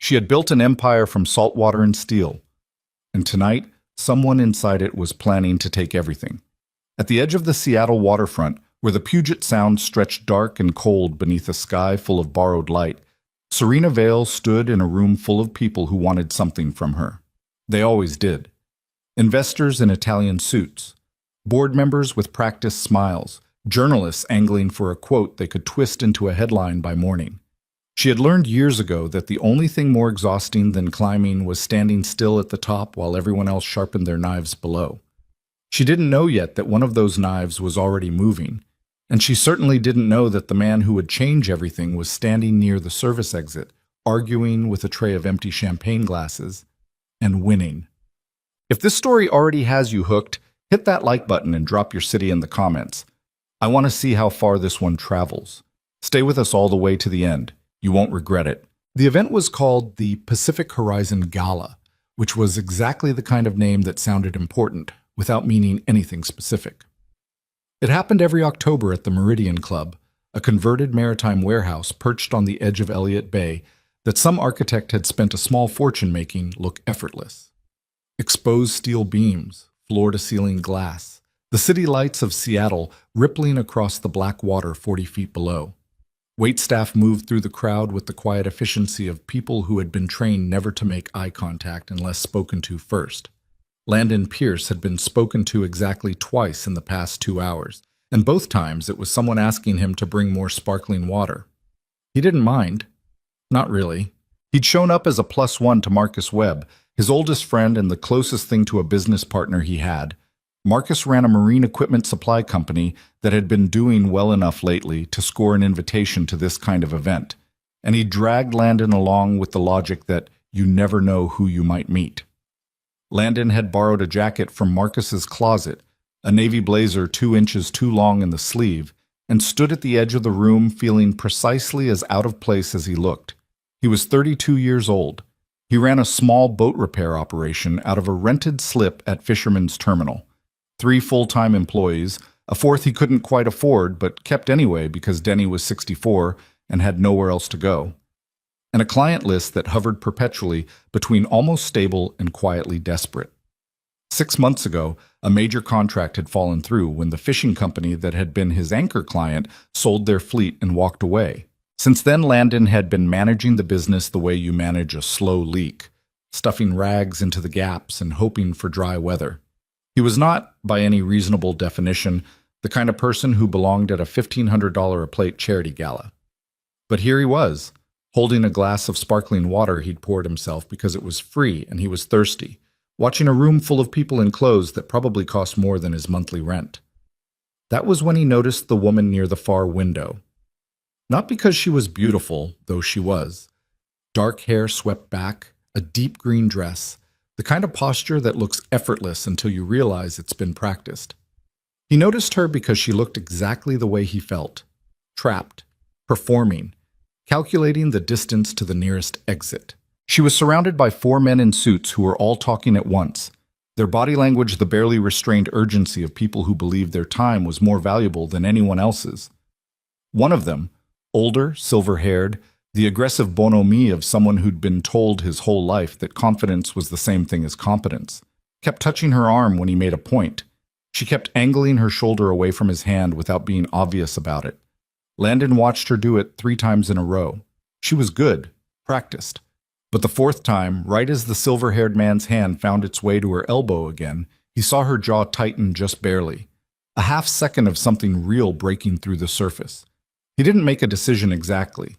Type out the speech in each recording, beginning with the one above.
She had built an empire from salt water and steel, and tonight, someone inside it was planning to take everything. At the edge of the Seattle waterfront, where the Puget Sound stretched dark and cold beneath a sky full of borrowed light, Serena Vale stood in a room full of people who wanted something from her. They always did. Investors in Italian suits, board members with practiced smiles, journalists angling for a quote they could twist into a headline by morning. She had learned years ago that the only thing more exhausting than climbing was standing still at the top while everyone else sharpened their knives below. She didn't know yet that one of those knives was already moving, and she certainly didn't know that the man who would change everything was standing near the service exit, arguing with a tray of empty champagne glasses, and winning. If this story already has you hooked, hit that like button and drop your city in the comments. I want to see how far this one travels. Stay with us all the way to the end. You won't regret it. The event was called the Pacific Horizon Gala, which was exactly the kind of name that sounded important, without meaning anything specific. It happened every October at the Meridian Club, a converted maritime warehouse perched on the edge of Elliott Bay that some architect had spent a small fortune making look effortless. Exposed steel beams, floor-to-ceiling glass, the city lights of Seattle rippling across the black water 40 feet below. Waitstaff moved through the crowd with the quiet efficiency of people who had been trained never to make eye contact unless spoken to first. Landon Pierce had been spoken to exactly twice in the past 2 hours, and both times it was someone asking him to bring more sparkling water. He didn't mind. Not really. He'd shown up as a +1 to Marcus Webb, his oldest friend and the closest thing to a business partner he had. Marcus ran a marine equipment supply company that had been doing well enough lately to score an invitation to this kind of event, and he dragged Landon along with the logic that you never know who you might meet. Landon had borrowed a jacket from Marcus's closet, a navy blazer 2 inches too long in the sleeve, and stood at the edge of the room feeling precisely as out of place as he looked. He was 32 years old. He ran a small boat repair operation out of a rented slip at Fisherman's Terminal. 3 full-time employees, a 4th he couldn't quite afford but kept anyway because Denny was 64 and had nowhere else to go. And a client list that hovered perpetually between almost stable and quietly desperate. 6 months ago, a major contract had fallen through when the fishing company that had been his anchor client sold their fleet and walked away. Since then, Landon had been managing the business the way you manage a slow leak, stuffing rags into the gaps and hoping for dry weather. He was not, by any reasonable definition, the kind of person who belonged at a $1,500 a plate charity gala. But here he was, holding a glass of sparkling water he'd poured himself because it was free and he was thirsty, watching a room full of people in clothes that probably cost more than his monthly rent. That was when he noticed the woman near the far window. Not because she was beautiful, though she was. Dark hair swept back, a deep green dress, the kind of posture that looks effortless until you realize it's been practiced. He noticed her because she looked exactly the way he felt, trapped, performing, calculating the distance to the nearest exit. She was surrounded by 4 men in suits who were all talking at once, their body language the barely restrained urgency of people who believed their time was more valuable than anyone else's. One of them, older, silver-haired, the aggressive bonhomie of someone who'd been told his whole life that confidence was the same thing as competence, kept touching her arm when he made a point. She kept angling her shoulder away from his hand without being obvious about it. Landon watched her do it 3 times in a row. She was good, practiced. But the 4th time, right as the silver-haired man's hand found its way to her elbow again, he saw her jaw tighten just barely. A half second of something real breaking through the surface. He didn't make a decision exactly.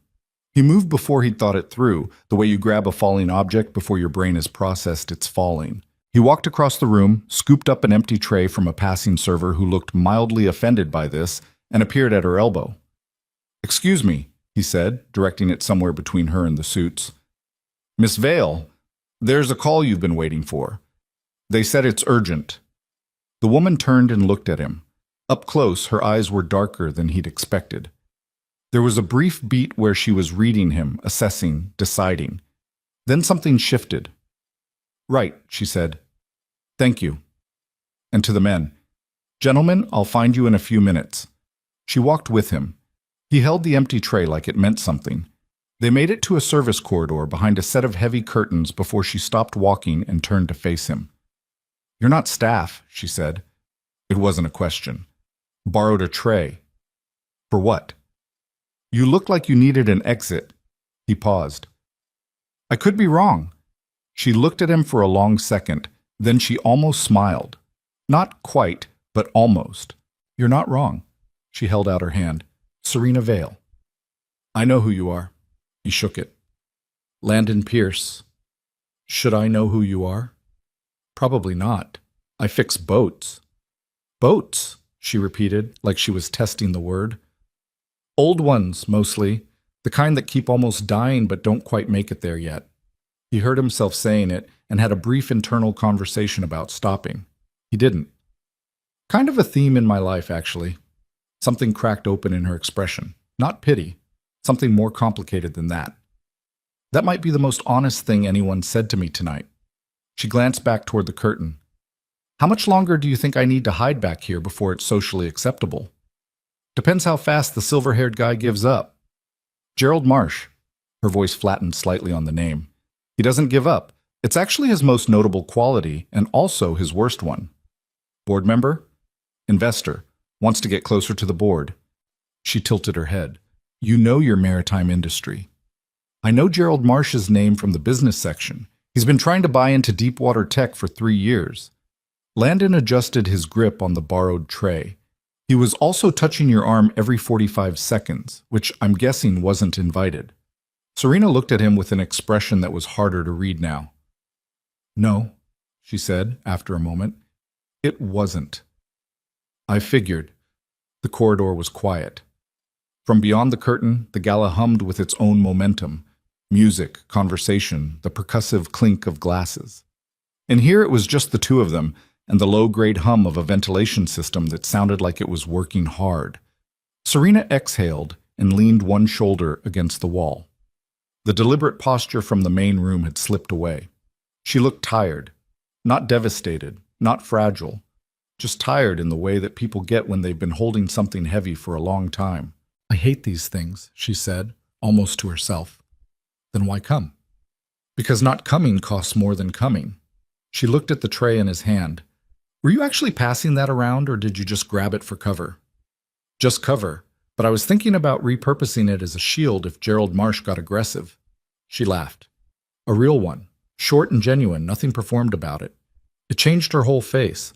He moved before he'd thought it through, the way you grab a falling object before your brain has processed its falling. He walked across the room, scooped up an empty tray from a passing server who looked mildly offended by this, and appeared at her elbow. "Excuse me," he said, directing it somewhere between her and the suits. "Miss Vale, there's a call you've been waiting for. They said it's urgent." The woman turned and looked at him. Up close, her eyes were darker than he'd expected. There was a brief beat where she was reading him, assessing, deciding. Then something shifted. "Right," she said. "Thank you." And to the men, "Gentlemen, I'll find you in a few minutes." She walked with him. He held the empty tray like it meant something. They made it to a service corridor behind a set of heavy curtains before she stopped walking and turned to face him. "You're not staff," she said. It wasn't a question. "Borrowed a tray." "For what?" "You looked like you needed an exit." He paused. "I could be wrong." She looked at him for a long second, then she almost smiled. Not quite, but almost. "You're not wrong." She held out her hand. "Serena Vale." "I know who you are." He shook it. "Landon Pierce." "Should I know who you are?" "Probably not. I fix boats." "Boats?" she repeated, like she was testing the word. "Old ones, mostly. The kind that keep almost dying but don't quite make it there yet." He heard himself saying it and had a brief internal conversation about stopping. He didn't. "Kind of a theme in my life, actually." Something cracked open in her expression. Not pity. Something more complicated than that. "That might be the most honest thing anyone said to me tonight." She glanced back toward the curtain. "How much longer do you think I need to hide back here before it's socially acceptable?" "Depends how fast the silver-haired guy gives up." "Gerald Marsh." Her voice flattened slightly on the name. "He doesn't give up. It's actually his most notable quality, and also his worst one." "Board member?" "Investor. Wants to get closer to the board." She tilted her head. "You know your maritime industry." "I know Gerald Marsh's name from the business section. He's been trying to buy into deepwater tech for 3 years. Landon adjusted his grip on the borrowed tray. "He was also touching your arm every 45 seconds, which I'm guessing wasn't invited." Serena looked at him with an expression that was harder to read now. "No," she said after a moment. "It wasn't." "I figured." The corridor was quiet. From beyond the curtain, the gala hummed with its own momentum. Music, conversation, the percussive clink of glasses. And here it was just the two of them, and the low-grade hum of a ventilation system that sounded like it was working hard. Serena exhaled and leaned one shoulder against the wall. The deliberate posture from the main room had slipped away. She looked tired. Not devastated, not fragile. Just tired in the way that people get when they've been holding something heavy for a long time. "I hate these things," she said, almost to herself. "Then why come?" "Because not coming costs more than coming." She looked at the tray in his hand. "Were you actually passing that around, or did you just grab it for cover?" "Just cover, but I was thinking about repurposing it as a shield if Gerald Marsh got aggressive." She laughed. "A real one. Short and genuine, nothing performed about it." It changed her whole face.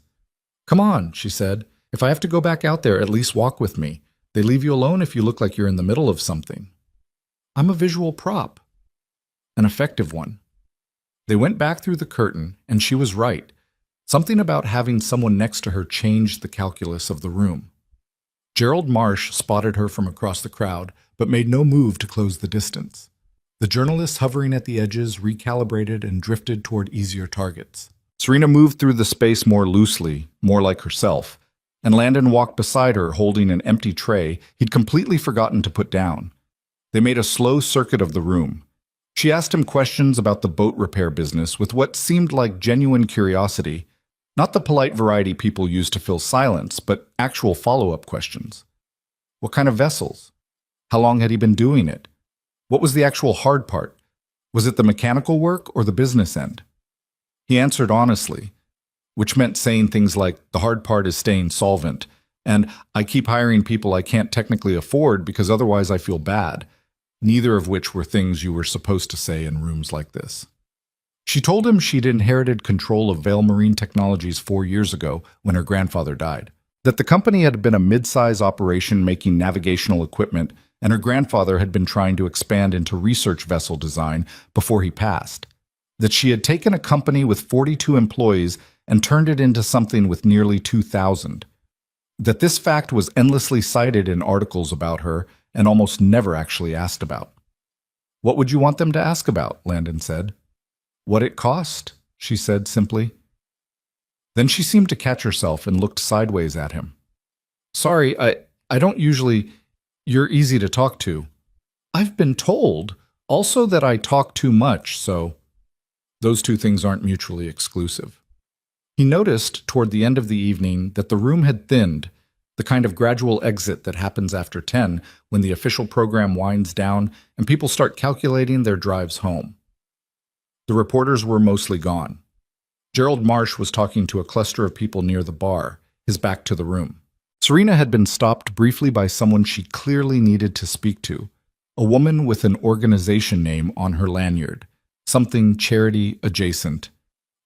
"Come on," she said. "If I have to go back out there, at least walk with me. They leave you alone if you look like you're in the middle of something." "I'm a visual prop." "An effective one." They went back through the curtain, and she was right. Something about having someone next to her changed the calculus of the room. Gerald Marsh spotted her from across the crowd, but made no move to close the distance. The journalists hovering at the edges recalibrated and drifted toward easier targets. Serena moved through the space more loosely, more like herself, and Landon walked beside her holding an empty tray he'd completely forgotten to put down. They made a slow circuit of the room. She asked him questions about the boat repair business with what seemed like genuine curiosity, not the polite variety people use to fill silence, but actual follow-up questions. What kind of vessels? How long had he been doing it? What was the actual hard part? Was it the mechanical work or the business end? He answered honestly, which meant saying things like, "The hard part is staying solvent," and "I keep hiring people I can't technically afford because otherwise I feel bad," neither of which were things you were supposed to say in rooms like this. She told him she'd inherited control of Vale Marine Technologies 4 years ago when her grandfather died, that the company had been a mid-size operation making navigational equipment, and her grandfather had been trying to expand into research vessel design before he passed, that she had taken a company with 42 employees and turned it into something with nearly 2,000, that this fact was endlessly cited in articles about her and almost never actually asked about. "What would you want them to ask about?" Landon said. "What it cost," she said simply. Then she seemed to catch herself and looked sideways at him. "Sorry, I don't usually... You're easy to talk to." "I've been told also that I talk too much, so..." Those two things aren't mutually exclusive. He noticed toward the end of the evening that the room had thinned, The kind of gradual exit that happens after 10 when the official program winds down and people start calculating their drives home. The reporters were mostly gone. Gerald Marsh was talking to a cluster of people near the bar, his back to the room. Serena had been stopped briefly by someone she clearly needed to speak to, a woman with an organization name on her lanyard, something charity adjacent,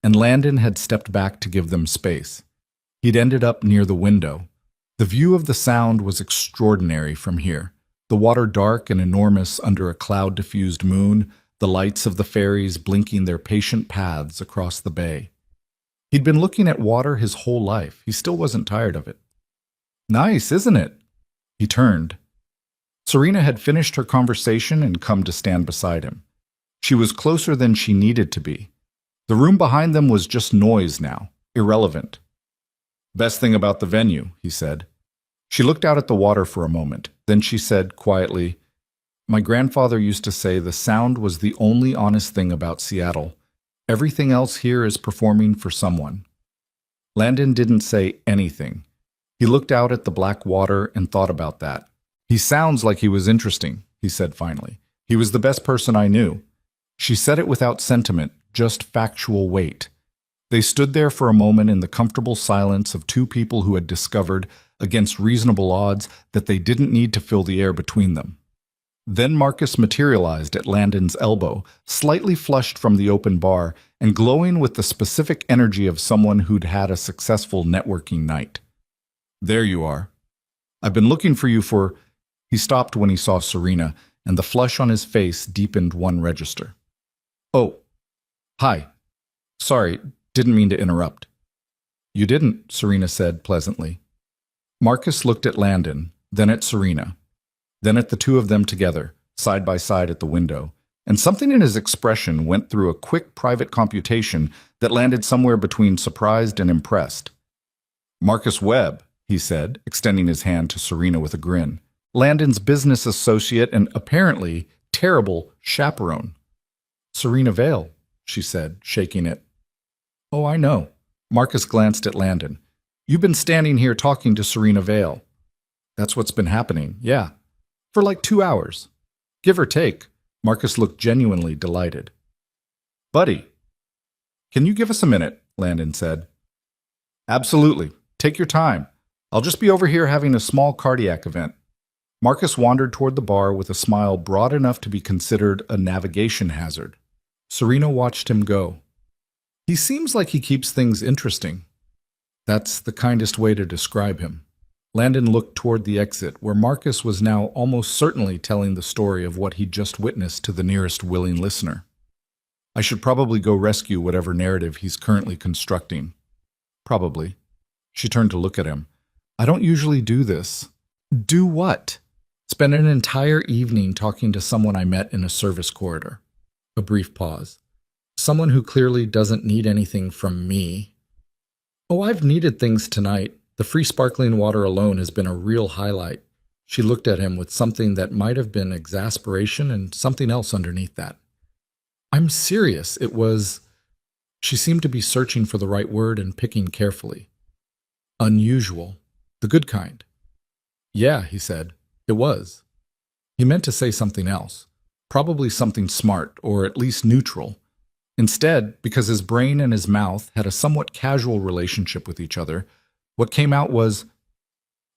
and Landon had stepped back to give them space. He'd ended up near the window. The view of the Sound was extraordinary from here, the water dark and enormous under a cloud-diffused moon, the lights of the ferries blinking their patient paths across the bay. He'd been looking at water his whole life. He still wasn't tired of it. "Nice, isn't it?" He turned. Serena had finished her conversation and come to stand beside him. She was closer than she needed to be. The room behind them was just noise now, irrelevant. "Best thing about the venue," he said. She looked out at the water for a moment. Then she said quietly, "My grandfather used to say the Sound was the only honest thing about Seattle. Everything else here is performing for someone." Landon didn't say anything. He looked out at the black water and thought about that. "He sounds like he was interesting," he said finally. "He was the best person I knew." She said it without sentiment, just factual weight. They stood there for a moment in the comfortable silence of two people who had discovered, against reasonable odds, that they didn't need to fill the air between them. Then Marcus materialized at Landon's elbow, slightly flushed from the open bar and glowing with the specific energy of someone who'd had a successful networking night. "There you are. I've been looking for you for—" He stopped when he saw Serena, and the flush on his face deepened one register. "Oh, hi. Sorry, didn't mean to interrupt." "You didn't," Serena said pleasantly. Marcus looked at Landon, then at Serena, then at the two of them together, side by side at the window, and something in his expression went through a quick private computation that landed somewhere between surprised and impressed. "Marcus Webb," he said, extending his hand to Serena with a grin. "Landon's business associate and apparently terrible chaperone." "Serena Vale," she said, shaking it. "Oh, I know." Marcus glanced at Landon. "You've been standing here talking to Serena Vale." "That's what's been happening, yeah. For like 2 hours. Give or take." Marcus looked genuinely delighted. "Buddy, can you give us a minute?" Landon said. "Absolutely. Take your time. I'll just be over here having a small cardiac event." Marcus wandered toward the bar with a smile broad enough to be considered a navigation hazard. Serena watched him go. "He seems like he keeps things interesting." That's the kindest way to describe him. Landon looked toward the exit, where Marcus was now almost certainly telling the story of what he'd just witnessed to the nearest willing listener. "I should probably go rescue whatever narrative he's currently constructing." "Probably." She turned to look at him. "I don't usually do this." "Do what?" "Spend an entire evening talking to someone I met in a service corridor." A brief pause. "Someone who clearly doesn't need anything from me." "Oh, I've needed things tonight. The free sparkling water alone has been a real highlight." She looked at him with something that might have been exasperation and something else underneath that. "I'm serious. It was—" She seemed to be searching for the right word and picking carefully. "Unusual. The good kind." "Yeah," he said. "It was." He meant to say something else. Probably something smart, or at least neutral. Instead, because his brain and his mouth had a somewhat casual relationship with each other, what came out was,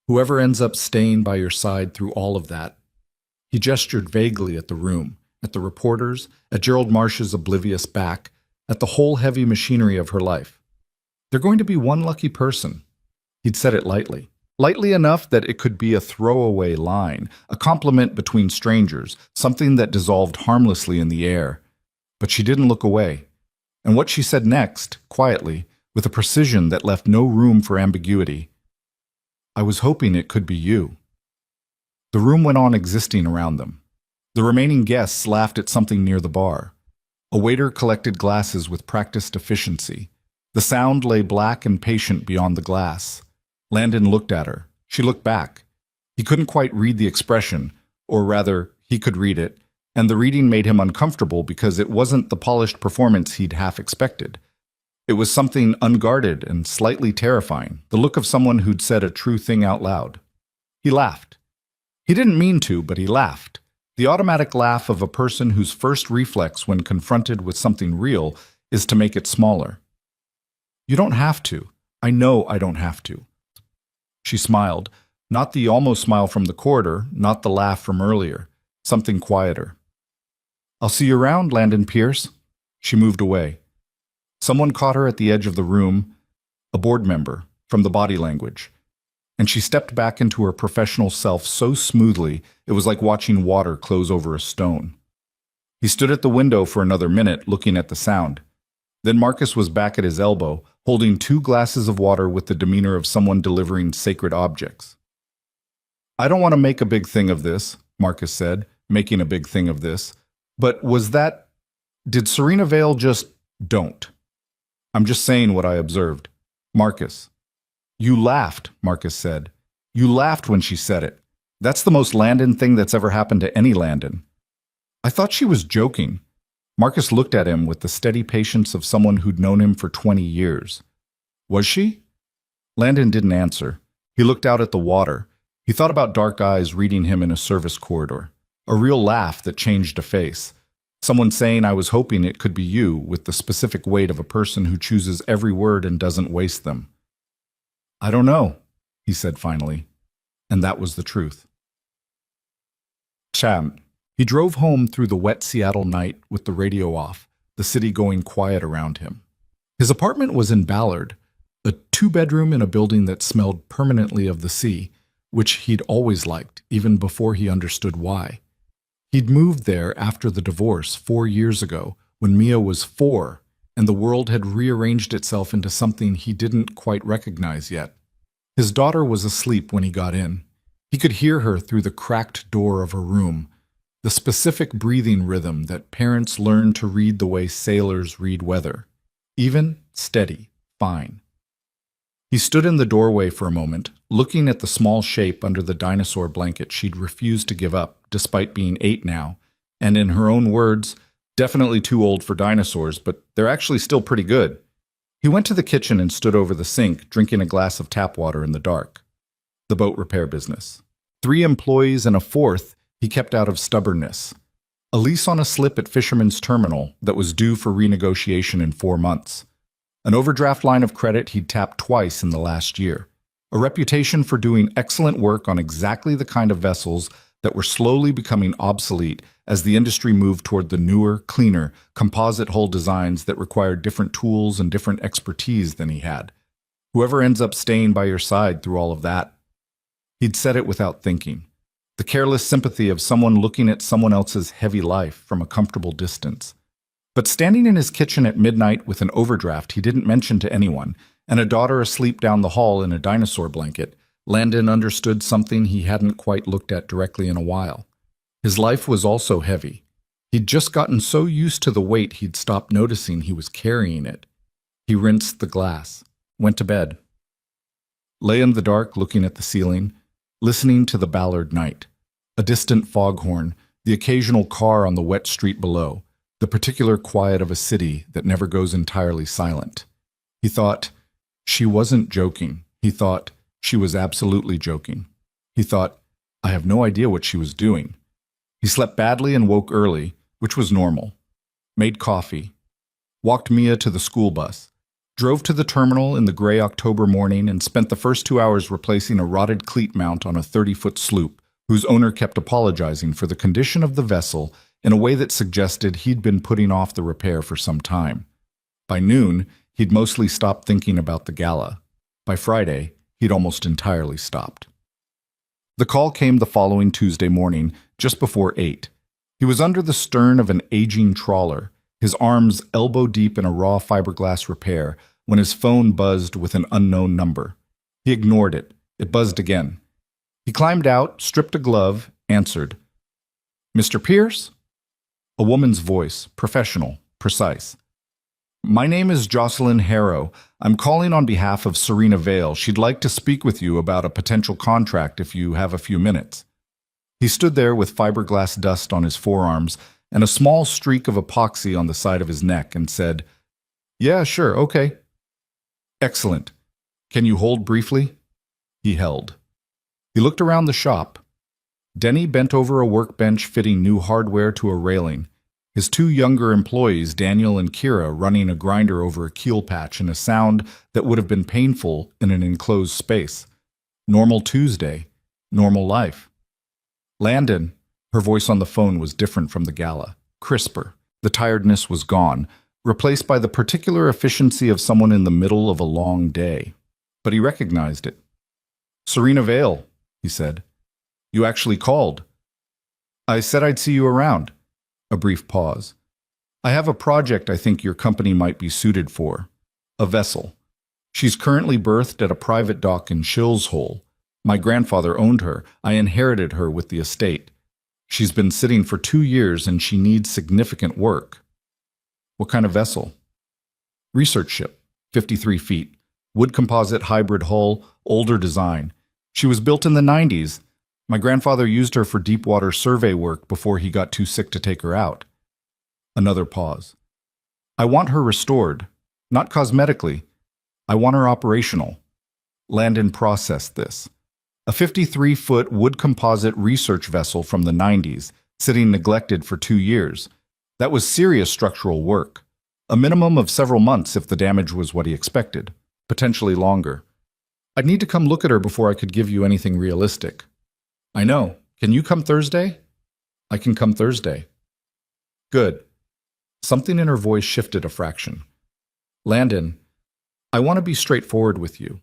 "Whoever ends up staying by your side through all of that." He gestured vaguely at the room, at the reporters, at Gerald Marsh's oblivious back, at the whole heavy machinery of her life. "They're going to be one lucky person." He'd said it lightly. Lightly enough that it could be a throwaway line, a compliment between strangers, something that dissolved harmlessly in the air. But she didn't look away. And what she said next, quietly, with a precision that left no room for ambiguity, "I was hoping it could be you." The room went on existing around them. The remaining guests laughed at something near the bar. A waiter collected glasses with practiced efficiency. The Sound lay black and patient beyond the glass. Landon looked at her. She looked back. He couldn't quite read the expression, or rather, he could read it, and the reading made him uncomfortable because it wasn't the polished performance he'd half expected. It was something unguarded and slightly terrifying, the look of someone who'd said a true thing out loud. He laughed. He didn't mean to, but he laughed. The automatic laugh of a person whose first reflex when confronted with something real is to make it smaller. You don't have to. I know I don't have to. She smiled, not the almost smile from the corridor, not the laugh from earlier, something quieter. I'll see you around, Landon Pierce. She moved away. Someone caught her at the edge of the room, a board member, from the body language, and she stepped back into her professional self so smoothly it was like watching water close over a stone. He stood at the window for another minute, looking at the sound. Then Marcus was back at his elbow, holding 2 glasses of water with the demeanor of someone delivering sacred objects. I don't want to make a big thing of this, Marcus said, making a big thing of this. But did Serena Vale just don't? I'm just saying what I observed. Marcus. You laughed, Marcus said. You laughed when she said it. That's the most Landon thing that's ever happened to any Landon. I thought she was joking. Marcus looked at him with the steady patience of someone who'd known him for 20 years. Was she? Landon didn't answer. He looked out at the water. He thought about dark eyes reading him in a service corridor. A real laugh that changed a face. Someone saying, I was hoping it could be you, with the specific weight of a person who chooses every word and doesn't waste them. I don't know, he said finally. And that was the truth. Cham. He drove home through the wet Seattle night with the radio off, the city going quiet around him. His apartment was in Ballard, a 2-bedroom in a building that smelled permanently of the sea, which he'd always liked, even before he understood why. He'd moved there after the divorce 4 years ago, when Mia was 4, and the world had rearranged itself into something he didn't quite recognize yet. His daughter was asleep when he got in. He could hear her through the cracked door of her room, the specific breathing rhythm that parents learn to read the way sailors read weather. Even, steady, fine. He stood in the doorway for a moment, looking at the small shape under the dinosaur blanket she'd refused to give up, despite being 8 now, and in her own words, definitely too old for dinosaurs, but they're actually still pretty good. He went to the kitchen and stood over the sink, drinking a glass of tap water in the dark. The boat repair business. 3 employees and a 4th he kept out of stubbornness. A lease on a slip at Fisherman's Terminal that was due for renegotiation in 4 months. An overdraft line of credit he'd tapped twice in the last year. A reputation for doing excellent work on exactly the kind of vessels that were slowly becoming obsolete as the industry moved toward the newer, cleaner, composite hull designs that required different tools and different expertise than he had. Whoever ends up staying by your side through all of that. He'd said it without thinking. The careless sympathy of someone looking at someone else's heavy life from a comfortable distance. But standing in his kitchen at midnight with an overdraft he didn't mention to anyone, and a daughter asleep down the hall in a dinosaur blanket, Landon understood something he hadn't quite looked at directly in a while. His life was also heavy. He'd just gotten so used to the weight he'd stopped noticing he was carrying it. He rinsed the glass, went to bed. Lay in the dark looking at the ceiling, listening to the Ballard night, a distant foghorn, the occasional car on the wet street below, the particular quiet of a city that never goes entirely silent. He thought, she wasn't joking. He thought, she was absolutely joking. He thought, I have no idea what she was doing. He slept badly and woke early, which was normal. Made coffee. Walked Mia to the school bus. Drove to the terminal in the gray October morning and spent the first 2 hours replacing a rotted cleat mount on a 30-foot sloop, whose owner kept apologizing for the condition of the vessel in a way that suggested he'd been putting off the repair for some time. By noon, he'd mostly stopped thinking about the gala. By Friday, he'd almost entirely stopped. The call came the following Tuesday morning, just before 8. He was under the stern of an aging trawler, his arms elbow-deep in a raw fiberglass repair, when his phone buzzed with an unknown number. He ignored it. It buzzed again. He climbed out, stripped a glove, answered. Mr. Pierce? A woman's voice, professional, precise. My name is Jocelyn Harrow. I'm calling on behalf of Serena Vale. She'd like to speak with you about a potential contract if you have a few minutes. He stood there with fiberglass dust on his forearms and a small streak of epoxy on the side of his neck and said, Yeah, sure, okay. Excellent. Can you hold briefly? He held. He looked around the shop. Denny bent over a workbench fitting new hardware to a railing, his two younger employees, Daniel and Kira, running a grinder over a keel patch in a sound that would have been painful in an enclosed space. Normal Tuesday. Normal life. Landon, her voice on the phone was different from the gala, crisper. The tiredness was gone, replaced by the particular efficiency of someone in the middle of a long day. But he recognized it. Serena Vale, he said. You actually called. I said I'd see you around. A brief pause. I have a project I think your company might be suited for. A vessel. She's currently berthed at a private dock in Shill's Hole. My grandfather owned her. I inherited her with the estate. She's been sitting for 2 years and she needs significant work. What kind of vessel? Research ship, 53 feet. Wood composite hybrid hull, older design. She was built in the 90s. My grandfather used her for deep water survey work before he got too sick to take her out. Another pause. I want her restored, not cosmetically. I want her operational. Landon processed this. A 53-foot wood composite research vessel from the 90s, sitting neglected for 2 years. That was serious structural work. A minimum of several months if the damage was what he expected, potentially longer. I'd need to come look at her before I could give you anything realistic. I know. Can you come Thursday? I can come Thursday. Good. Something in her voice shifted a fraction. Landon, I want to be straightforward with you.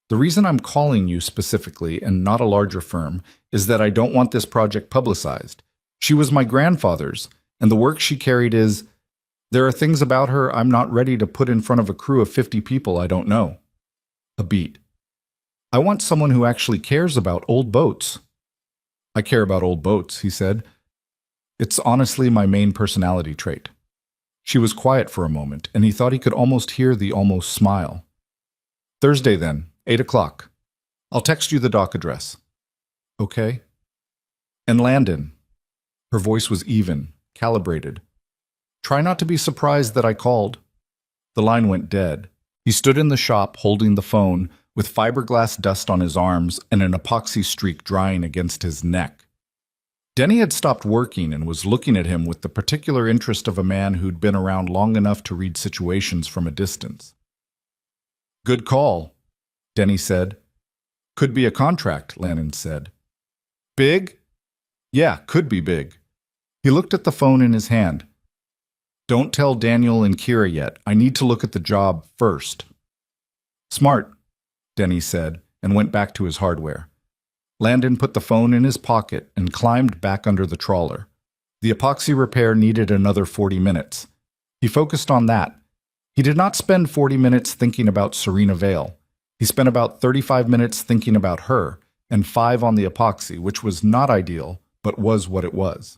The reason I'm calling you specifically and not a larger firm is that I don't want this project publicized. She was my grandfather's, and the work she carried is... There are things about her I'm not ready to put in front of a crew of 50 people I don't know. A beat. I want someone who actually cares about old boats. I care about old boats, he said. It's honestly my main personality trait. She was quiet for a moment, and he thought he could almost hear the almost smile. Thursday then, 8 o'clock. I'll text you the dock address. Okay? And Landon. Her voice was even, calibrated. Try not to be surprised that I called. The line went dead. He stood in the shop holding the phone, with fiberglass dust on his arms and an epoxy streak drying against his neck. Denny had stopped working and was looking at him with the particular interest of a man who'd been around long enough to read situations from a distance. Good call, Denny said. Could be a contract, Landon said. Big? Yeah, could be big. He looked at the phone in his hand. Don't tell Daniel and Kira yet. I need to look at the job first. Smart, Denny said, and went back to his hardware. Landon put the phone in his pocket and climbed back under the trawler. The epoxy repair needed another 40 minutes. He focused on that. He did not spend 40 minutes thinking about Serena Vale. He spent about 35 minutes thinking about her, and 5 on the epoxy, which was not ideal, but was what it was.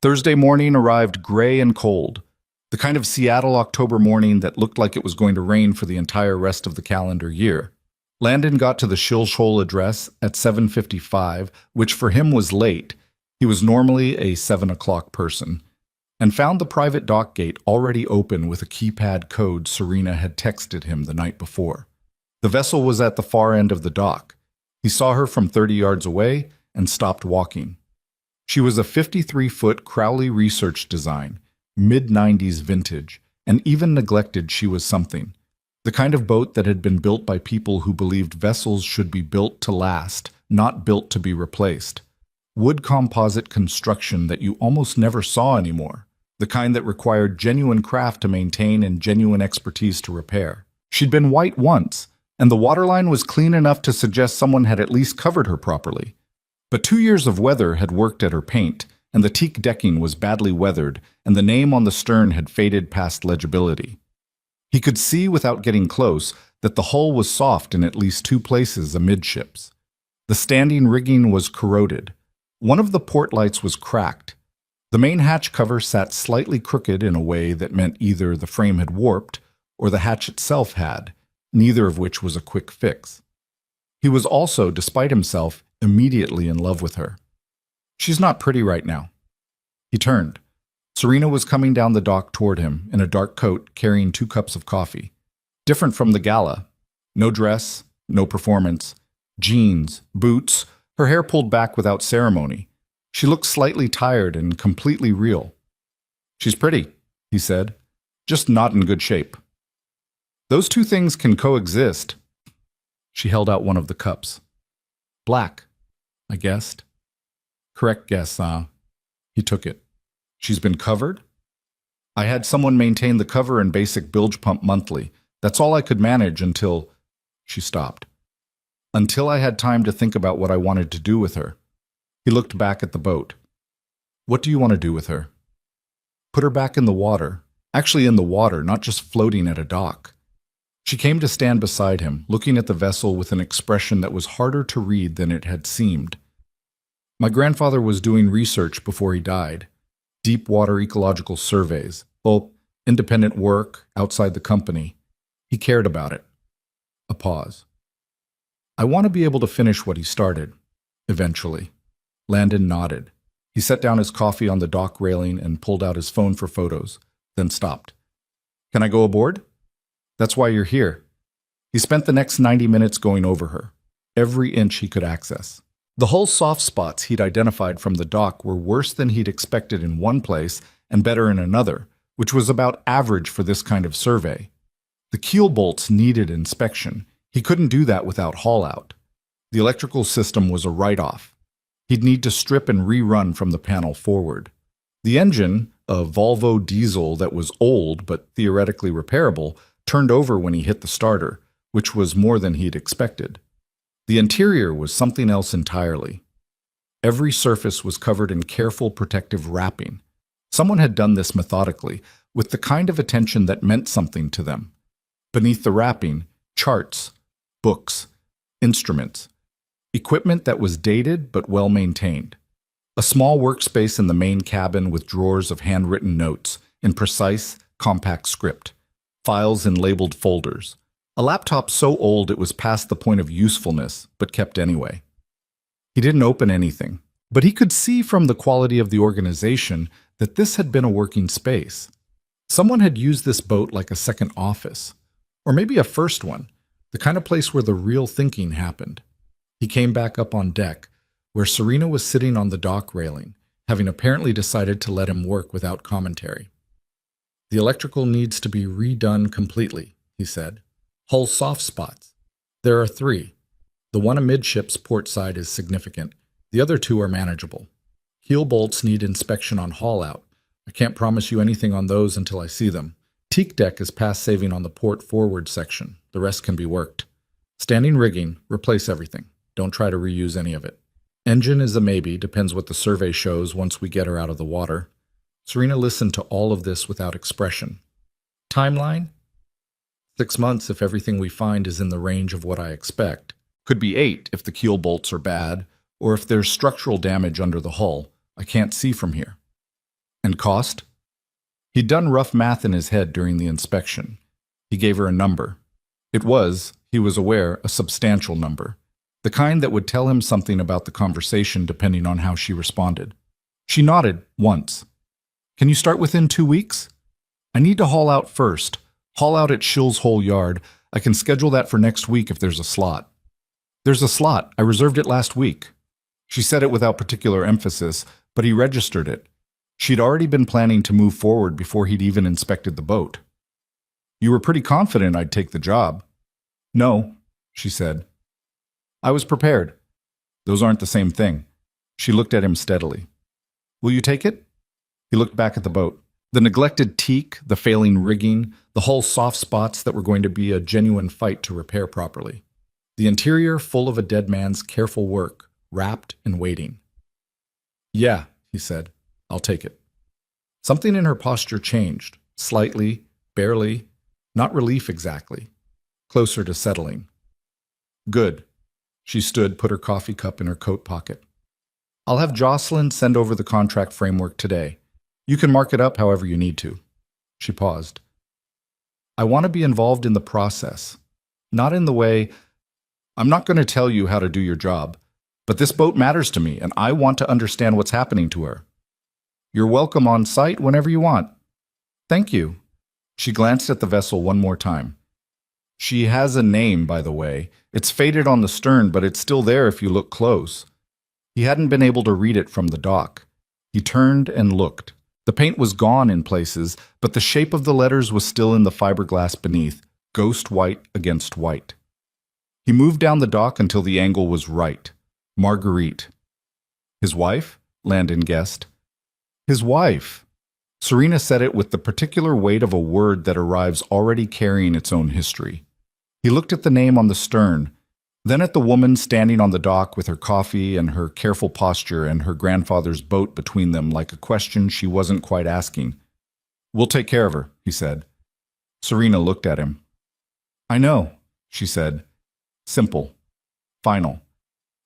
Thursday morning arrived gray and cold. The kind of Seattle October morning that looked like it was going to rain for the entire rest of the calendar year. Landon got to the Shilshole address at 7:55, which for him was late. He was normally a 7 o'clock person, and found the private dock gate already open with a keypad code Serena had texted him the night before. The vessel was at the far end of the dock. He saw her from 30 yards away and stopped walking. She was a 53-foot Crowley research design, mid-90s vintage, and even neglected she was something. The kind of boat that had been built by people who believed vessels should be built to last, not built to be replaced. Wood composite construction that you almost never saw anymore, the kind that required genuine craft to maintain and genuine expertise to repair. She'd been white once, and the waterline was clean enough to suggest someone had at least covered her properly. But 2 years of weather had worked at her paint, and the teak decking was badly weathered, and the name on the stern had faded past legibility. He could see without getting close that the hull was soft in at least 2 places amidships. The standing rigging was corroded. One of the port lights was cracked. The main hatch cover sat slightly crooked in a way that meant either the frame had warped or the hatch itself had, neither of which was a quick fix. He was also, despite himself, immediately in love with her. She's not pretty right now. He turned. Serena was coming down the dock toward him in a dark coat carrying 2 cups of coffee. Different from the gala. No dress, no performance. Jeans, boots, her hair pulled back without ceremony. She looked slightly tired and completely real. "She's pretty," he said, "just not in good shape." "Those two things can coexist." She held out one of the cups. "Black," I guessed. "Correct guess, He took it. "She's been covered?" "I had someone maintain the cover and basic bilge pump monthly. That's all I could manage until—" She stopped. "Until I had time to think about what I wanted to do with her." He looked back at the boat. "What do you want to do with her?" "Put her back in the water. Actually in the water, not just floating at a dock." She came to stand beside him, looking at the vessel with an expression that was harder to read than it had seemed. "My grandfather was doing research before he died. Deep water ecological surveys. Well, independent work, outside the company. He cared about it." A pause. "I want to be able to finish what he started. Eventually." Landon nodded. He set down his coffee on the dock railing and pulled out his phone for photos, then stopped. "Can I go aboard?" "That's why you're here." He spent the next 90 minutes going over her, every inch he could access. The hull soft spots he'd identified from the dock were worse than he'd expected in one place and better in another, which was about average for this kind of survey. The keel bolts needed inspection. He couldn't do that without haul-out. The electrical system was a write-off. He'd need to strip and rerun from the panel forward. The engine, a Volvo diesel that was old but theoretically repairable, turned over when he hit the starter, which was more than he'd expected. The interior was something else entirely. Every surface was covered in careful protective wrapping. Someone had done this methodically, with the kind of attention that meant something to them. Beneath the wrapping, charts, books, instruments, equipment that was dated but well maintained. A small workspace in the main cabin with drawers of handwritten notes in precise, compact script, files in labeled folders. A laptop so old it was past the point of usefulness, but kept anyway. He didn't open anything, but he could see from the quality of the organization that this had been a working space. Someone had used this boat like a second office, or maybe a first one, the kind of place where the real thinking happened. He came back up on deck, where Serena was sitting on the dock railing, having apparently decided to let him work without commentary. "The electrical needs to be redone completely," he said. "Hull soft spots. There are 3. The one amidship's port side is significant. The other 2 are manageable. Keel bolts need inspection on haul-out. I can't promise you anything on those until I see them. Teak deck is past saving on the port forward section. The rest can be worked. Standing rigging, replace everything. Don't try to reuse any of it. Engine is a maybe, depends what the survey shows once we get her out of the water." Serena listened to all of this without expression. "Timeline? 6 months if everything we find is in the range of what I expect. Could be 8 if the keel bolts are bad, or if there's structural damage under the hull. I can't see from here." "And cost?" He'd done rough math in his head during the inspection. He gave her a number. It was, he was aware, a substantial number. The kind that would tell him something about the conversation depending on how she responded. She nodded once. "Can you start within 2 weeks?" "I need to haul out first. Haul out at Shill's Hole Yard. I can schedule that for next week if there's a slot." "There's a slot. I reserved it last week." She said it without particular emphasis, but he registered it. She'd already been planning to move forward before he'd even inspected the boat. "You were pretty confident I'd take the job." "No," she said. "I was prepared." "Those aren't the same thing." She looked at him steadily. "Will you take it?" He looked back at the boat. The neglected teak, the failing rigging, the hull soft spots that were going to be a genuine fight to repair properly. The interior full of a dead man's careful work, wrapped and waiting. "Yeah," he said. "I'll take it." Something in her posture changed, slightly, barely, not relief exactly, closer to settling. "Good." She stood, put her coffee cup in her coat pocket. "I'll have Jocelyn send over the contract framework today. You can mark it up however you need to." She paused. "I want to be involved in the process, not in the way, I'm not going to tell you how to do your job, but this boat matters to me and I want to understand what's happening to her." You're welcome on site whenever you want. Thank you. She glanced at the vessel one more time. She has a name, by the way. It's faded on the stern, but it's still there if you look close. He hadn't been able to read it from the dock. He turned and looked. The paint was gone in places, but the shape of the letters was still in the fiberglass beneath, ghost white against white. He moved down the dock until the angle was right. Marguerite. His wife? Landon guessed. His wife. Serena said it with the particular weight of a word that arrives already carrying its own history. He looked at the name on the stern, then at the woman standing on the dock with her coffee and her careful posture and her grandfather's boat between them like a question she wasn't quite asking. We'll take care of her, he said. Serena looked at him. I know, she said. Simple. Final.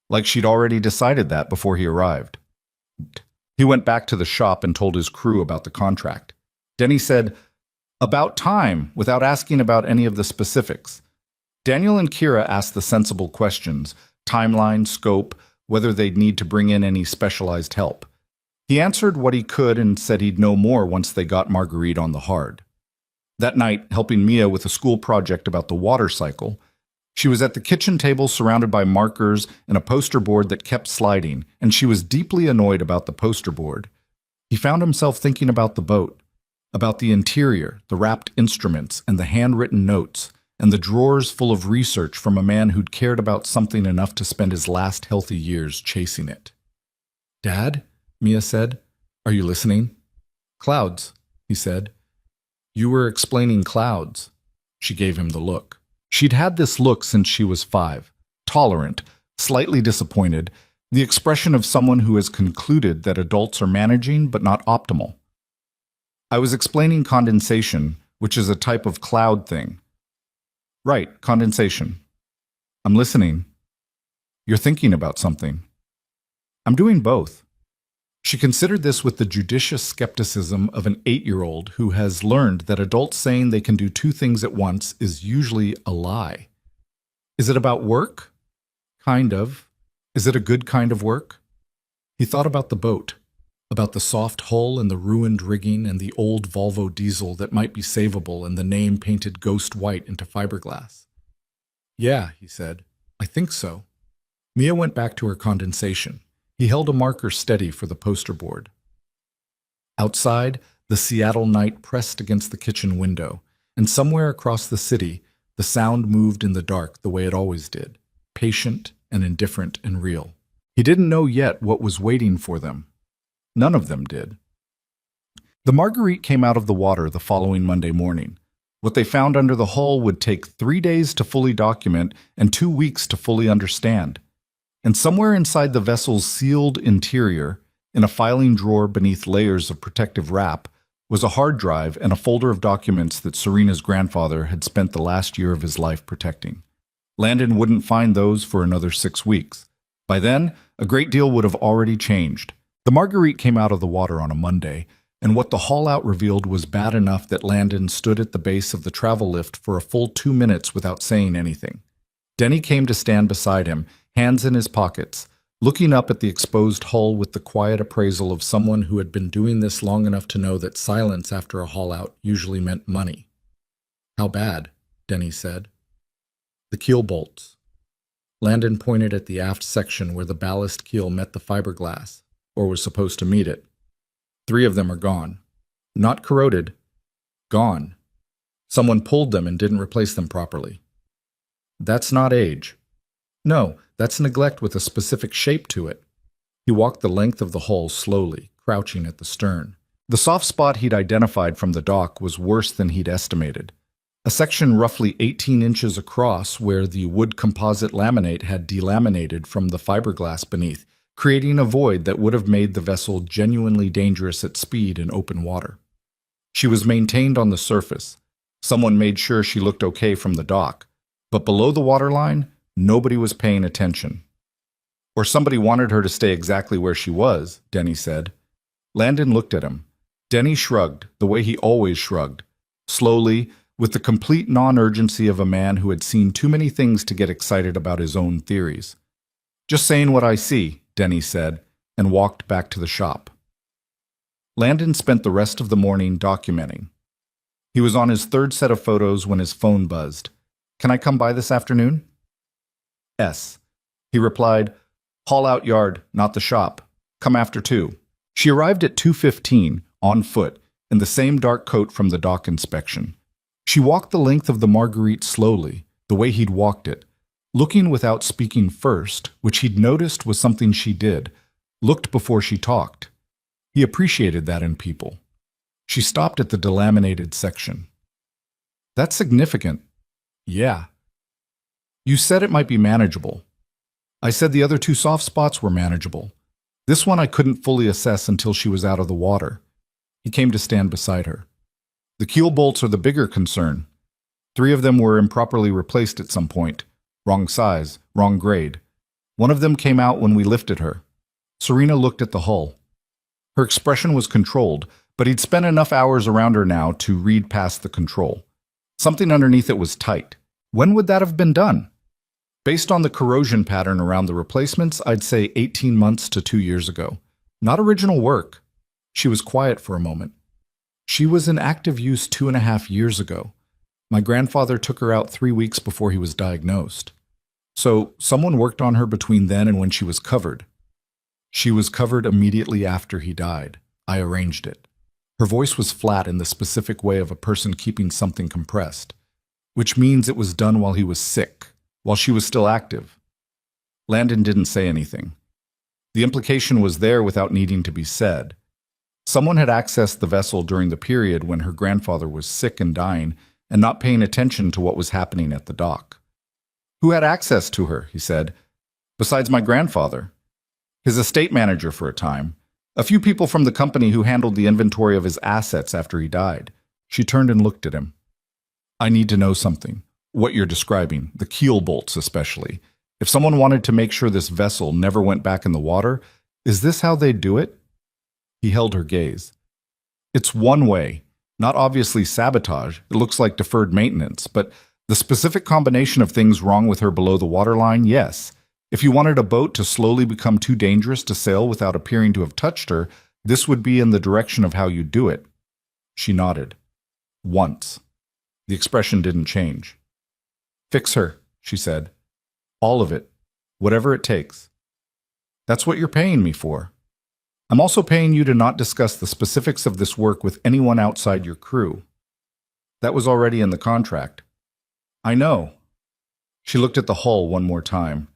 Like she'd already decided that before he arrived. He went back to the shop and told his crew about the contract. Denny said, "About time," without asking about any of the specifics. Daniel and Kira asked the sensible questions, timeline, scope, whether they'd need to bring in any specialized help. He answered what he could and said he'd know more once they got Marguerite on the hard. That night, helping Mia with a school project about the water cycle, she was at the kitchen table surrounded by markers and a poster board that kept sliding, and she was deeply annoyed about the poster board. He found himself thinking about the boat, about the interior, the wrapped instruments, and the handwritten notes, and the drawers full of research from a man who'd cared about something enough to spend his last healthy years chasing it. "Dad?" Mia said. "Are you listening?" "Clouds," he said. "You were explaining clouds." She gave him the look. She'd had this look since she was 5, tolerant, slightly disappointed, the expression of someone who has concluded that adults are managing but not optimal. "I was explaining condensation, which is a type of cloud thing." "Right, condensation." "I'm listening." "You're thinking about something." "I'm doing both." She considered this with the judicious skepticism of an 8-year-old who has learned that adults saying they can do 2 things at once is usually a lie. "Is it about work?" "Kind of." "Is it a good kind of work?" He thought about the boat, about the soft hull and the ruined rigging and the old Volvo diesel that might be savable and the name painted ghost white into fiberglass. "Yeah," he said. "I think so." Mia went back to her condensation. He held a marker steady for the poster board. Outside, the Seattle night pressed against the kitchen window, and somewhere across the city, the sound moved in the dark the way it always did, patient and indifferent and real. He didn't know yet what was waiting for them. None of them did. The Marguerite came out of the water the following Monday morning. What they found under the hull would take 3 days to fully document and 2 weeks to fully understand. And somewhere inside the vessel's sealed interior, in a filing drawer beneath layers of protective wrap, was a hard drive and a folder of documents that Serena's grandfather had spent the last year of his life protecting. Landon wouldn't find those for another 6 weeks. By then, a great deal would have already changed. The Marguerite came out of the water on a Monday, and what the haul-out revealed was bad enough that Landon stood at the base of the travel lift for a full 2 minutes without saying anything. Denny came to stand beside him, hands in his pockets, looking up at the exposed hull with the quiet appraisal of someone who had been doing this long enough to know that silence after a haul-out usually meant money. "How bad?" Denny said. "The keel bolts." Landon pointed at the aft section where the ballast keel met the fiberglass, or was supposed to meet it. 3 of them are gone. Not corroded. Gone. Someone pulled them and didn't replace them properly. That's not age. No, that's neglect with a specific shape to it. He walked the length of the hull slowly, crouching at the stern. The soft spot he'd identified from the dock was worse than he'd estimated. A section roughly 18 inches across where the wood composite laminate had delaminated from the fiberglass beneath, creating a void that would have made the vessel genuinely dangerous at speed in open water. She was maintained on the surface. Someone made sure she looked okay from the dock. But below the waterline, nobody was paying attention. Or somebody wanted her to stay exactly where she was, Denny said. Landon looked at him. Denny shrugged, the way he always shrugged. Slowly, with the complete non-urgency of a man who had seen too many things to get excited about his own theories. "Just saying what I see," Denny said, and walked back to the shop. Landon spent the rest of the morning documenting. He was on his third set of photos when his phone buzzed. "Can I come by this afternoon?" "S." He replied, "Haul out yard, not the shop. Come after 2. She arrived at 2:15, on foot, in the same dark coat from the dock inspection. She walked the length of the Marguerite slowly, the way he'd walked it, looking without speaking first, which he'd noticed was something she did, looked before she talked. He appreciated that in people. She stopped at the delaminated section. "That's significant." "Yeah." "You said it might be manageable." "I said the other 2 soft spots were manageable. This one I couldn't fully assess until she was out of the water." He came to stand beside her. "The keel bolts are the bigger concern. 3 of them were improperly replaced at some point. Wrong size, wrong grade. One of them came out when we lifted her." Serena looked at the hull. Her expression was controlled, but he'd spent enough hours around her now to read past the control. Something underneath it was tight. When would that have been done? Based on the corrosion pattern around the replacements, I'd say 18 months to 2 years ago. Not original work. She was quiet for a moment. "She was in active use 2.5 years ago. My grandfather took her out 3 weeks before he was diagnosed. So someone worked on her between then and when she was covered. She was covered immediately after he died. I arranged it." Her voice was flat in the specific way of a person keeping something compressed, which means it was done while he was sick, while she was still active. Landon didn't say anything. The implication was there without needing to be said. Someone had accessed the vessel during the period when her grandfather was sick and dying and not paying attention to what was happening at the dock. "Who had access to her?" he said. "Besides my grandfather. His estate manager for a time. A few people from the company who handled the inventory of his assets after he died." She turned and looked at him. "I need to know something. What you're describing, the keel bolts especially. If someone wanted to make sure this vessel never went back in the water, is this how they'd do it?" He held her gaze. "It's one way. Not obviously sabotage. It looks like deferred maintenance. But the specific combination of things wrong with her below the waterline, yes. If you wanted a boat to slowly become too dangerous to sail without appearing to have touched her, this would be in the direction of how you do it." She nodded. "Once." The expression didn't change. "Fix her," she said. "All of it. Whatever it takes." "That's what you're paying me for." "I'm also paying you to not discuss the specifics of this work with anyone outside your crew." "That was already in the contract." "I know." She looked at the hull one more time.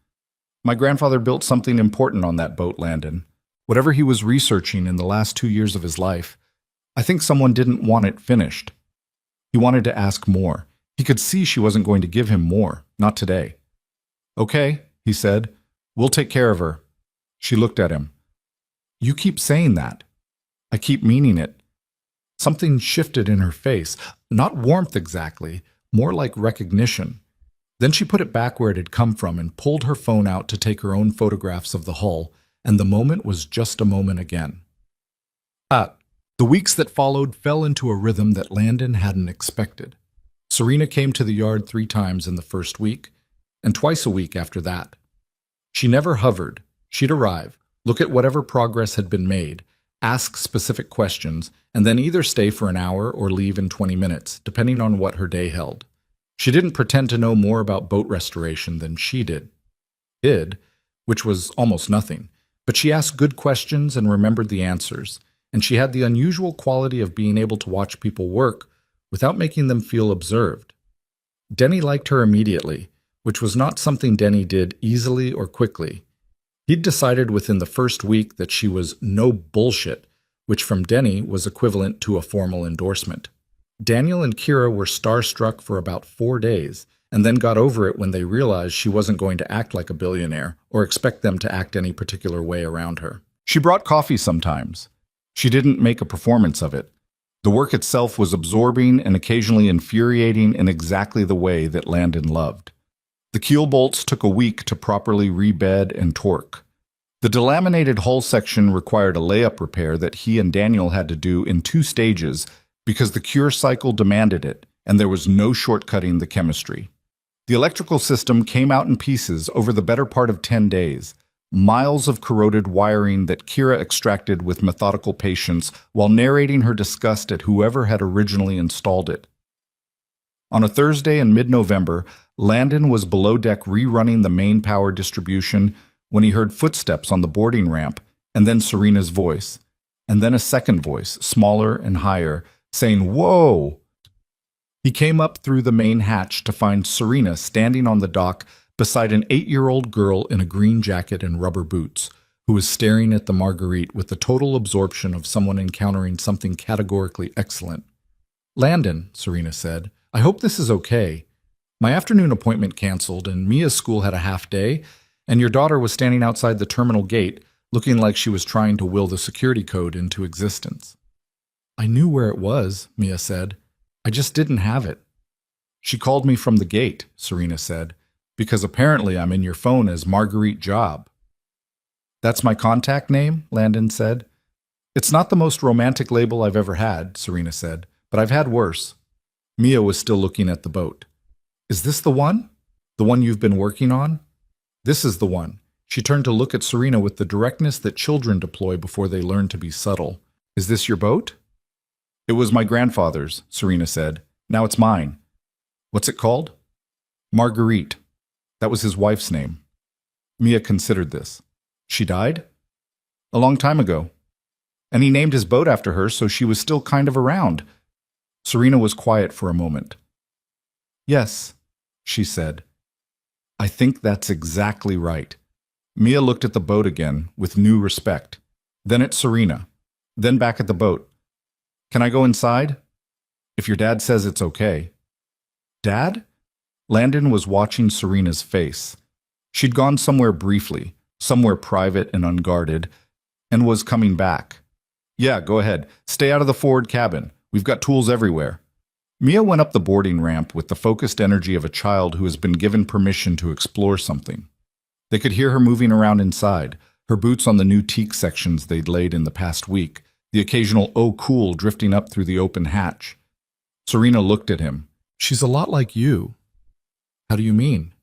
"My grandfather built something important on that boat, Landon. Whatever he was researching in the last 2 years of his life, I think someone didn't want it finished. He wanted to ask more. He could see she wasn't going to give him more, not today." "Okay," he said. "We'll take care of her." She looked at him. "You keep saying that." "I keep meaning it." Something shifted in her face, not warmth exactly, more like recognition. Then she put it back where it had come from and pulled her phone out to take her own photographs of the hull, and the moment was just a moment again. The weeks that followed fell into a rhythm that Landon hadn't expected. Serena came to the yard 3 times in the first week, and twice a week after that. She never hovered. She'd arrive, look at whatever progress had been made, ask specific questions, and then either stay for an hour or leave in 20 minutes, depending on what her day held. She didn't pretend to know more about boat restoration than she did, which was almost nothing, but she asked good questions and remembered the answers, and she had the unusual quality of being able to watch people work without making them feel observed. Denny liked her immediately, which was not something Denny did easily or quickly. He'd decided within the first week that she was no bullshit, which from Denny was equivalent to a formal endorsement. Daniel and Kira were starstruck for about 4 days, and then got over it when they realized she wasn't going to act like a billionaire or expect them to act any particular way around her. She brought coffee sometimes. She didn't make a performance of it. The work itself was absorbing and occasionally infuriating in exactly the way that Landon loved. The keel bolts took a week to properly rebed and torque. The delaminated hull section required a layup repair that he and Daniel had to do in 2 stages because the cure cycle demanded it, and there was no shortcutting the chemistry. The electrical system came out in pieces over the better part of 10 days. miles of corroded wiring that Kira extracted with methodical patience while narrating her disgust at whoever had originally installed it. On a Thursday in mid-November, Landon was below deck rerunning the main power distribution when he heard footsteps on the boarding ramp, and then Serena's voice, and then a second voice, smaller and higher, saying, "Whoa!" He came up through the main hatch to find Serena standing on the dock beside an 8-year-old girl in a green jacket and rubber boots, who was staring at the Marguerite with the total absorption of someone encountering something categorically excellent. "Landon," Serena said, "I hope this is okay. My afternoon appointment canceled, and Mia's school had a half day, and your daughter was standing outside the terminal gate, looking like she was trying to will the security code into existence." "I knew where it was," Mia said. "I just didn't have it." "She called me from the gate," Serena said, "because apparently I'm in your phone as Marguerite Job." "That's my contact name," Landon said. "It's not the most romantic label I've ever had," Serena said, "but I've had worse." Mia was still looking at the boat. "Is this the one? The one you've been working on?" "This is the one." She turned to look at Serena with the directness that children deploy before they learn to be subtle. "Is this your boat?" "It was my grandfather's," Serena said. "Now it's mine." "What's it called?" "Marguerite. That was his wife's name." Mia considered this. "She died?" "A long time ago. And he named his boat after her, so she was still kind of around." Serena was quiet for a moment. "Yes," she said. "I think that's exactly right." Mia looked at the boat again with new respect, then at Serena, then back at the boat. "Can I go inside?" "If your dad says it's okay." "Dad?" Landon was watching Serena's face. She'd gone somewhere briefly, somewhere private and unguarded, and was coming back. "Yeah, go ahead. Stay out of the forward cabin. We've got tools everywhere." Mia went up the boarding ramp with the focused energy of a child who has been given permission to explore something. They could hear her moving around inside, her boots on the new teak sections they'd laid in the past week, the occasional "oh cool" drifting up through the open hatch. Serena looked at him. "She's a lot like you." "How do you mean?"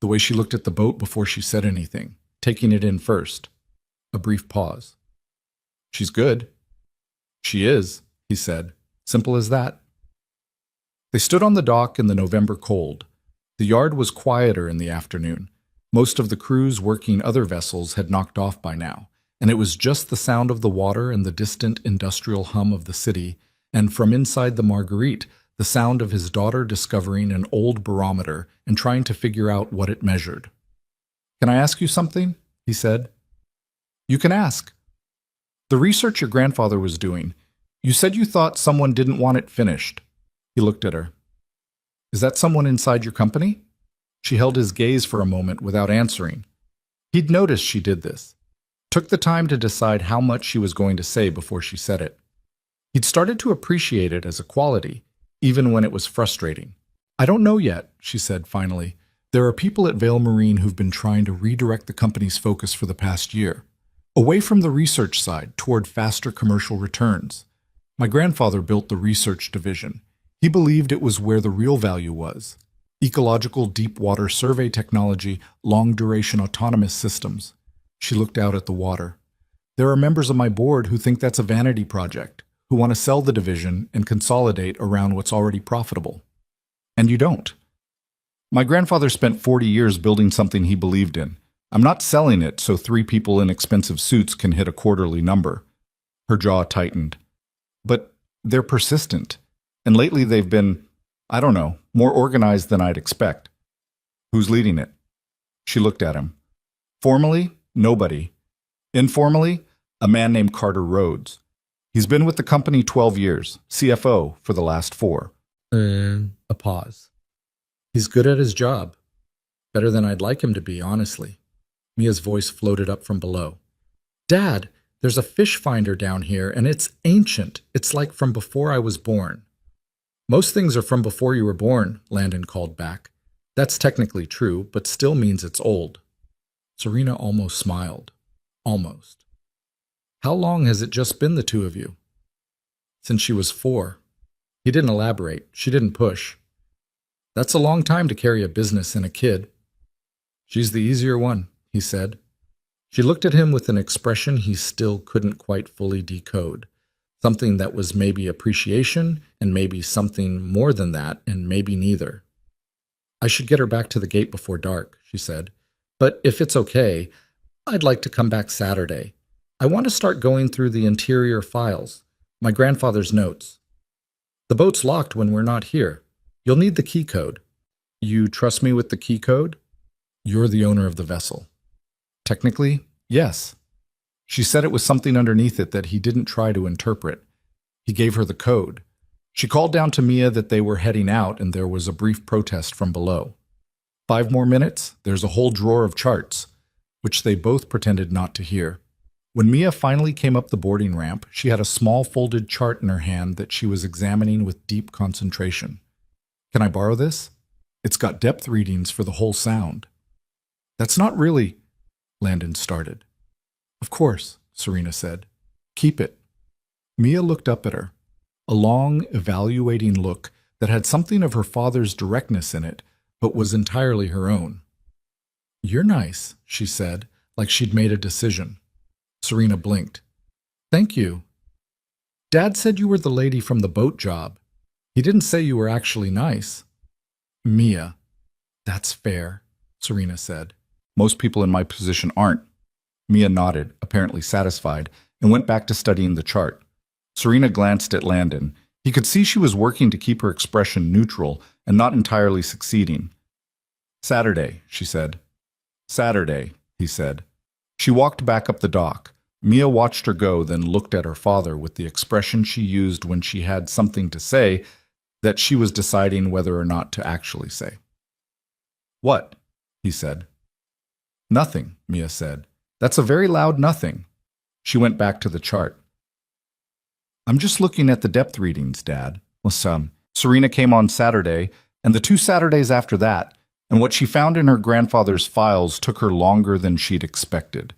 The way she looked at the boat before she said anything, taking it in first. A brief pause. "She's good." "She is," he said. "Simple as that." They stood on the dock in the November cold. The yard was quieter in the afternoon. Most of the crews working other vessels had knocked off by now, and it was just the sound of the water and the distant industrial hum of the city, and from inside the Marguerite, the sound of his daughter discovering an old barometer and trying to figure out what it measured. "Can I ask you something?" he said. "You can ask." "The research your grandfather was doing, you said you thought someone didn't want it finished." He looked at her. "Is that someone inside your company?" She held his gaze for a moment without answering. He'd noticed she did this. Took the time to decide how much she was going to say before she said it. He'd started to appreciate it as a quality, even when it was frustrating. "I don't know yet," she said finally. "There are people at Vale Marine who've been trying to redirect the company's focus for the past year, away from the research side toward faster commercial returns. My grandfather built the research division. He believed it was where the real value was. Ecological deep water survey technology, long-duration autonomous systems." She looked out at the water. "There are members of my board who think that's a vanity project, who want to sell the division and consolidate around what's already profitable. And you don't." "My grandfather spent 40 years building something he believed in. I'm not selling it so 3 people in expensive suits can hit a quarterly number." Her jaw tightened. "But they're persistent. And lately they've been, I don't know, more organized than I'd expect." "Who's leading it?" She looked at him. "Formally, nobody. Informally, a man named Carter Rhodes. He's been with the company 12 years, CFO for the last 4. A pause. "He's good at his job. Better than I'd like him to be, honestly." Mia's voice floated up from below. "Dad, there's a fish finder down here, and it's ancient. It's like from before I was born." "Most things are from before you were born," Landon called back. "That's technically true, but still means it's old." Serena almost smiled. Almost. "How long has it just been the 2 of you?" "Since she was 4. He didn't elaborate. She didn't push. "That's a long time to carry a business and a kid." "She's the easier one," he said. She looked at him with an expression he still couldn't quite fully decode. Something that was maybe appreciation, and maybe something more than that, and maybe neither. I should get her back to the gate before dark, she said. But if it's okay, I'd like to come back Saturday. I want to start going through the interior files, my grandfather's notes. The boat's locked when we're not here. You'll need the key code. You trust me with the key code? You're the owner of the vessel. Technically, yes. She said it was something underneath it that he didn't try to interpret. He gave her the code. She called down to Mia that they were heading out, and there was a brief protest from below. 5 more minutes, there's a whole drawer of charts, which they both pretended not to hear. When Mia finally came up the boarding ramp, she had a small folded chart in her hand that she was examining with deep concentration. Can I borrow this? It's got depth readings for the whole sound. That's not really... Landon started. Of course, Serena said. Keep it. Mia looked up at her. A long, evaluating look that had something of her father's directness in it, but was entirely her own. You're nice, she said, like she'd made a decision. Serena blinked. Thank you. Dad said you were the lady from the boat job. He didn't say you were actually nice. Mia. That's fair, Serena said. Most people in my position aren't. Mia nodded, apparently satisfied, and went back to studying the chart. Serena glanced at Landon. He could see she was working to keep her expression neutral and not entirely succeeding. Saturday, she said. Saturday, he said. She walked back up the dock. Mia watched her go, then looked at her father with the expression she used when she had something to say that she was deciding whether or not to actually say. What? He said. Nothing, Mia said. That's a very loud nothing. She went back to the chart. I'm just looking at the depth readings, Dad. Serena came on Saturday, and the 2 Saturdays after that, and what she found in her grandfather's files took her longer than she'd expected.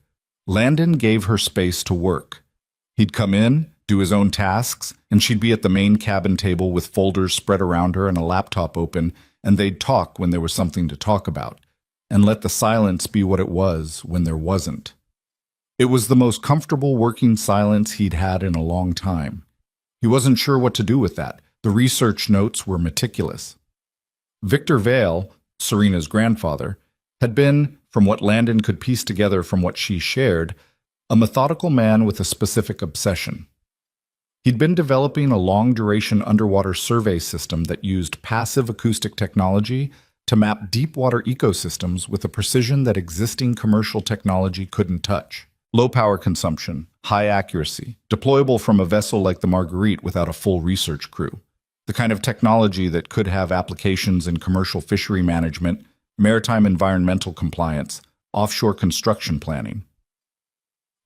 Landon gave her space to work. He'd come in, do his own tasks, and she'd be at the main cabin table with folders spread around her and a laptop open, and they'd talk when there was something to talk about, and let the silence be what it was when there wasn't. It was the most comfortable working silence he'd had in a long time. He wasn't sure what to do with that. The research notes were meticulous. Victor Vale, Serena's grandfather, had been, from what Landon could piece together from what she shared, a methodical man with a specific obsession. He'd been developing a long-duration underwater survey system that used passive acoustic technology to map deep-water ecosystems with a precision that existing commercial technology couldn't touch. Low power consumption, high accuracy, deployable from a vessel like the Marguerite without a full research crew. The kind of technology that could have applications in commercial fishery management, maritime environmental compliance, offshore construction planning.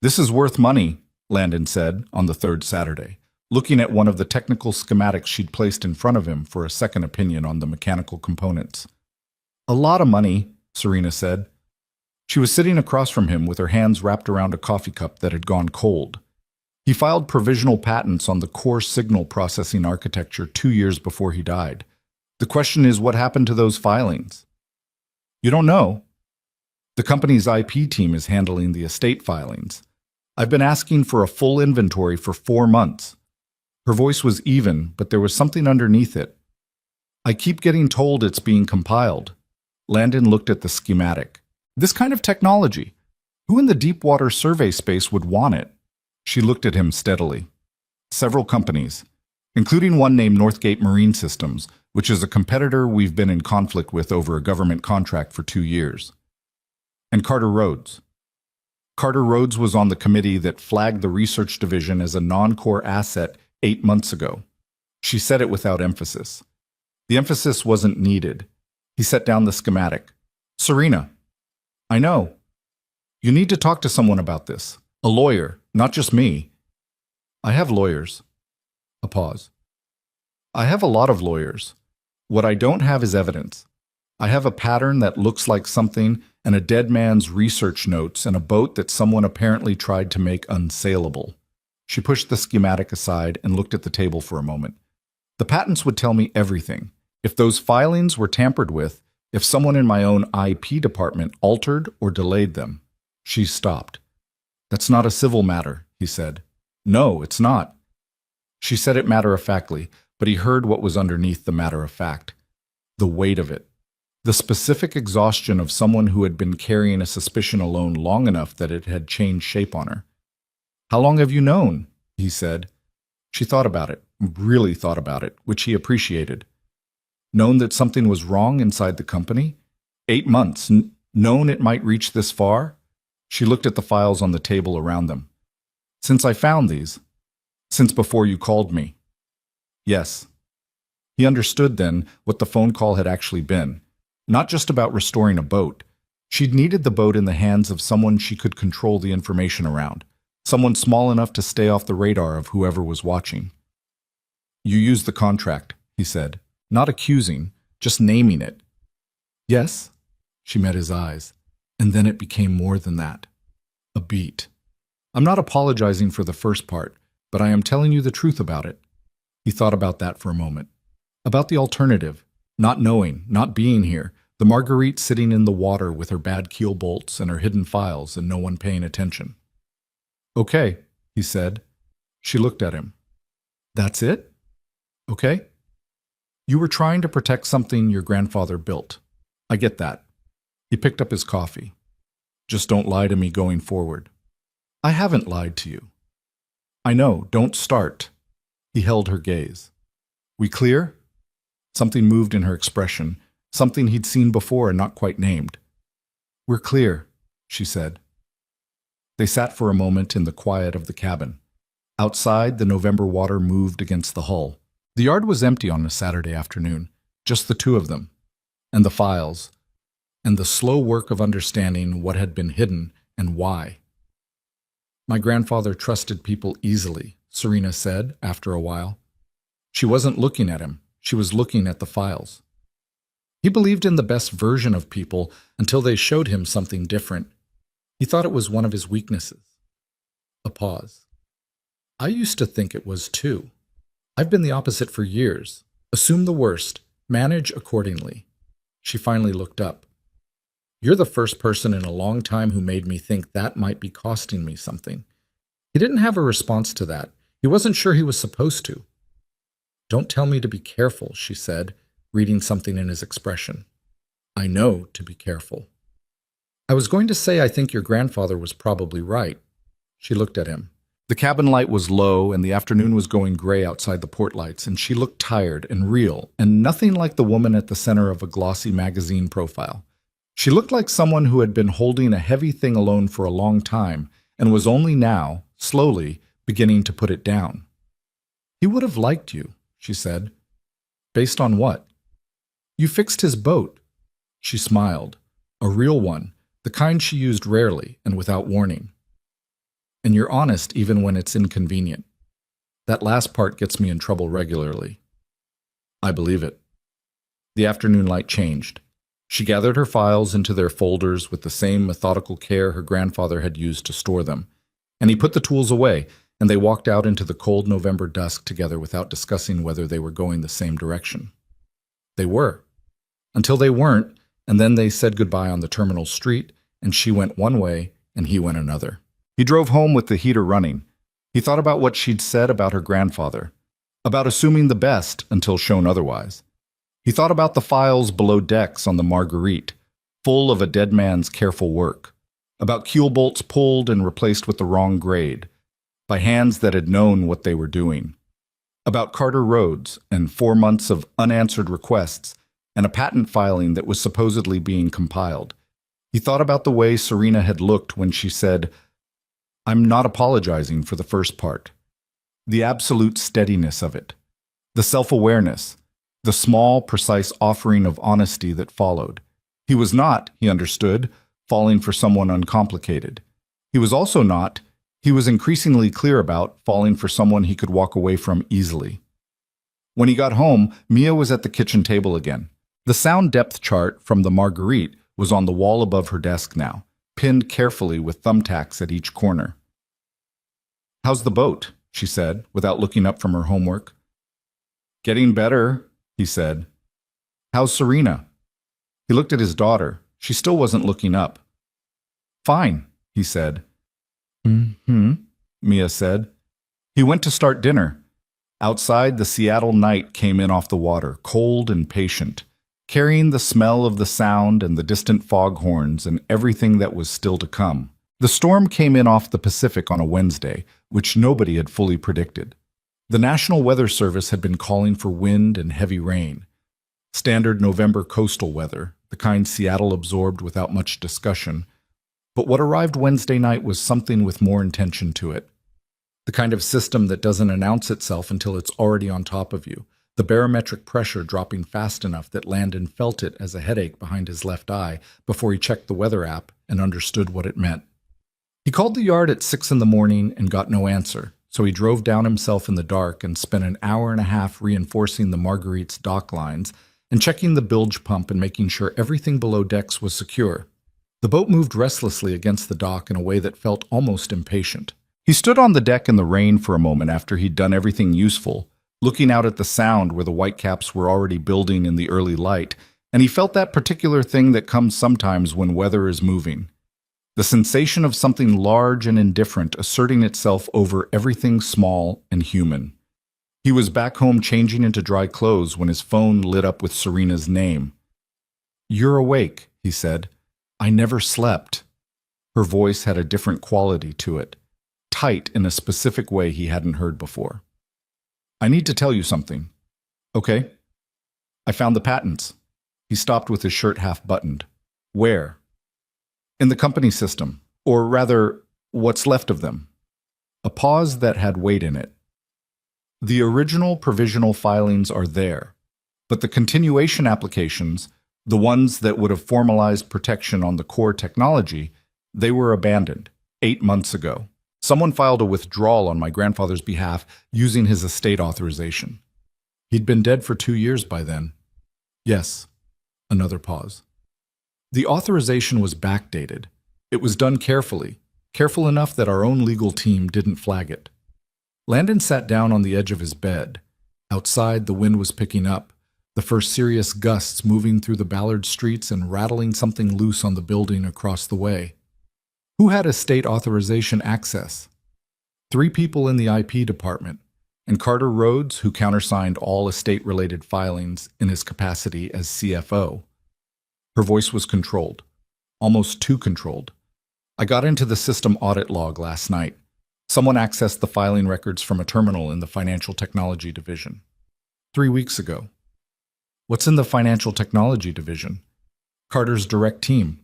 This is worth money, Landon said on the 3rd Saturday, looking at one of the technical schematics she'd placed in front of him for a second opinion on the mechanical components. A lot of money, Serena said. She was sitting across from him with her hands wrapped around a coffee cup that had gone cold. He filed provisional patents on the core signal processing architecture 2 years before he died. The question is, what happened to those filings? You don't know. The company's IP team is handling the estate filings. I've been asking for a full inventory for 4 months. Her voice was even, but there was something underneath it. I keep getting told it's being compiled. Landon looked at the schematic. This kind of technology. Who in the deep water survey space would want it? She looked at him steadily. Several companies, including one named Northgate Marine Systems, which is a competitor we've been in conflict with over a government contract for 2 years. And Carter Rhodes. Carter Rhodes was on the committee that flagged the research division as a non-core asset 8 months ago. She said it without emphasis. The emphasis wasn't needed. He set down the schematic. Serena. I know. You need to talk to someone about this. A lawyer, not just me. I have lawyers. A pause. I have a lot of lawyers. What I don't have is evidence. I have a pattern that looks like something and a dead man's research notes and a boat that someone apparently tried to make unsaleable. She pushed the schematic aside and looked at the table for a moment. The patents would tell me everything. If those filings were tampered with, if someone in my own IP department altered or delayed them. She stopped. That's not a civil matter, he said. No, it's not. She said it matter-of-factly, but he heard what was underneath the matter-of-fact. The weight of it. The specific exhaustion of someone who had been carrying a suspicion alone long enough that it had changed shape on her. How long have you known? He said. She thought about it, really thought about it, which he appreciated. Known that something was wrong inside the company? 8 months. Known it might reach this far? She looked at the files on the table around them. Since I found these? Since before you called me? Yes. He understood then what the phone call had actually been. Not just about restoring a boat. She'd needed the boat in the hands of someone she could control the information around. Someone small enough to stay off the radar of whoever was watching. You used the contract, he said. Not accusing, just naming it. Yes? She met his eyes. And then it became more than that. A beat. I'm not apologizing for the first part, but I am telling you the truth about it. He thought about that for a moment. About the alternative. Not knowing, not being here. The Marguerite sitting in the water with her bad keel bolts and her hidden files and no one paying attention. Okay, he said. She looked at him. That's it? Okay? You were trying to protect something your grandfather built. I get that. He picked up his coffee. Just don't lie to me going forward. I haven't lied to you. I know, don't start. He held her gaze. We clear? Something moved in her expression, something he'd seen before and not quite named. We're clear, she said. They sat for a moment in the quiet of the cabin. Outside, the November water moved against the hull. The yard was empty on a Saturday afternoon, just the two of them, and the files, and the slow work of understanding what had been hidden and why. My grandfather trusted people easily, Serena said after a while. She wasn't looking at him, she was looking at the files. He believed in the best version of people until they showed him something different. He thought it was one of his weaknesses. A pause. I used to think it was too. I've been the opposite for years. Assume the worst, manage accordingly. She finally looked up. You're the first person in a long time who made me think that might be costing me something. He didn't have a response to that. He wasn't sure he was supposed to. Don't tell me to be careful, she said, reading something in his expression. I know to be careful. I was going to say I think your grandfather was probably right. She looked at him. The cabin light was low and the afternoon was going gray outside the port lights, and she looked tired and real and nothing like the woman at the center of a glossy magazine profile. She looked like someone who had been holding a heavy thing alone for a long time and was only now, slowly, beginning to put it down. He would have liked you, she said. Based on what? You fixed his boat. She smiled. A real one, the kind she used rarely and without warning. And you're honest even when it's inconvenient. That last part gets me in trouble regularly. I believe it. The afternoon light changed. She gathered her files into their folders with the same methodical care her grandfather had used to store them, and he put the tools away, and they walked out into the cold November dusk together without discussing whether they were going the same direction. They were. Until they weren't, and then they said goodbye on the terminal street, and she went one way and he went another. He drove home with the heater running. He thought about what she'd said about her grandfather, about assuming the best until shown otherwise. He thought about the files below decks on the Marguerite, full of a dead man's careful work, about keel bolts pulled and replaced with the wrong grade, by hands that had known what they were doing, about Carter Roads and 4 months of unanswered requests and a patent filing that was supposedly being compiled. He thought about the way Serena had looked when she said, I'm not apologizing for the first part. The absolute steadiness of it, the self-awareness, the small, precise offering of honesty that followed. He was not, he understood, falling for someone uncomplicated. He was also not, he was increasingly clear about, falling for someone he could walk away from easily. When he got home, Mia was at the kitchen table again. The sound depth chart from the Marguerite was on the wall above her desk now, pinned carefully with thumbtacks at each corner. How's the boat? She said, without looking up from her homework. Getting better, he said. How's Serena? He looked at his daughter. She still wasn't looking up. Fine, he said. Hmm, Mia said. He went to start dinner. Outside, the Seattle night came in off the water, cold and patient, carrying the smell of the sound and the distant foghorns and everything that was still to come. The storm came in off the Pacific on a Wednesday, which nobody had fully predicted. The National Weather Service had been calling for wind and heavy rain. Standard November coastal weather, the kind Seattle absorbed without much discussion. But what arrived Wednesday night was something with more intention to it. The kind of system that doesn't announce itself until it's already on top of you. The barometric pressure dropping fast enough that Landon felt it as a headache behind his left eye before he checked the weather app and understood what it meant. He called the yard at 6 in the morning and got no answer, so he drove down himself in the dark and spent an hour and a half reinforcing the Marguerite's dock lines and checking the bilge pump and making sure everything below decks was secure. The boat moved restlessly against the dock in a way that felt almost impatient. He stood on the deck in the rain for a moment after he'd done everything useful, looking out at the Sound where the whitecaps were already building in the early light, and he felt that particular thing that comes sometimes when weather is moving. The sensation of something large and indifferent asserting itself over everything small and human. He was back home changing into dry clothes when his phone lit up with Serena's name. "You're awake," he said. "I never slept." Her voice had a different quality to it, tight in a specific way he hadn't heard before. "I need to tell you something." "Okay." "I found the patents." He stopped with his shirt half buttoned. "Where?" "In the company system, or rather, what's left of them." A pause that had weight in it. "The original provisional filings are there, but the continuation applications, the ones that would have formalized protection on the core technology, they were abandoned 8 months ago. Someone filed a withdrawal on my grandfather's behalf using his estate authorization. He'd been dead for 2 years by then." "Yes." Another pause. "The authorization was backdated. It was done carefully, careful enough that our own legal team didn't flag it." Landon sat down on the edge of his bed. Outside, the wind was picking up, the first serious gusts moving through the Ballard streets and rattling something loose on the building across the way. Who had estate authorization access? 3 people in the IP department, and Carter Rhodes, who countersigned all estate-related filings in his capacity as CFO. Her voice was controlled, almost too controlled. "I got into the system audit log last night. Someone accessed the filing records from a terminal in the Financial Technology Division. 3 weeks ago." "What's in the Financial Technology Division?" "Carter's direct team."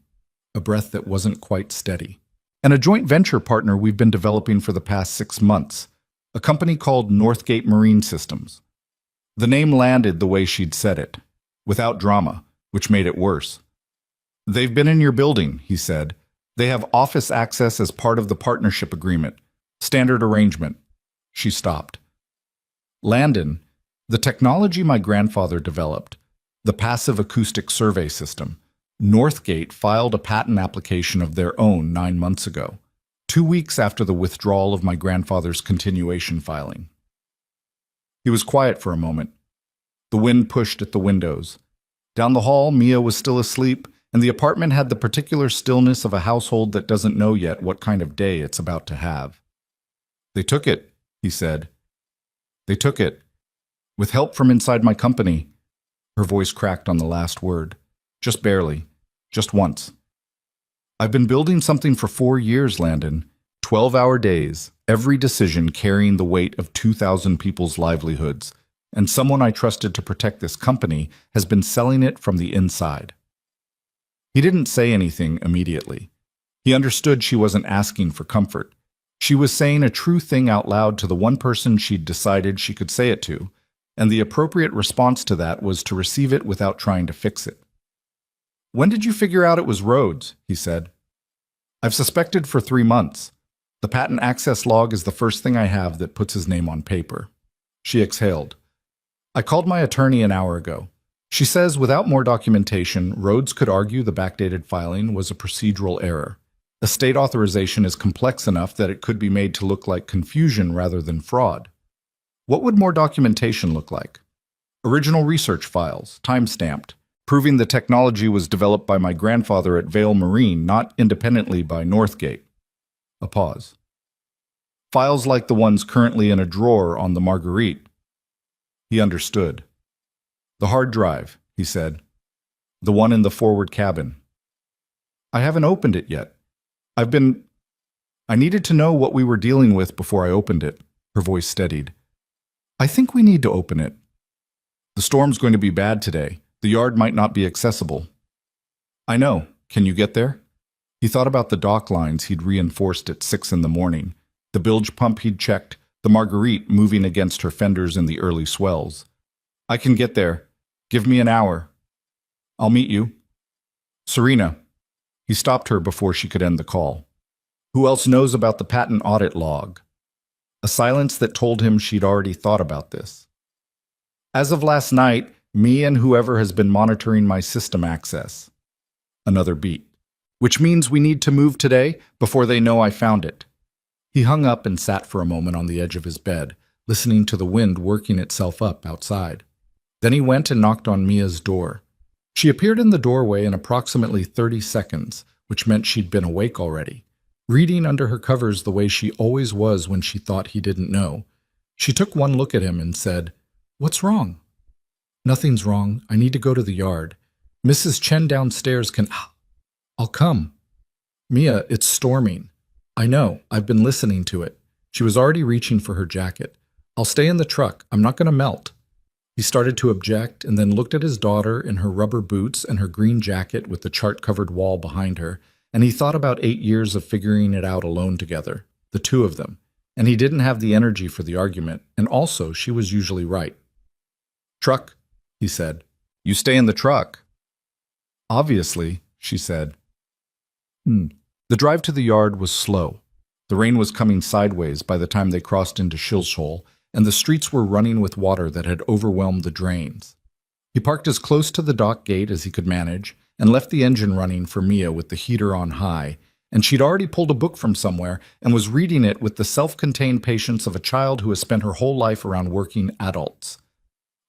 A breath that wasn't quite steady. "And a joint venture partner we've been developing for the past 6 months, a company called Northgate Marine Systems." The name landed the way she'd said it, without drama, which made it worse. "They've been in your building," he said. "They have office access as part of the partnership agreement. Standard arrangement." She stopped. "Landon, the technology my grandfather developed, the passive acoustic survey system, Northgate filed a patent application of their own 9 months ago, 2 weeks after the withdrawal of my grandfather's continuation filing." He was quiet for a moment. The wind pushed at the windows. Down the hall, Mia was still asleep, and the apartment had the particular stillness of a household that doesn't know yet what kind of day it's about to have. "They took it," he said. "They took it. With help from inside my company." Her voice cracked on the last word. "Just barely. Just once. I've been building something for 4 years, Landon. 12-hour days, every decision carrying the weight of 2,000 people's livelihoods, and someone I trusted to protect this company has been selling it from the inside." He didn't say anything immediately. He understood she wasn't asking for comfort. She was saying a true thing out loud to the one person she'd decided she could say it to, and the appropriate response to that was to receive it without trying to fix it. "When did you figure out it was Rhodes?" he said. "I've suspected for 3 months. The patent access log is the first thing I have that puts his name on paper." She exhaled. "I called my attorney an hour ago. She says without more documentation, Rhodes could argue the backdated filing was a procedural error. Estate authorization is complex enough that it could be made to look like confusion rather than fraud. What would more documentation look like? Original research files, time-stamped, proving the technology was developed by my grandfather at Vail Marine, not independently by Northgate. A pause. Files like the ones currently in a drawer on the Marguerite. He understood. The hard drive, he said. The one in the forward cabin. I haven't opened it yet. I needed to know what we were dealing with before I opened it. Her voice steadied. I think we need to open it. The storm's going to be bad today. The yard might not be accessible. I know. Can you get there? He thought about the dock lines he'd reinforced at 6 in the morning, the bilge pump he'd checked, the Marguerite moving against her fenders in the early swells. I can get there. Give me an hour. I'll meet you. Serena. He stopped her before she could end the call. Who else knows about the patent audit log? A silence that told him she'd already thought about this. As of last night, me and whoever has been monitoring my system access. Another beat. Which means we need to move today before they know I found it. He hung up and sat for a moment on the edge of his bed, listening to the wind working itself up outside. Then he went and knocked on Mia's door. She appeared in the doorway in approximately 30 seconds, which meant she'd been awake already, reading under her covers the way she always was when she thought he didn't know. She took one look at him and said, "What's wrong?" "Nothing's wrong. I need to go to the yard. Mrs. Chen downstairs can—" "I'll come." "Mia, it's storming." "I know. I've been listening to it." She was already reaching for her jacket. "I'll stay in the truck. I'm not going to melt." He started to object and then looked at his daughter in her rubber boots and her green jacket with the chart-covered wall behind her, and he thought about 8 years of figuring it out alone together, the two of them, and he didn't have the energy for the argument, and also she was usually right. "Truck," he said. "You stay in the truck." "Obviously," she said. The drive to the yard was slow. The rain was coming sideways by the time they crossed into Shilshole, and the streets were running with water that had overwhelmed the drains. He parked as close to the dock gate as he could manage, and left the engine running for Mia with the heater on high, and she'd already pulled a book from somewhere and was reading it with the self-contained patience of a child who has spent her whole life around working adults.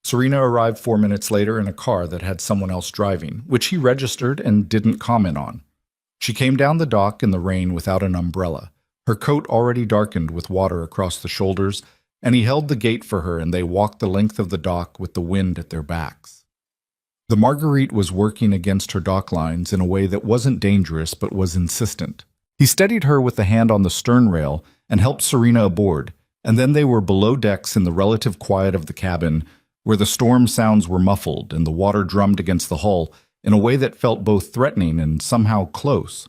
Serena arrived 4 minutes later in a car that had someone else driving, which he registered and didn't comment on. She came down the dock in the rain without an umbrella, her coat already darkened with water across the shoulders, and he held the gate for her and they walked the length of the dock with the wind at their backs. The Marguerite was working against her dock lines in a way that wasn't dangerous but was insistent. He steadied her with a hand on the stern rail and helped Serena aboard, and then they were below decks in the relative quiet of the cabin, where the storm sounds were muffled and the water drummed against the hull in a way that felt both threatening and somehow close.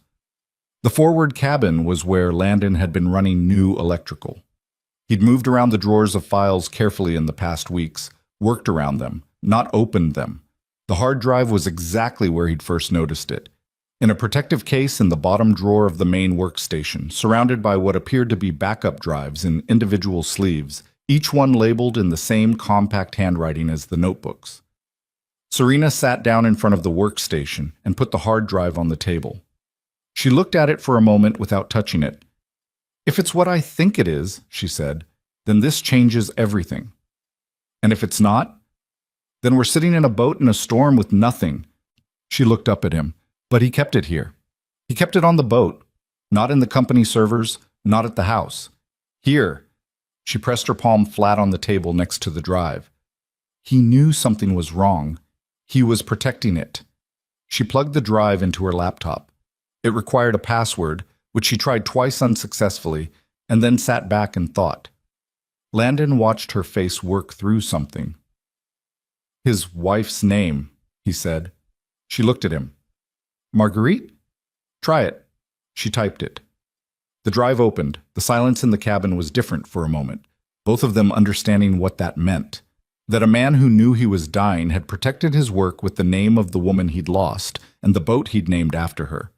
The forward cabin was where Landon had been running new electrical. He'd moved around the drawers of files carefully in the past weeks, worked around them, not opened them. The hard drive was exactly where he'd first noticed it, in a protective case in the bottom drawer of the main workstation, surrounded by what appeared to be backup drives in individual sleeves, each one labeled in the same compact handwriting as the notebooks. Serena sat down in front of the workstation and put the hard drive on the table. She looked at it for a moment without touching it. "If it's what I think it is," she said, "then this changes everything. And if it's not, then we're sitting in a boat in a storm with nothing." She looked up at him. "But he kept it here. He kept it on the boat, not in the company servers, not at the house. Here." She pressed her palm flat on the table next to the drive. He knew something was wrong. He was protecting it. She plugged the drive into her laptop. It required a password, which she tried twice unsuccessfully, and then sat back and thought. Landon watched her face work through something. "His wife's name," he said. She looked at him. "Marguerite? Try it." She typed it. The drive opened. The silence in the cabin was different for a moment, both of them understanding what that meant. That a man who knew he was dying had protected his work with the name of the woman he'd lost and the boat he'd named after her.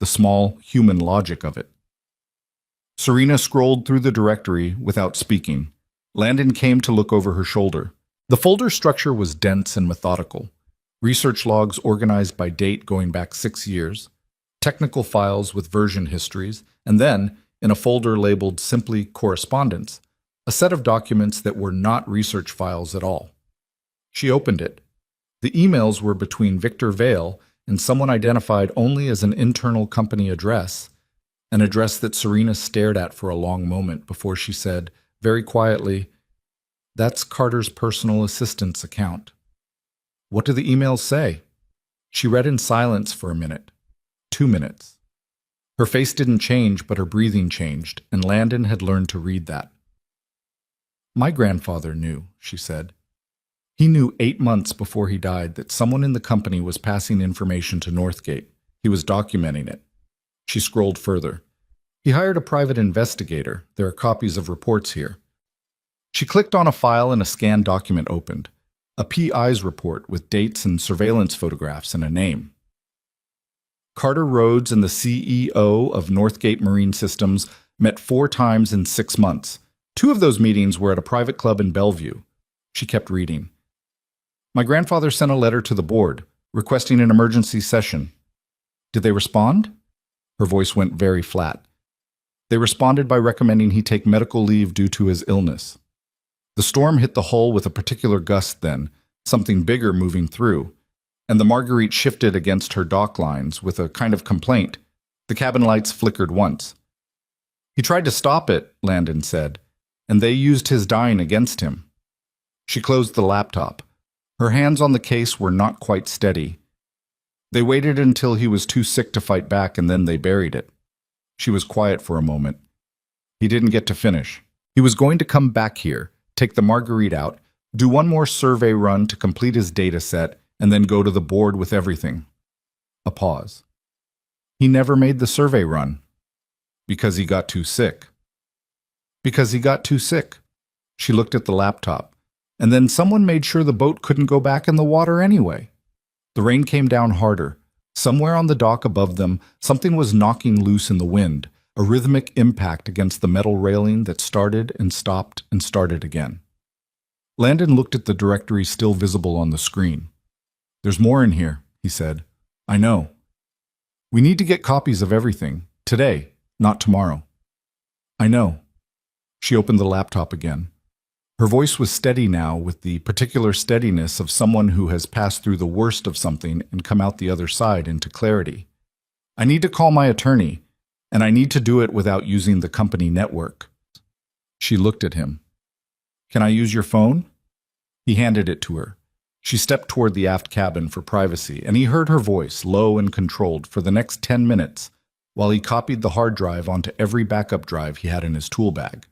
The small, human logic of it. Serena scrolled through the directory without speaking. Landon came to look over her shoulder. The folder structure was dense and methodical. Research logs organized by date going back 6 years, technical files with version histories, and then, in a folder labeled simply Correspondence, a set of documents that were not research files at all. She opened it. The emails were between Victor Vale and someone identified only as an internal company address, An address that Serena stared at for a long moment before she said, very quietly, "That's Carter's personal assistant's account." "What do the emails say?" She read in silence for a minute. 2 minutes. Her face didn't change, but her breathing changed, and Landon had learned to read that. "My grandfather knew," she said. "He knew 8 months before he died that someone in the company was passing information to Northgate. He was documenting it." She scrolled further. "He hired a private investigator. There are copies of reports here." She clicked on a file and a scanned document opened. A PI's report with dates and surveillance photographs and a name. Carter Rhodes and the CEO of Northgate Marine Systems met 4 times in 6 months. 2 of those meetings were at a private club in Bellevue. She kept reading. "My grandfather sent a letter to the board, requesting an emergency session. Did they respond?" Her voice went very flat. "They responded by recommending he take medical leave due to his illness." The storm hit the hull with a particular gust then, something bigger moving through, and the Marguerite shifted against her dock lines with a kind of complaint. The cabin lights flickered once. "He tried to stop it," Landon said, "and they used his dying against him." She closed the laptop. Her hands on the case were not quite steady. "They waited until he was too sick to fight back, and then they buried it." She was quiet for a moment. "He didn't get to finish. He was going to come back here, take the Marguerite out, do one more survey run to complete his data set, and then go to the board with everything." A pause. "He never made the survey run." "Because he got too sick." "Because he got too sick." She looked at the laptop. "And then someone made sure the boat couldn't go back in the water anyway." The rain came down harder. Somewhere on the dock above them, something was knocking loose in the wind, a rhythmic impact against the metal railing that started and started again. Landon looked at the directory still visible on the screen. "There's more in here," he said. "I know. We need to get copies of everything. Today, not tomorrow." "I know." She opened the laptop again. Her voice was steady now, with the particular steadiness of someone who has passed through the worst of something and come out the other side into clarity. "I need to call my attorney, and I need to do it without using the company network." She looked at him. "Can I use your phone?" He handed it to her. She stepped toward the aft cabin for privacy, and he heard her voice, low and controlled, for the next 10 minutes, while he copied the hard drive onto every backup drive he had in his tool bag.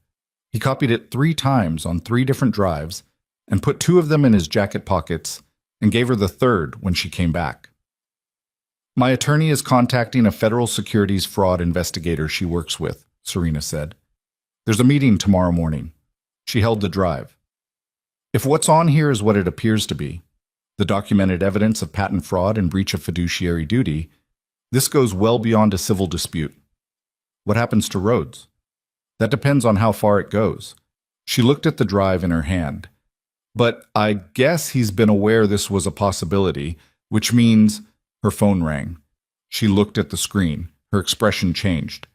He copied it 3 times on 3 different drives, and put 2 of them in his jacket pockets, and gave her the 3rd when she came back. "My attorney is contacting a federal securities fraud investigator she works with," Serena said. "There's a meeting tomorrow morning." She held the drive. "If what's on here is what it appears to be, the documented evidence of patent fraud and breach of fiduciary duty, this goes well beyond a civil dispute. What happens to Rhodes? That depends on how far it goes." She looked at the drive in her hand. "But I guess he's been aware this was a possibility, which means—" Her phone rang. She looked at the screen. Her expression changed.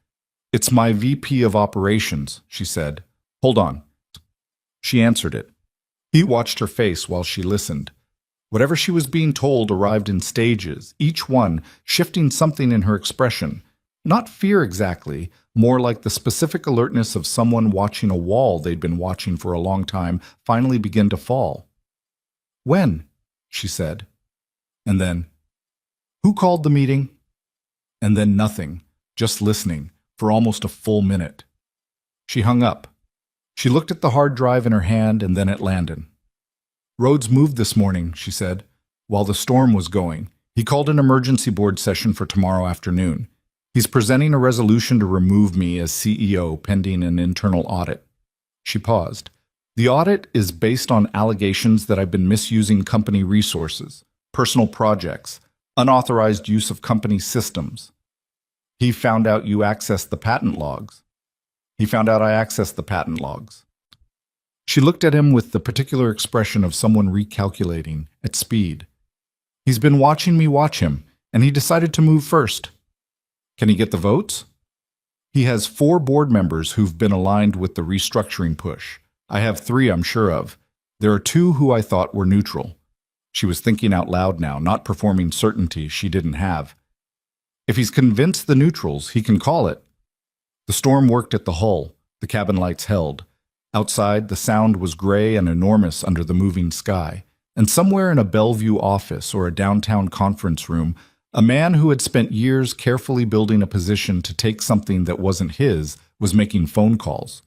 "It's my VP of operations," she said. "Hold on." She answered it. He watched her face while she listened. Whatever she was being told arrived in stages, each one shifting something in her expression. Not fear exactly, more like the specific alertness of someone watching a wall they'd been watching for a long time finally begin to fall. "When?" she said. And then, "Who called the meeting?" And then nothing, just listening, for almost a full minute. She hung up. She looked at the hard drive in her hand and then at Landon. "Rhodes moved this morning," she said, "while the storm was going. He called an emergency board session for tomorrow afternoon. He's presenting a resolution to remove me as CEO pending an internal audit." She paused. "The audit is based on allegations that I've been misusing company resources, personal projects, unauthorized use of company systems. He found out you accessed the patent logs." "He found out I accessed the patent logs." She looked at him with the particular expression of someone recalculating, at speed. "He's been watching me watch him, and he decided to move first." "Can he get the votes?" "He has 4 board members who've been aligned with the restructuring push. I have 3 I'm sure of. There are 2 who I thought were neutral." She was thinking out loud now, not performing certainty she didn't have. "If he's convinced the neutrals, he can call it." The storm worked at the hull, the cabin lights held. Outside, the sound was gray and enormous under the moving sky, and somewhere in a Bellevue office or a downtown conference room, a man who had spent years carefully building a position to take something that wasn't his was making phone calls.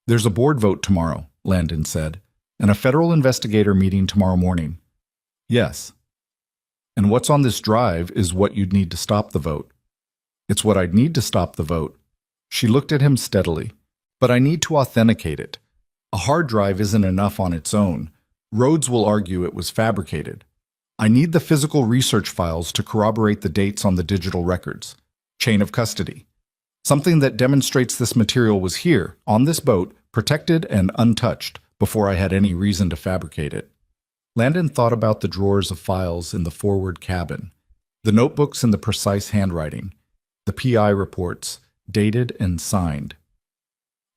"There's a board vote tomorrow," Landon said, "and a federal investigator meeting tomorrow morning." "Yes." "And what's on this drive is what you'd need to stop the vote." "It's what I'd need to stop the vote." She looked at him steadily. "But I need to authenticate it. A hard drive isn't enough on its own. Rhodes will argue it was fabricated. I need the physical research files to corroborate the dates on the digital records. Chain of custody. Something that demonstrates this material was here, on this boat, protected and untouched, before I had any reason to fabricate it." Landon thought about the drawers of files in the forward cabin, the notebooks in the precise handwriting, the PI reports, dated and signed.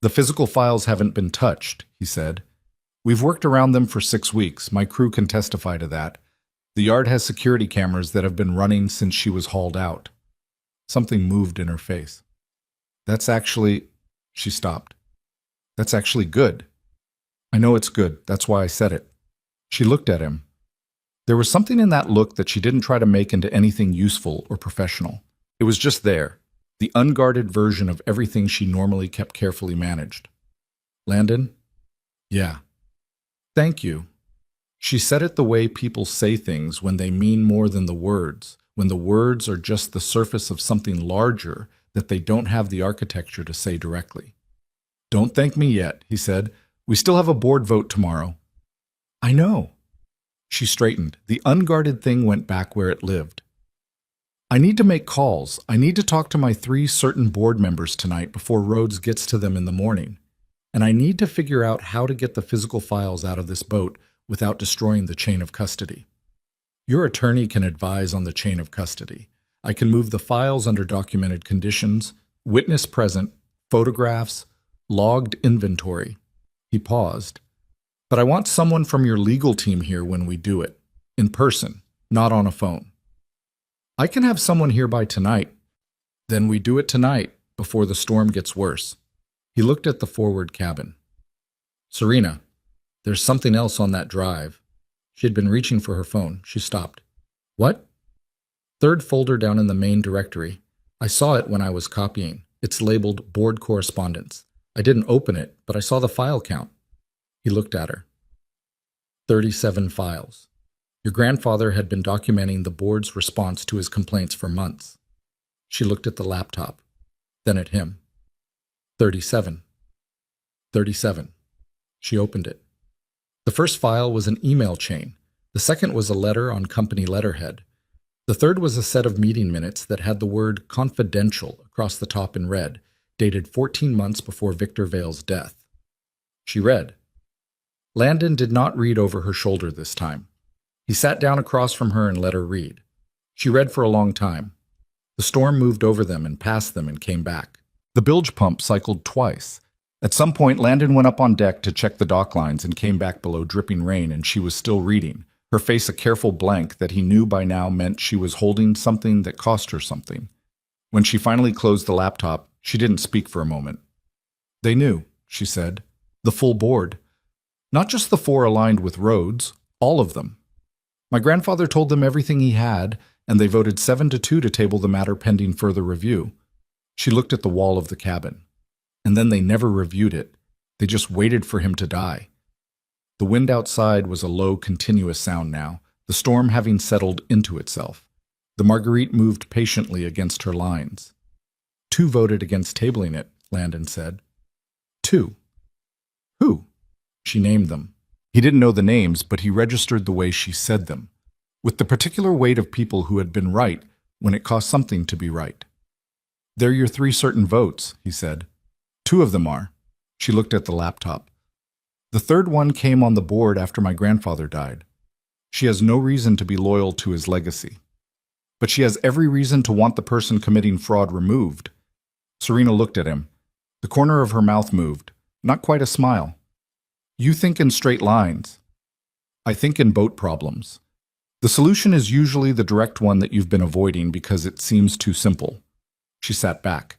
"The physical files haven't been touched," he said. "We've worked around them for 6 weeks. My crew can testify to that. The yard has security cameras that have been running since she was hauled out." Something moved in her face. "That's actually—" She stopped. "That's actually good." "I know it's good. That's why I said it." She looked at him. There was something in that look that she didn't try to make into anything useful or professional. It was just there, the unguarded version of everything she normally kept carefully managed. "Landon?" "Yeah." "Thank you." She said it the way people say things when they mean more than the words, when the words are just the surface of something larger that they don't have the architecture to say directly. "Don't thank me yet," he said. "We still have a board vote tomorrow." "I know." She straightened. The unguarded thing went back where it lived. "I need to make calls. I need to talk to my 3 certain board members tonight before Rhodes gets to them in the morning. And I need to figure out how to get the physical files out of this boat without destroying the chain of custody. Your attorney can advise on the chain of custody. I can move the files under documented conditions, witness present, photographs, logged inventory." He paused. "But I want someone from your legal team here when we do it, in person, not on a phone." "I can have someone here by tonight." "Then we do it tonight, before the storm gets worse." He looked at the forward cabin. "Serena, there's something else on that drive." She had been reaching for her phone. She stopped. "What?" "Third folder down in the main directory. I saw it when I was copying. It's labeled Board Correspondence. I didn't open it, but I saw the file count." He looked at her. 37 files. Your grandfather had been documenting the board's response to his complaints for months." She looked at the laptop, then at him. 37. 37. She opened it. The first file was an email chain. The second was a letter on company letterhead. The third was a set of meeting minutes that had the word confidential across the top in red, dated 14 months before Victor Vale's death. She read. Landon did not read over her shoulder this time. He sat down across from her and let her read. She read for a long time. The storm moved over them and past them and came back. The bilge pump cycled twice. At some point, Landon went up on deck to check the dock lines and came back below dripping rain, and she was still reading, her face a careful blank that he knew by now meant she was holding something that cost her something. When she finally closed the laptop, she didn't speak for a moment. "They knew," she said. "The full board. Not just the 4 aligned with Rhodes, all of them. My grandfather told them everything he had, and they voted 7-2 to table the matter pending further review." She looked at the wall of the cabin. "And then they never reviewed it. They just waited for him to die." The wind outside was a low, continuous sound now, the storm having settled into itself. The Marguerite moved patiently against her lines. 2 voted against tabling it, Landon said. 2. Who? She named them. He didn't know the names, but he registered the way she said them, with the particular weight of people who had been right when it cost something to be right. "They're your 3 certain votes," he said. 2 of them are." She looked at the laptop. "The third one came on the board after my grandfather died. She has no reason to be loyal to his legacy. But she has every reason to want the person committing fraud removed." Serena looked at him. The corner of her mouth moved, not quite a smile. "You think in straight lines. I think in boat problems. The solution is usually the direct one that you've been avoiding because it seems too simple." She sat back.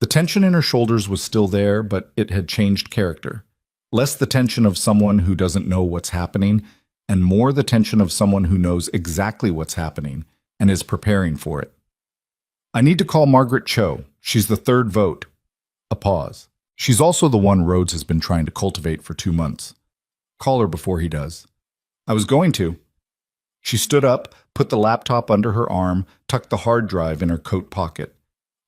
The tension in her shoulders was still there, but it had changed character. Less the tension of someone who doesn't know what's happening, and more the tension of someone who knows exactly what's happening and is preparing for it. I need to call Margaret Cho. She's the third vote. A pause. She's also the one Rhodes has been trying to cultivate for 2 months. Call her before he does. I was going to. She stood up, put the laptop under her arm, tucked the hard drive in her coat pocket.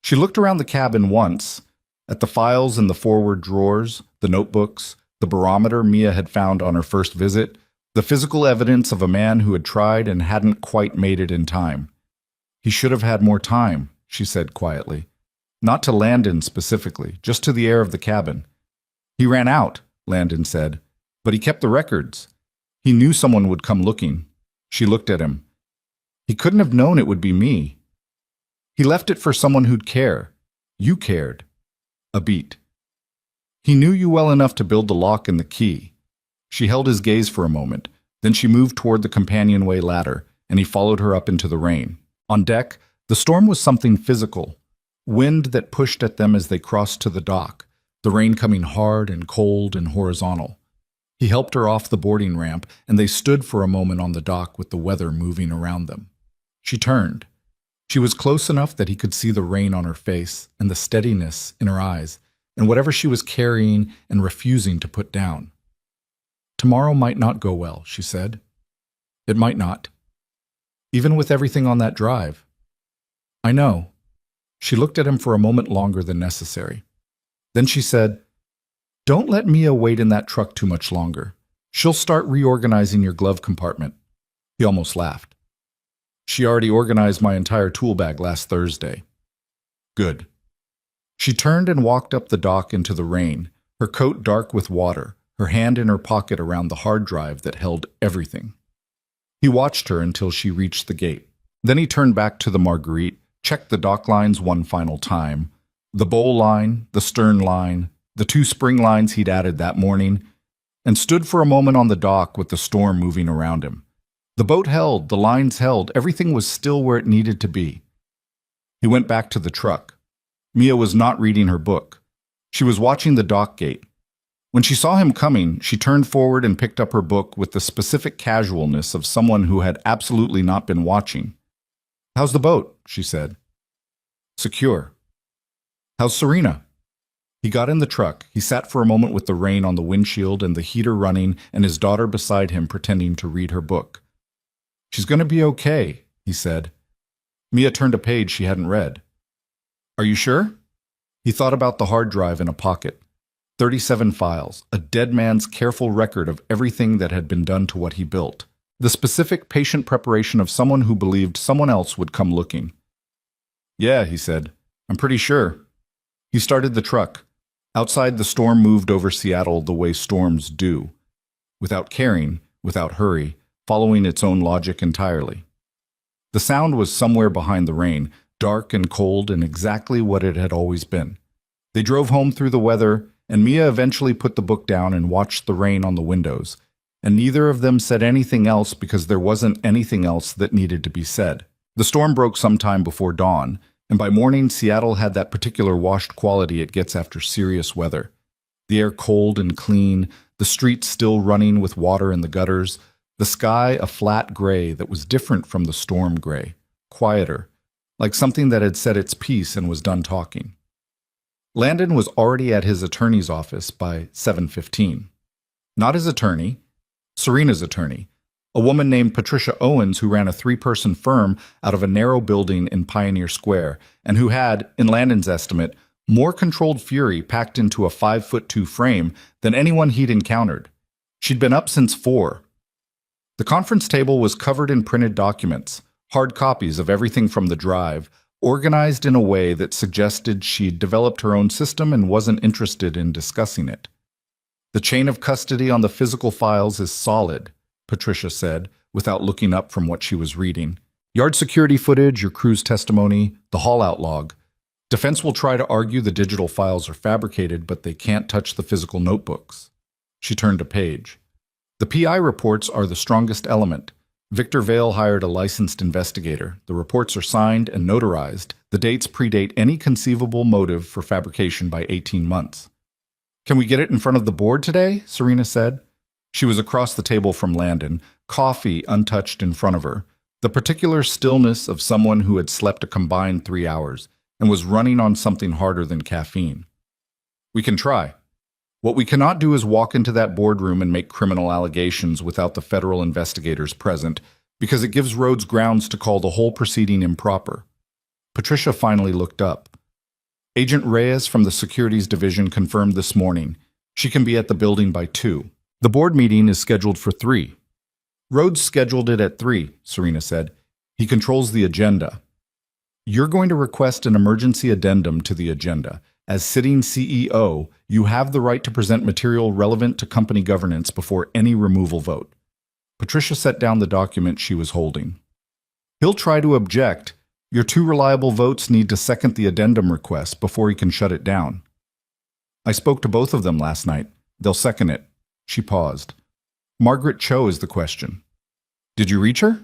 She looked around the cabin once, at the files in the forward drawers, the notebooks, the barometer Mia had found on her first visit, the physical evidence of a man who had tried and hadn't quite made it in time. He should have had more time, she said quietly. Not to Landon specifically, just to the air of the cabin. He ran out, Landon said, but he kept the records. He knew someone would come looking. She looked at him. He couldn't have known it would be me. He left it for someone who'd care. You cared. A beat. He knew you well enough to build the lock and the key. She held his gaze for a moment. Then she moved toward the companionway ladder, and he followed her up into the rain. On deck, the storm was something physical. Wind that pushed at them as they crossed to the dock, the rain coming hard and cold and horizontal. He helped her off the boarding ramp, and they stood for a moment on the dock with the weather moving around them. She turned. She was close enough that he could see the rain on her face and the steadiness in her eyes and whatever she was carrying and refusing to put down. Tomorrow might not go well, she said. It might not. Even with everything on that drive. I know. She looked at him for a moment longer than necessary. Then she said, Don't let Mia wait in that truck too much longer. She'll start reorganizing your glove compartment. He almost laughed. She already organized my entire tool bag last Thursday. Good. She turned and walked up the dock into the rain, her coat dark with water, her hand in her pocket around the hard drive that held everything. He watched her until she reached the gate. Then he turned back to the Marguerite, checked the dock lines one final time, the bow line, the stern line, the 2 spring lines he'd added that morning, and stood for a moment on the dock with the storm moving around him. The boat held, the lines held, everything was still where it needed to be. He went back to the truck. Mia was not reading her book. She was watching the dock gate. When she saw him coming, she turned forward and picked up her book with the specific casualness of someone who had absolutely not been watching. How's the boat? She said. Secure. How's Serena? He got in the truck. He sat for a moment with the rain on the windshield and the heater running and his daughter beside him pretending to read her book. She's going to be okay, he said. Mia turned a page she hadn't read. Are you sure? He thought about the hard drive in a pocket. 37 files, a dead man's careful record of everything that had been done to what he built. The specific patient preparation of someone who believed someone else would come looking. Yeah, he said. I'm pretty sure. He started the truck. Outside, the storm moved over Seattle the way storms do. Without caring, without hurry, following its own logic entirely. The sound was somewhere behind the rain, dark and cold and exactly what it had always been. They drove home through the weather, and Mia eventually put the book down and watched the rain on the windows, and neither of them said anything else because there wasn't anything else that needed to be said. The storm broke sometime before dawn, and by morning Seattle had that particular washed quality it gets after serious weather. The air cold and clean, the streets still running with water in the gutters, the sky a flat gray that was different from the storm gray, quieter, like something that had said its piece and was done talking. Landon was already at his attorney's office by 7:15. Not his attorney, Serena's attorney, a woman named Patricia Owens who ran a 3-person firm out of a narrow building in Pioneer Square and who had, in Landon's estimate, more controlled fury packed into a 5'2" frame than anyone he'd encountered. She'd been up since 4. The conference table was covered in printed documents, hard copies of everything from the drive, organized in a way that suggested she'd developed her own system and wasn't interested in discussing it. The chain of custody on the physical files is solid, Patricia said, without looking up from what she was reading. Yard security footage, your crew's testimony, the haul-out log. Defense will try to argue the digital files are fabricated, but they can't touch the physical notebooks. She turned a page. The PI reports are the strongest element. Victor Vale hired a licensed investigator. The reports are signed and notarized. The dates predate any conceivable motive for fabrication by 18 months. Can we get it in front of the board today? Serena said. She was across the table from Landon, coffee untouched in front of her, the particular stillness of someone who had slept a combined 3 hours and was running on something harder than caffeine. We can try. What we cannot do is walk into that boardroom and make criminal allegations without the federal investigators present, because it gives Rhodes grounds to call the whole proceeding improper. Patricia finally looked up. Agent Reyes from the Securities Division confirmed this morning. She can be at the building by 2. The board meeting is scheduled for 3. Rhodes scheduled it at 3, Serena said. He controls the agenda. You're going to request an emergency addendum to the agenda. As sitting CEO, you have the right to present material relevant to company governance before any removal vote. Patricia set down the document she was holding. He'll try to object. Your 2 reliable votes need to second the addendum request before he can shut it down. I spoke to both of them last night. They'll second it. She paused. Margaret Cho is the question. Did you reach her?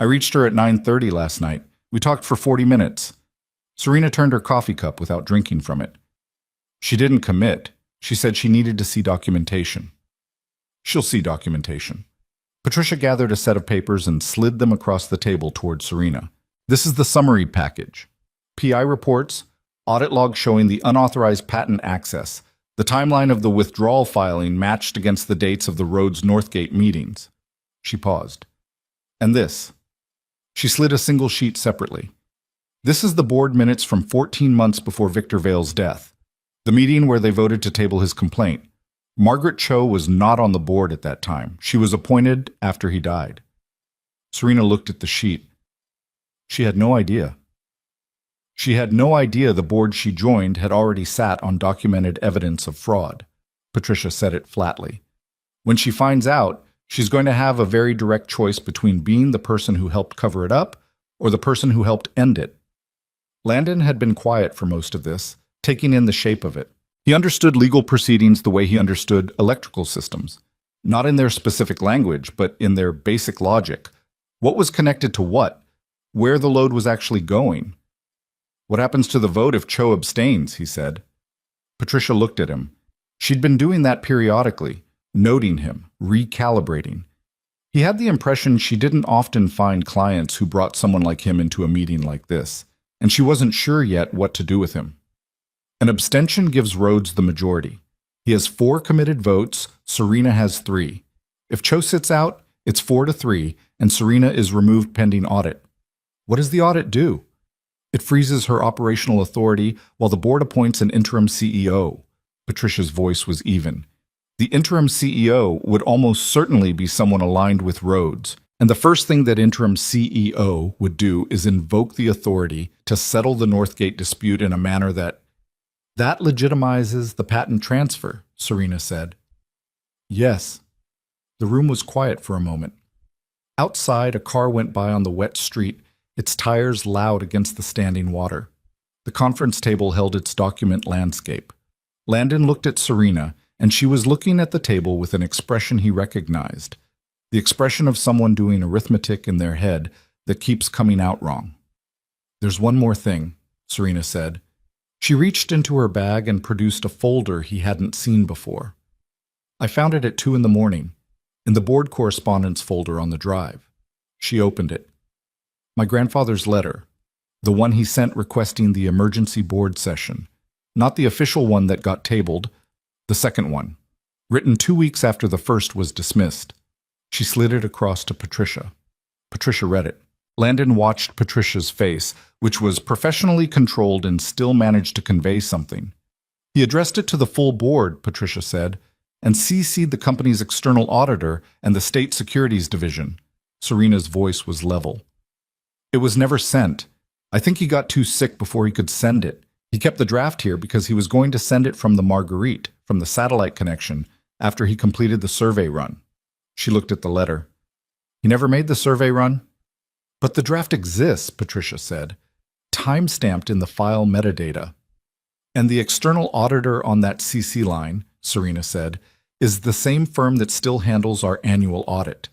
I reached her at 9:30 last night. We talked for 40 minutes. Serena turned her coffee cup without drinking from it. She didn't commit. She said she needed to see documentation. She'll see documentation. Patricia gathered a set of papers and slid them across the table toward Serena. This is the summary package. PI reports, audit log showing the unauthorized patent access, the timeline of the withdrawal filing matched against the dates of the Rhodes Northgate meetings. She paused. And this. She slid a single sheet separately. This is the board minutes from 14 months before Victor Vale's death, the meeting where they voted to table his complaint. Margaret Cho was not on the board at that time. She was appointed after he died. Serena looked at the sheet. She had no idea. She had no idea the board she joined had already sat on documented evidence of fraud. Patricia said it flatly. When she finds out, she's going to have a very direct choice between being the person who helped cover it up or the person who helped end it. Landon had been quiet for most of this, taking in the shape of it. He understood legal proceedings the way he understood electrical systems, not in their specific language, but in their basic logic. What was connected to what? Where the load was actually going? What happens to the vote if Cho abstains, he said. Patricia looked at him. She'd been doing that periodically, noting him, recalibrating. He had the impression she didn't often find clients who brought someone like him into a meeting like this, and she wasn't sure yet what to do with him. An abstention gives Rhodes the majority. He has 4 committed votes, Serena has 3. If Cho sits out, it's 4-3, and Serena is removed pending audit. What does the audit do? It freezes her operational authority while the board appoints an interim CEO. Patricia's voice was even. The interim CEO would almost certainly be someone aligned with Rhodes, and the first thing that interim CEO would do is invoke the authority to settle the Northgate dispute in a manner that legitimizes the patent transfer, Serena said. Yes. The room was quiet for a moment. Outside, a car went by on the wet street, its tires loud against the standing water. The conference table held its document landscape. Landon looked at Serena, and she was looking at the table with an expression he recognized, the expression of someone doing arithmetic in their head that keeps coming out wrong. There's one more thing, Serena said. She reached into her bag and produced a folder he hadn't seen before. I found it at 2 a.m, in the board correspondence folder on the drive. She opened it. My grandfather's letter, the one he sent requesting the emergency board session, not the official one that got tabled, the second one, written 2 weeks after the first was dismissed. She slid it across to Patricia. Patricia read it. Landon watched Patricia's face, which was professionally controlled and still managed to convey something. He addressed it to the full board, Patricia said, and CC'd the company's external auditor and the State Securities Division. Serena's voice was level. It was never sent. I think he got too sick before he could send it. He kept the draft here because he was going to send it from the Marguerite, from the satellite connection, after he completed the survey run. She looked at the letter. He never made the survey run? But the draft exists, Patricia said, time-stamped in the file metadata. And the external auditor on that CC line, Serena said, is the same firm that still handles our annual audit.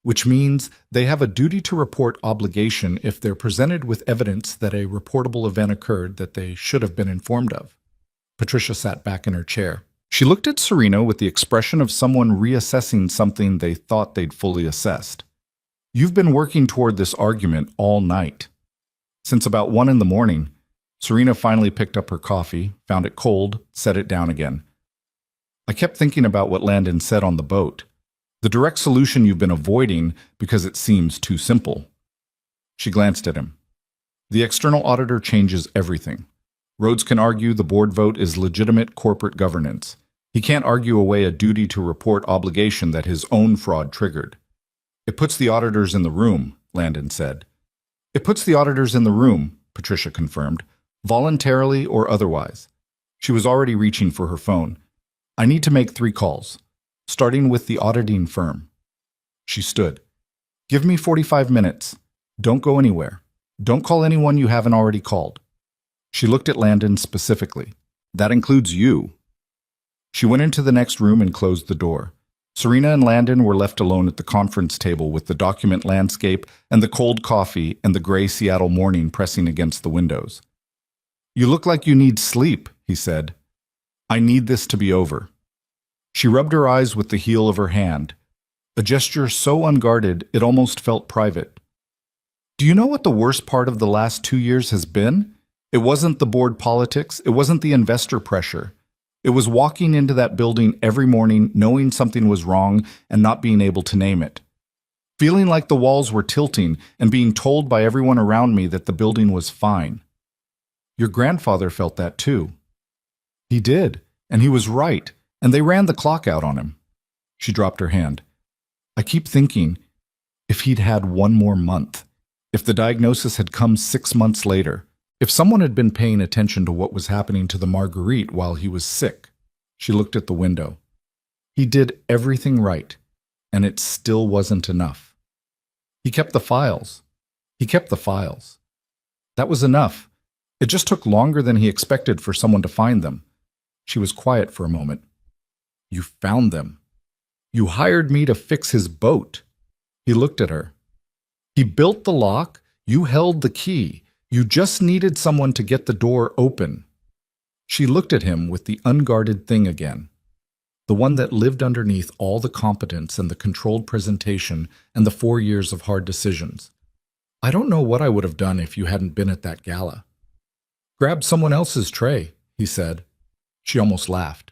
which means they have a duty to report obligation if they're presented with evidence that a reportable event occurred that they should have been informed of. Patricia sat back in her chair. She looked at Serena with the expression of someone reassessing something they thought they'd fully assessed. You've been working toward this argument all night. Since about 1 in the morning, Serena finally picked up her coffee, found it cold, set it down again. I kept thinking about what Landon said on the boat. The direct solution you've been avoiding because it seems too simple. She glanced at him. The external auditor changes everything. Rhodes can argue the board vote is legitimate corporate governance. He can't argue away a duty to report obligation that his own fraud triggered. It puts the auditors in the room, Landon said. It puts the auditors in the room, Patricia confirmed, voluntarily or otherwise. She was already reaching for her phone. I need to make 3 calls, starting with the auditing firm. She stood. Give me 45 minutes. Don't go anywhere. Don't call anyone you haven't already called. She looked at Landon specifically. That includes you. She went into the next room and closed the door. Serena and Landon were left alone at the conference table with the document landscape and the cold coffee and the gray Seattle morning pressing against the windows. You look like you need sleep, he said. I need this to be over. She rubbed her eyes with the heel of her hand, a gesture so unguarded it almost felt private. Do you know what the worst part of the last 2 years has been? It wasn't the board politics, it wasn't the investor pressure. It was walking into that building every morning knowing something was wrong and not being able to name it. Feeling like the walls were tilting and being told by everyone around me that the building was fine. Your grandfather felt that too. He did, and he was right, and they ran the clock out on him. She dropped her hand. I keep thinking, if he'd had 1 more month, if the diagnosis had come 6 months later, if someone had been paying attention to what was happening to the Marguerite while he was sick. She looked at the window. He did everything right, and it still wasn't enough. He kept the files. That was enough. It just took longer than he expected for someone to find them. She was quiet for a moment. You found them. You hired me to fix his boat. He looked at her. He built the lock. You held the key. You just needed someone to get the door open. She looked at him with the unguarded thing again, the one that lived underneath all the competence and the controlled presentation and the 4 years of hard decisions. I don't know what I would have done if you hadn't been at that gala. Grab someone else's tray, he said. She almost laughed.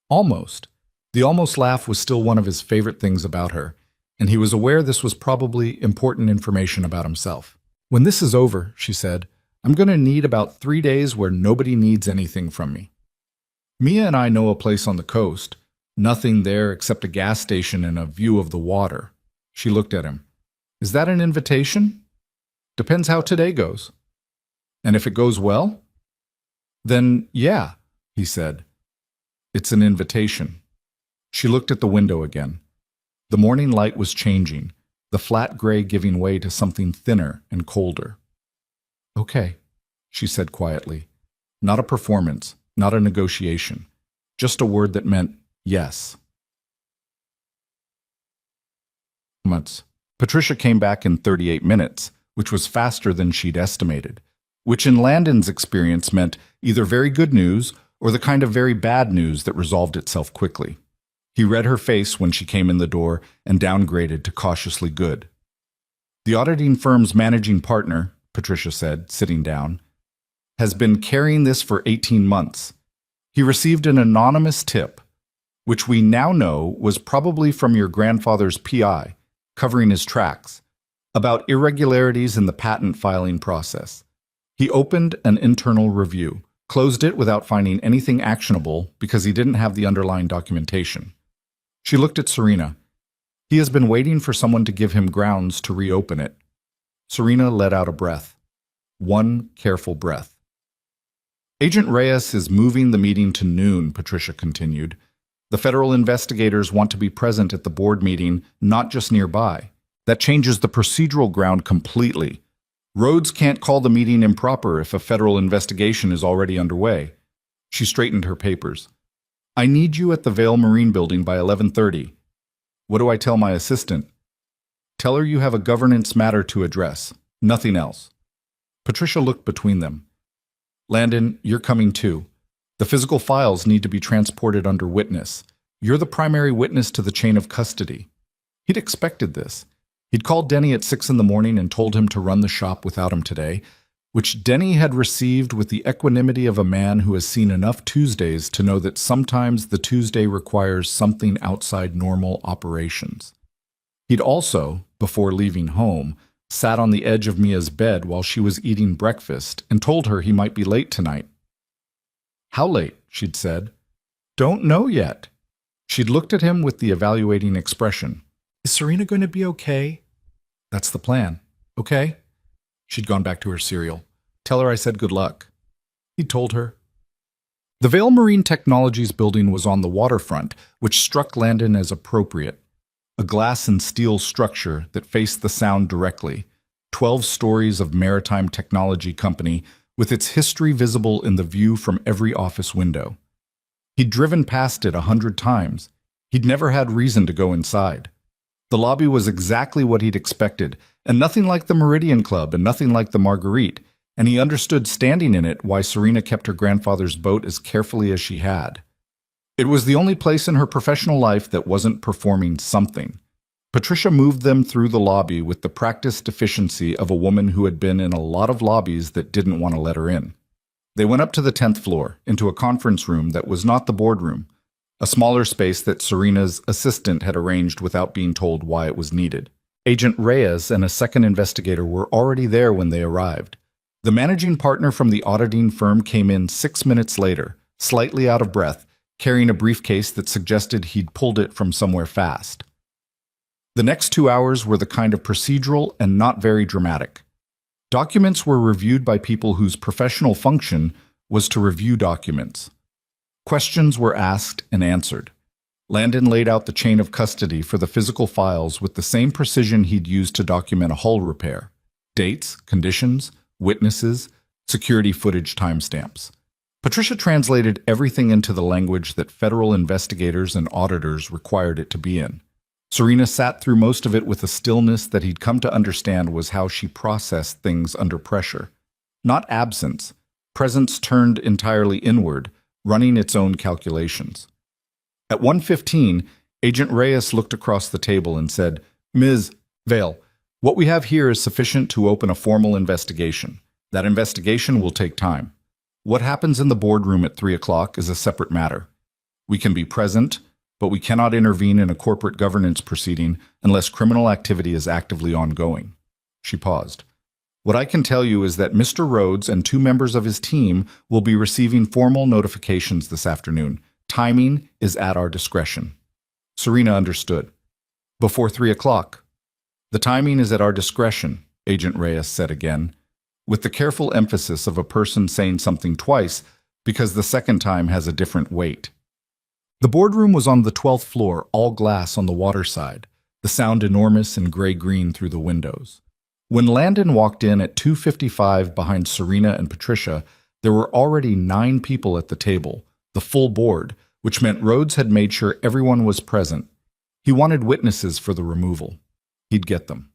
Almost. The almost laugh was still one of his favorite things about her, and he was aware this was probably important information about himself. When this is over, she said, I'm going to need about 3 days where nobody needs anything from me. Mia and I know a place on the coast. Nothing there except a gas station and a view of the water. She looked at him. Is that an invitation? Depends how today goes. And if it goes well? Then, yeah, he said. It's an invitation. She looked at the window again. The morning light was changing, the flat gray giving way to something thinner and colder. Okay, she said quietly. Not a performance, not a negotiation. Just a word that meant yes. Months. Patricia came back in 38 minutes, which was faster than she'd estimated, which in Landon's experience meant either very good news or the kind of very bad news that resolved itself quickly. He read her face when she came in the door and downgraded to cautiously good. The auditing firm's managing partner, Patricia said, sitting down, has been carrying this for 18 months. He received an anonymous tip, which we now know was probably from your grandfather's PI, covering his tracks, about irregularities in the patent filing process. He opened an internal review, closed it without finding anything actionable because he didn't have the underlying documentation. She looked at Serena. He has been waiting for someone to give him grounds to reopen it. Serena let out a breath. One careful breath. Agent Reyes is moving the meeting to noon, Patricia continued. The federal investigators want to be present at the board meeting, not just nearby. That changes the procedural ground completely. Rhodes can't call the meeting improper if a federal investigation is already underway. She straightened her papers. I need you at the Vail Marine Building by 11:30. What do I tell my assistant? Tell her you have a governance matter to address. Nothing else. Patricia looked between them. Landon, you're coming too. The physical files need to be transported under witness. You're the primary witness to the chain of custody. He'd expected this. He'd called Denny at 6 in the morning and told him to run the shop without him today, which Denny had received with the equanimity of a man who has seen enough Tuesdays to know that sometimes the Tuesday requires something outside normal operations. He'd also, before leaving home, sat on the edge of Mia's bed while she was eating breakfast and told her he might be late tonight. How late? She'd said. Don't know yet. She'd looked at him with the evaluating expression. Is Serena going to be okay? That's the plan. Okay? She'd gone back to her cereal. Tell her I said good luck. He'd told her. The Vail Marine Technologies building was on the waterfront, which struck Landon as appropriate. A glass and steel structure that faced the sound directly, 12 stories of maritime technology company with its history visible in the view from every office window. He'd driven past it 100 times. He'd never had reason to go inside. The lobby was exactly what he'd expected, and nothing like the Meridian Club and nothing like the Marguerite, and he understood standing in it why Serena kept her grandfather's boat as carefully as she had. It was the only place in her professional life that wasn't performing something. Patricia moved them through the lobby with the practiced efficiency of a woman who had been in a lot of lobbies that didn't want to let her in. They went up to the 10th floor, into a conference room that was not the boardroom, a smaller space that Serena's assistant had arranged without being told why it was needed. Agent Reyes and a second investigator were already there when they arrived. The managing partner from the auditing firm came in 6 minutes later, slightly out of breath, carrying a briefcase that suggested he'd pulled it from somewhere fast. The next 2 hours were the kind of procedural and not very dramatic. Documents were reviewed by people whose professional function was to review documents. Questions were asked and answered. Landon laid out the chain of custody for the physical files with the same precision he'd used to document a hull repair. Dates, conditions, witnesses, security footage timestamps. Patricia translated everything into the language that federal investigators and auditors required it to be in. Serena sat through most of it with a stillness that he'd come to understand was how she processed things under pressure. Not absence, presence turned entirely inward, running its own calculations. At 1:15, Agent Reyes looked across the table and said, Ms. Vail, what we have here is sufficient to open a formal investigation. That investigation will take time. What happens in the boardroom at 3 o'clock is a separate matter. We can be present, but we cannot intervene in a corporate governance proceeding unless criminal activity is actively ongoing. She paused. What I can tell you is that Mr. Rhodes and 2 members of his team will be receiving formal notifications this afternoon. Timing is at our discretion. Serena understood. Before 3 o'clock. The timing is at our discretion, Agent Reyes said again, with the careful emphasis of a person saying something twice because the second time has a different weight. The boardroom was on the 12th floor, all glass on the water side, the sound enormous and gray-green through the windows. When Landon walked in at 2:55 behind Serena and Patricia, there were already 9 people at the table, the full board, which meant Rhodes had made sure everyone was present. He wanted witnesses for the removal. He'd get them.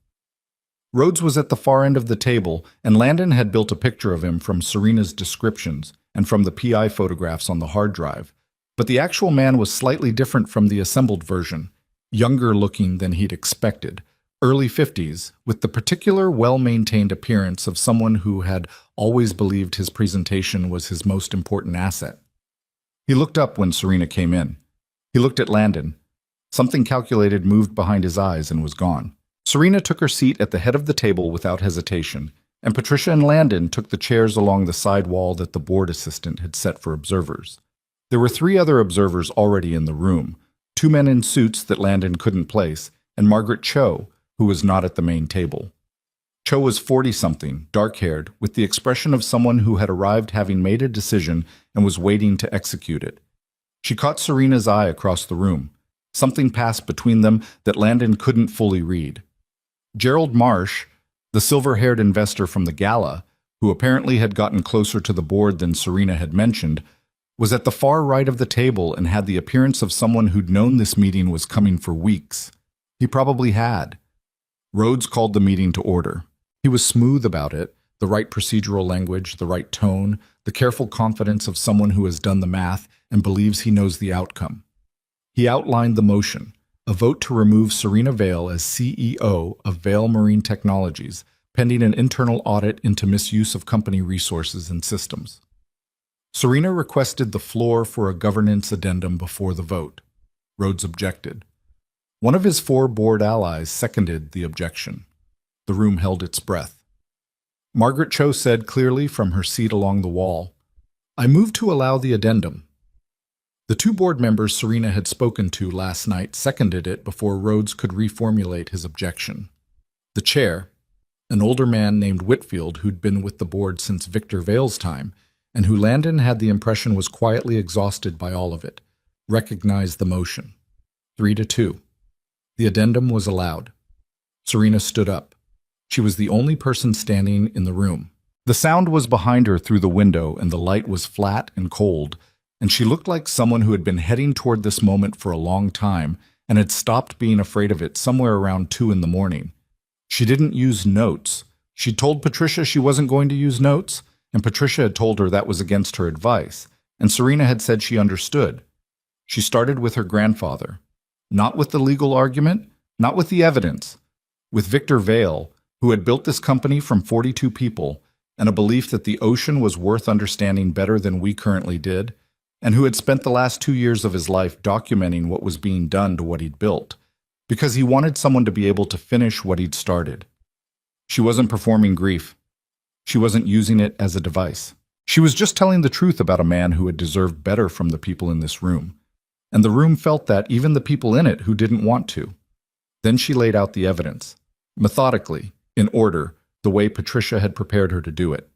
Rhodes was at the far end of the table, and Landon had built a picture of him from Serena's descriptions and from the PI photographs on the hard drive. But the actual man was slightly different from the assembled version, younger looking than he'd expected, early 50s, with the particular well-maintained appearance of someone who had always believed his presentation was his most important asset. He looked up when Serena came in. He looked at Landon. Something calculated moved behind his eyes and was gone. Serena took her seat at the head of the table without hesitation, and Patricia and Landon took the chairs along the side wall that the board assistant had set for observers. There were 3 other observers already in the room, 2 men in suits that Landon couldn't place, and Margaret Cho, who was not at the main table. Cho was 40-something, dark-haired, with the expression of someone who had arrived having made a decision and was waiting to execute it. She caught Serena's eye across the room. Something passed between them that Landon couldn't fully read. Gerald Marsh, the silver-haired investor from the gala, who apparently had gotten closer to the board than Serena had mentioned, was at the far right of the table and had the appearance of someone who'd known this meeting was coming for weeks. He probably had. Rhodes called the meeting to order. He was smooth about it, the right procedural language, the right tone, the careful confidence of someone who has done the math and believes he knows the outcome. He outlined the motion, a vote to remove Serena Vale as CEO of Vale Marine Technologies, pending an internal audit into misuse of company resources and systems. Serena requested the floor for a governance addendum before the vote. Rhodes objected. One of his 4 board allies seconded the objection. The room held its breath. Margaret Cho said clearly from her seat along the wall, "I move to allow the addendum." The 2 board members Serena had spoken to last night seconded it before Rhodes could reformulate his objection. The chair, an older man named Whitfield who'd been with the board since Victor Vale's time, and who Landon had the impression was quietly exhausted by all of it, recognized the motion. 3-2. The addendum was allowed. Serena stood up. She was the only person standing in the room. The sound was behind her through the window, and the light was flat and cold, and she looked like someone who had been heading toward this moment for a long time and had stopped being afraid of it somewhere around 2 in the morning. She didn't use notes. She'd told Patricia she wasn't going to use notes, and Patricia had told her that was against her advice, and Serena had said she understood. She started with her grandfather. Not with the legal argument, not with the evidence. With Victor Vale, who had built this company from 42 people, and a belief that the ocean was worth understanding better than we currently did, and who had spent the last 2 years of his life documenting what was being done to what he'd built, because he wanted someone to be able to finish what he'd started. She wasn't performing grief. She wasn't using it as a device. She was just telling the truth about a man who had deserved better from the people in this room. And the room felt that, even the people in it who didn't want to. Then she laid out the evidence, methodically, in order, the way Patricia had prepared her to do it.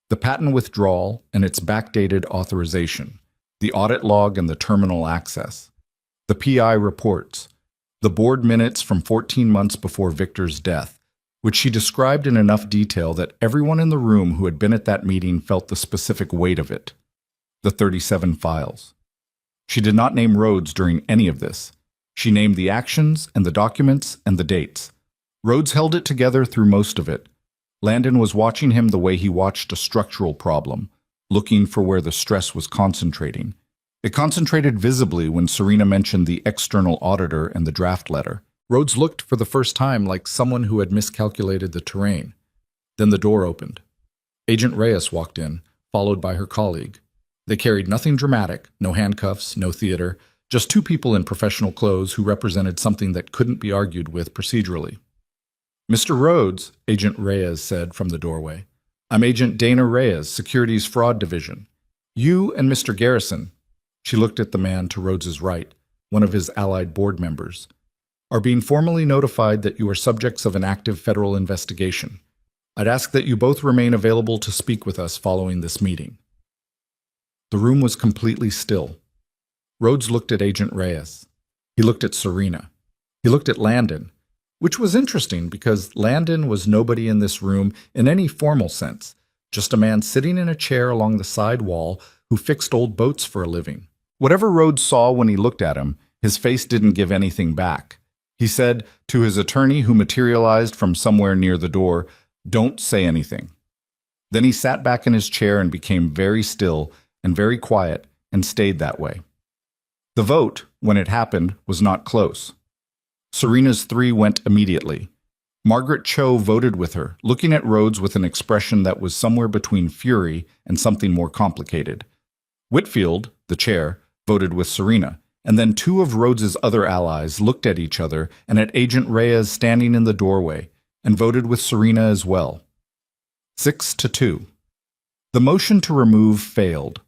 The patent withdrawal and its backdated authorization, the audit log and the terminal access, the PI reports, the board minutes from 14 months before Victor's death, which she described in enough detail that everyone in the room who had been at that meeting felt the specific weight of it. The 37 files. She did not name Rhodes during any of this. She named the actions and the documents and the dates. Rhodes held it together through most of it. Landon was watching him the way he watched a structural problem, looking for where the stress was concentrating. It concentrated visibly when Serena mentioned the external auditor and the draft letter. Rhodes looked for the first time like someone who had miscalculated the terrain. Then the door opened. Agent Reyes walked in, followed by her colleague. They carried nothing dramatic, no handcuffs, no theater, just 2 people in professional clothes who represented something that couldn't be argued with procedurally. "Mr. Rhodes," Agent Reyes said from the doorway. "I'm Agent Dana Reyes, Securities Fraud Division. You and Mr. Garrison," she looked at the man to Rhodes's right, one of his allied board members, "are being formally notified that you are subjects of an active federal investigation. I'd ask that you both remain available to speak with us following this meeting." The room was completely still. Rhodes looked at Agent Reyes. He looked at Serena. He looked at Landon, which was interesting because Landon was nobody in this room in any formal sense, just a man sitting in a chair along the side wall who fixed old boats for a living. Whatever Rhodes saw when he looked at him, his face didn't give anything back. He said to his attorney, who materialized from somewhere near the door, "Don't say anything." Then he sat back in his chair and became very still and very quiet and stayed that way. The vote, when it happened, was not close. Serena's 3 went immediately. Margaret Cho voted with her, looking at Rhodes with an expression that was somewhere between fury and something more complicated. Whitfield, the chair, voted with Serena, and then 2 of Rhodes's other allies looked at each other and at Agent Reyes standing in the doorway, and voted with Serena as well. 6-2. The motion to remove failed.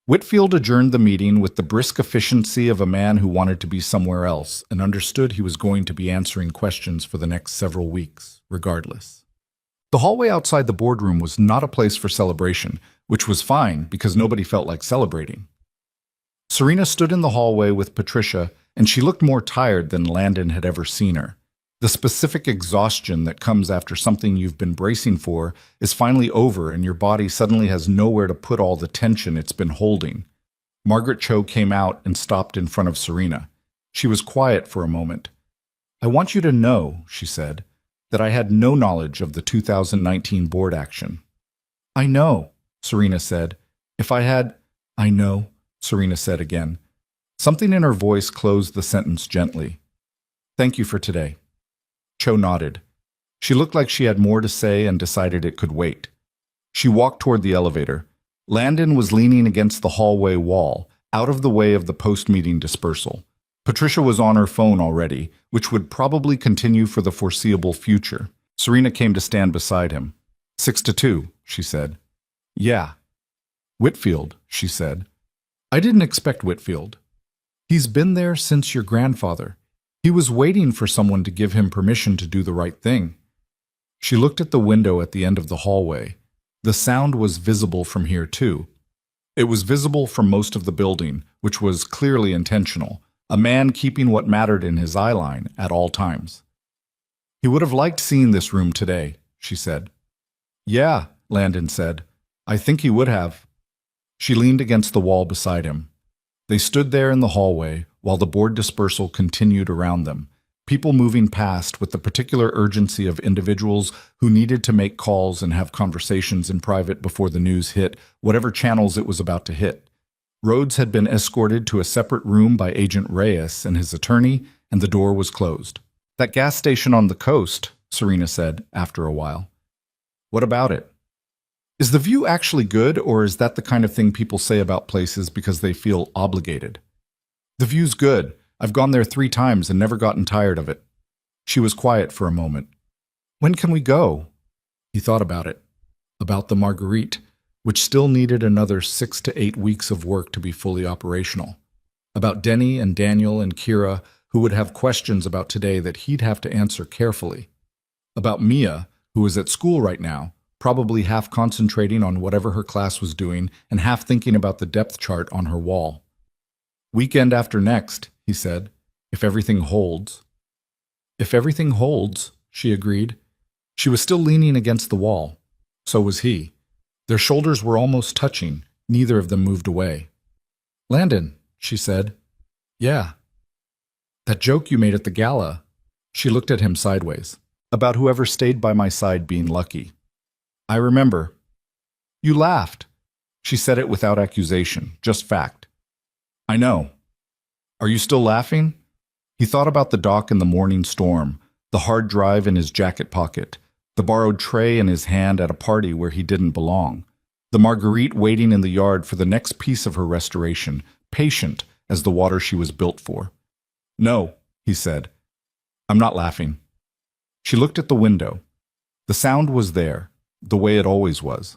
Whitfield adjourned the meeting with the brisk efficiency of a man who wanted to be somewhere else and understood he was going to be answering questions for the next several weeks, regardless. The hallway outside the boardroom was not a place for celebration, which was fine because nobody felt like celebrating. Serena stood in the hallway with Patricia, and she looked more tired than Landon had ever seen her. The specific exhaustion that comes after something you've been bracing for is finally over and your body suddenly has nowhere to put all the tension it's been holding. Margaret Cho came out and stopped in front of Serena. She was quiet for a moment. "I want you to know," she said, that I had no knowledge of the 2019 board action. I know, Serena said. If I had... I know, Serena said again. Something in her voice closed the sentence gently. Thank you for today. Cho nodded. She looked like she had more to say and decided it could wait. She walked toward the elevator. Landon was leaning against the hallway wall, out of the way of the post-meeting dispersal. Patricia was on her phone already, which would probably continue for the foreseeable future. Serena came to stand beside him. 6-2, she said. Yeah. Whitfield, she said. I didn't expect Whitfield. He's been there since your grandfather. He was waiting for someone to give him permission to do the right thing. She looked at the window at the end of the hallway. The sound was visible from here, too. It was visible from most of the building, which was clearly intentional, a man keeping what mattered in his eye line at all times. He would have liked seeing this room today, she said. Yeah, Landon said. I think he would have. She leaned against the wall beside him. They stood there in the hallway while the board dispersal continued around them, people moving past with the particular urgency of individuals who needed to make calls and have conversations in private before the news hit whatever channels it was about to hit. Rhodes had been escorted to a separate room by Agent Reyes and his attorney, and the door was closed. That gas station on the coast, Serena said after a while. What about it? Is the view actually good, or is that the kind of thing people say about places because they feel obligated? The view's good. I've gone there 3 times and never gotten tired of it. She was quiet for a moment. When can we go? He thought about it. About the Marguerite, which still needed another 6 to 8 weeks of work to be fully operational. About Denny and Daniel and Kira, who would have questions about today that he'd have to answer carefully. About Mia, who was at school right now, probably half concentrating on whatever her class was doing and half thinking about the depth chart on her wall. Weekend after next, he said, if everything holds. If everything holds, she agreed. She was still leaning against the wall. So was he. Their shoulders were almost touching. Neither of them moved away. Landon, she said. Yeah. That joke you made at the gala. She looked at him sideways. About whoever stayed by my side being lucky. I remember. You laughed. She said it without accusation, just fact. I know. Are you still laughing? He thought about the dock in the morning storm, the hard drive in his jacket pocket, the borrowed tray in his hand at a party where he didn't belong, the Marguerite waiting in the yard for the next piece of her restoration, patient as the water she was built for. No, he said. I'm not laughing. She looked at the window. The sound was there, the way it always was.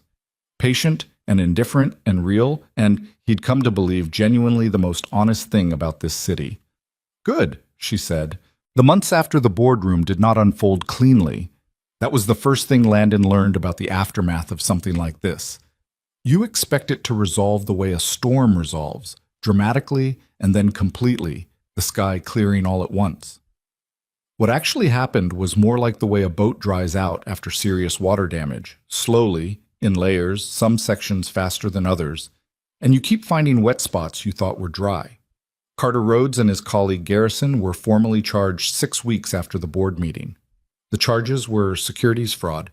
Patient and indifferent and real, and he'd come to believe genuinely the most honest thing about this city. Good, she said. The months after the boardroom did not unfold cleanly. That was the first thing Landon learned about the aftermath of something like this. You expect it to resolve the way a storm resolves, dramatically and then completely, the sky clearing all at once. What actually happened was more like the way a boat dries out after serious water damage, slowly, in layers, some sections faster than others, and you keep finding wet spots you thought were dry. Carter Rhodes and his colleague Garrison were formally charged 6 weeks after the board meeting. The charges were securities fraud,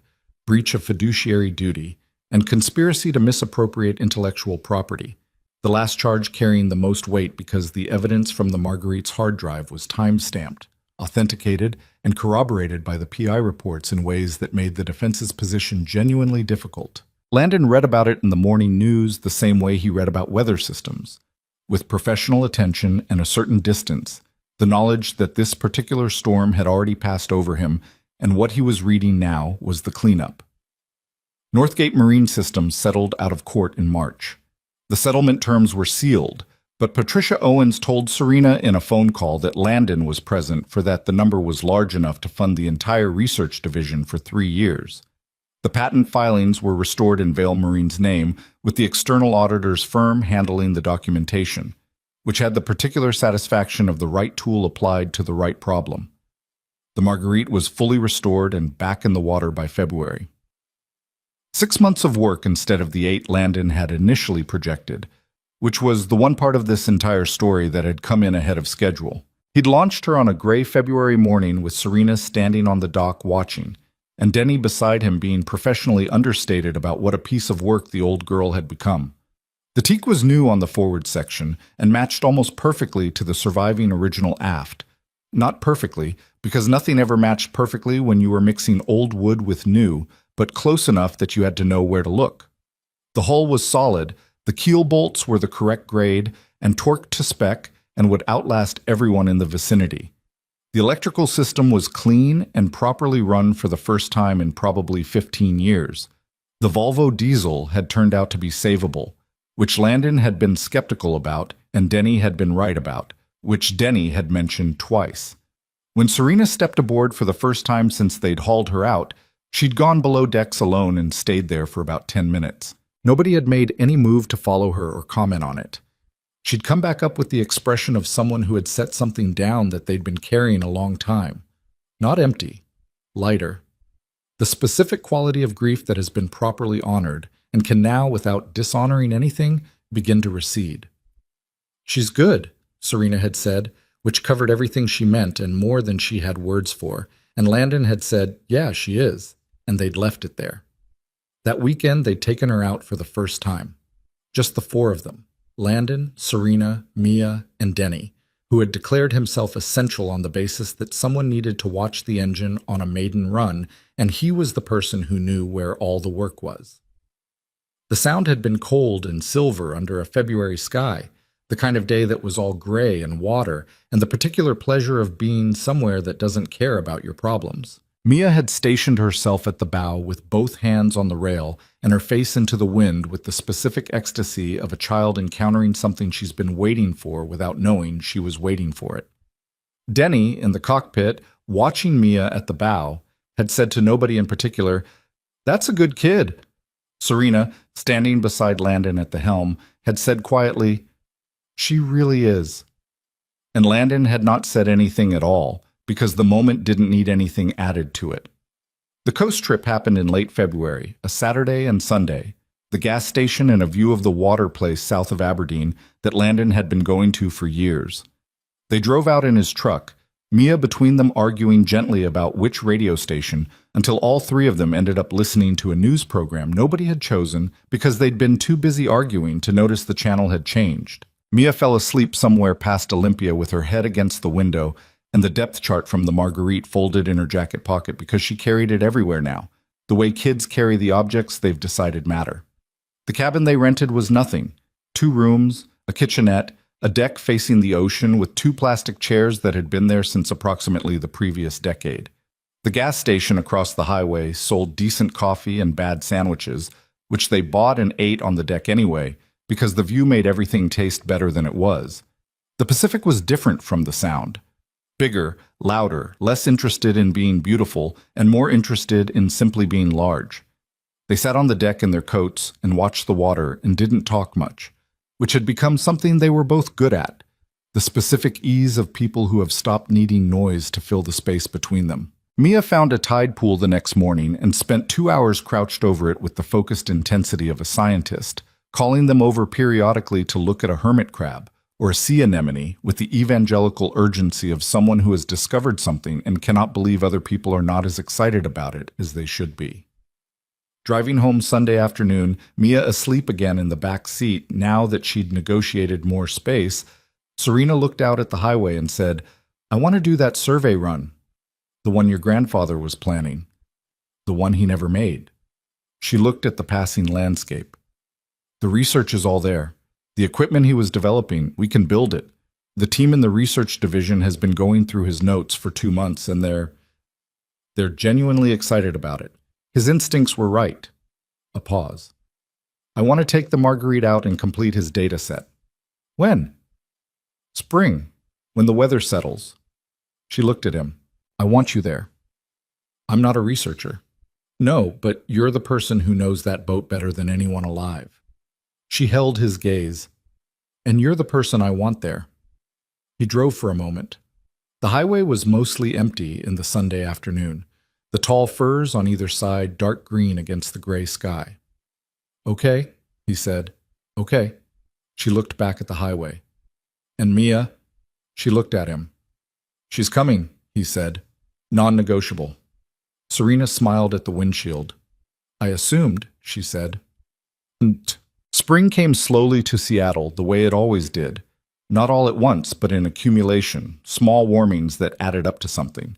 breach of fiduciary duty, and conspiracy to misappropriate intellectual property, the last charge carrying the most weight because the evidence from the Marguerite's hard drive was time-stamped, authenticated, and corroborated by the PI reports in ways that made the defense's position genuinely difficult. Landon read about it in the morning news the same way he read about weather systems, with professional attention and a certain distance, the knowledge that this particular storm had already passed over him, and what he was reading now was the cleanup. Northgate Marine Systems settled out of court in March. The settlement terms were sealed, but Patricia Owens told Serena in a phone call that Landon was present for that the number was large enough to fund the entire research division for 3 years. The patent filings were restored in Vail Marine's name, with the external auditor's firm handling the documentation, which had the particular satisfaction of the right tool applied to the right problem. The Marguerite was fully restored and back in the water by February. 6 months of work instead of the 8 Landon had initially projected, which was the one part of this entire story that had come in ahead of schedule. He'd launched her on a gray February morning with Serena standing on the dock watching, and Denny beside him being professionally understated about what a piece of work the old girl had become. The teak was new on the forward section and matched almost perfectly to the surviving original aft. Not perfectly, because nothing ever matched perfectly when you were mixing old wood with new, but close enough that you had to know where to look. The hull was solid, the keel bolts were the correct grade, and torqued to spec, and would outlast everyone in the vicinity. The electrical system was clean and properly run for the first time in probably 15 years. The Volvo diesel had turned out to be savable, which Landon had been skeptical about and Denny had been right about, which Denny had mentioned twice. When Serena stepped aboard for the first time since they'd hauled her out, she'd gone below decks alone and stayed there for about 10 minutes. Nobody had made any move to follow her or comment on it. She'd come back up with the expression of someone who had set something down that they'd been carrying a long time. Not empty, lighter. The specific quality of grief that has been properly honored and can now, without dishonoring anything, begin to recede. "She's good," Serena had said, which covered everything she meant and more than she had words for, and Landon had said, "Yeah, she is," and they'd left it there. That weekend, they'd taken her out for the first time. Just the four of them. Landon, Serena, Mia, and Denny, who had declared himself essential on the basis that someone needed to watch the engine on a maiden run, and he was the person who knew where all the work was. The sound had been cold and silver under a February sky, the kind of day that was all gray and water, and the particular pleasure of being somewhere that doesn't care about your problems. Mia had stationed herself at the bow with both hands on the rail and her face into the wind with the specific ecstasy of a child encountering something she's been waiting for without knowing she was waiting for it. Denny, in the cockpit, watching Mia at the bow, had said to nobody in particular, "That's a good kid." Serena, standing beside Landon at the helm, had said quietly, "She really is." And Landon had not said anything at all, because the moment didn't need anything added to it. The coast trip happened in late February, a Saturday and Sunday. The gas station and a view of the water place south of Aberdeen that Landon had been going to for years. They drove out in his truck, Mia between them arguing gently about which radio station, until all three of them ended up listening to a news program nobody had chosen because they'd been too busy arguing to notice the channel had changed. Mia fell asleep somewhere past Olympia with her head against the window and the depth chart from the Marguerite folded in her jacket pocket because she carried it everywhere now, the way kids carry the objects they've decided matter. The cabin they rented was nothing. 2 rooms, a kitchenette, a deck facing the ocean with 2 plastic chairs that had been there since approximately the previous decade. The gas station across the highway sold decent coffee and bad sandwiches, which they bought and ate on the deck anyway, because the view made everything taste better than it was. The Pacific was different from the Sound. Bigger, louder, less interested in being beautiful, and more interested in simply being large. They sat on the deck in their coats and watched the water and didn't talk much, which had become something they were both good at, the specific ease of people who have stopped needing noise to fill the space between them. Mia found a tide pool the next morning and spent 2 hours crouched over it with the focused intensity of a scientist, calling them over periodically to look at a hermit crab, or a sea anemone with the evangelical urgency of someone who has discovered something and cannot believe other people are not as excited about it as they should be. Driving home Sunday afternoon, Mia asleep again in the back seat now that she'd negotiated more space, Serena looked out at the highway and said, "I want to do that survey run. The one your grandfather was planning. The one he never made." She looked at the passing landscape. "The research is all there. The equipment he was developing, we can build it. The team in the research division has been going through his notes for 2 months, and they're genuinely excited about it. His instincts were right." A pause. "I want to take the Marguerite out and complete his data set." "When?" "Spring, when the weather settles." She looked at him. "I want you there." "I'm not a researcher." "No, but you're the person who knows that boat better than anyone alive." She held his gaze. "And you're the person I want there." He drove for a moment. The highway was mostly empty in the Sunday afternoon, the tall firs on either side dark green against the gray sky. "Okay," he said. "Okay." She looked back at the highway. "And Mia?" She looked at him. She's coming, he said. Non-negotiable. Serena smiled at the windshield. I assumed, she said. Spring came slowly to Seattle the way it always did. Not all at once, but in accumulation, small warmings that added up to something.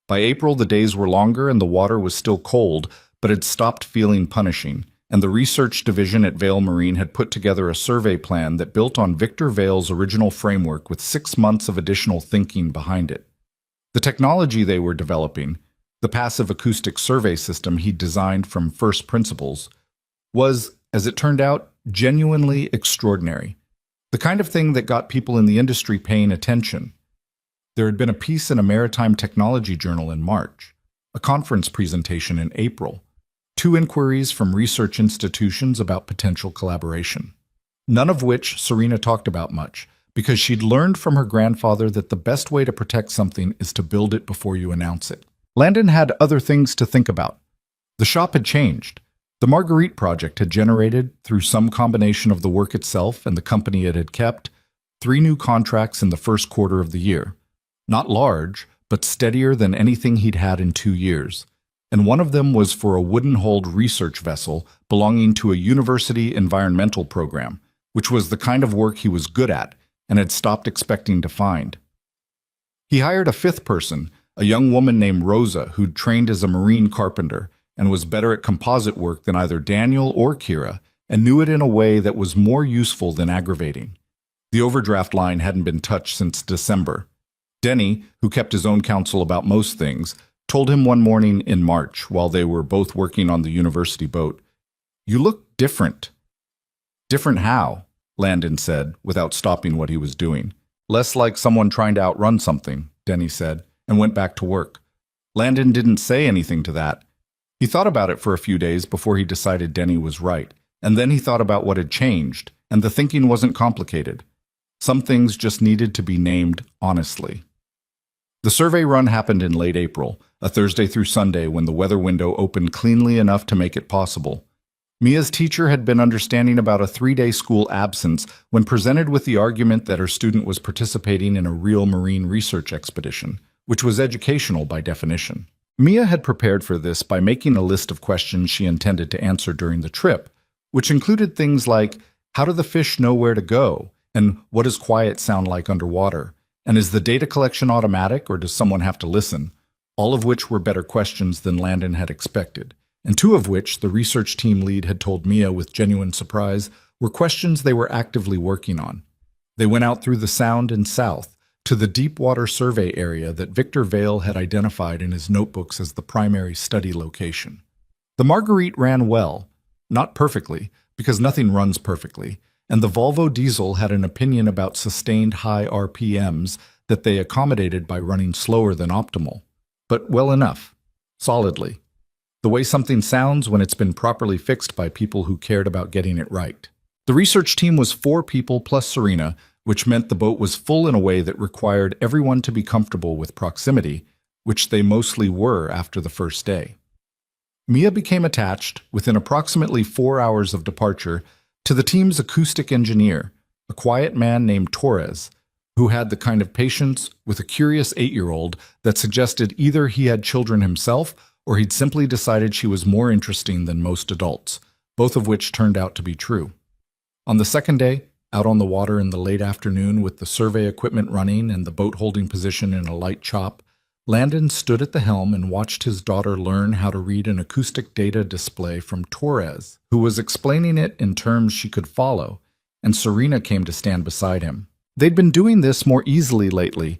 By April, the days were longer and the water was still cold, but had stopped feeling punishing, and the research division at Vail Marine had put together a survey plan that built on Victor Vail's original framework with 6 months of additional thinking behind it. The technology they were developing, the passive acoustic survey system he'd designed from first principles, was, as it turned out, genuinely extraordinary. The kind of thing that got people in the industry paying attention. There had been a piece in a maritime technology journal in March, a conference presentation in April, 2 inquiries from research institutions about potential collaboration. None of which Serena talked about much, because she'd learned from her grandfather that the best way to protect something is to build it before you announce it. Landon had other things to think about. The shop had changed. The Marguerite project had generated, through some combination of the work itself and the company it had kept, 3 new contracts in the first quarter of the year. Not large, but steadier than anything he'd had in 2 years. And one of them was for a wooden-hulled research vessel belonging to a university environmental program, which was the kind of work he was good at and had stopped expecting to find. He hired a 5th person, a young woman named Rosa, who'd trained as a marine carpenter and was better at composite work than either Daniel or Kira, and knew it in a way that was more useful than aggravating. The overdraft line hadn't been touched since December. Denny, who kept his own counsel about most things, told him one morning in March, while they were both working on the university boat, "You look different." "Different how?" Landon said, without stopping what he was doing. "Less like someone trying to outrun something," Denny said, and went back to work. Landon didn't say anything to that. He thought about it for a few days before he decided Denny was right, and then he thought about what had changed, and the thinking wasn't complicated. Some things just needed to be named honestly. The survey run happened in late April, a Thursday through Sunday when the weather window opened cleanly enough to make it possible. Mia's teacher had been understanding about a 3-day school absence when presented with the argument that her student was participating in a real marine research expedition, which was educational by definition. Mia had prepared for this by making a list of questions she intended to answer during the trip, which included things like, how do the fish know where to go, and what does quiet sound like underwater, and is the data collection automatic or does someone have to listen, all of which were better questions than Landon had expected, and 2 of which the research team lead had told Mia with genuine surprise were questions they were actively working on. They went out through the Sound and south, to the deep water survey area that Victor Vail had identified in his notebooks as the primary study location. The Marguerite ran well, not perfectly, because nothing runs perfectly, and the Volvo diesel had an opinion about sustained high RPMs that they accommodated by running slower than optimal, but well enough, solidly, the way something sounds when it's been properly fixed by people who cared about getting it right. The research team was 4 people plus Serena, which meant the boat was full in a way that required everyone to be comfortable with proximity, which they mostly were after the first day. Mia became attached, within approximately 4 hours of departure, to the team's acoustic engineer, a quiet man named Torres, who had the kind of patience with a curious 8-year-old that suggested either he had children himself or he'd simply decided she was more interesting than most adults, both of which turned out to be true. On the second day, out on the water in the late afternoon with the survey equipment running and the boat holding position in a light chop, Landon stood at the helm and watched his daughter learn how to read an acoustic data display from Torres, who was explaining it in terms she could follow, and Serena came to stand beside him. They'd been doing this more easily lately,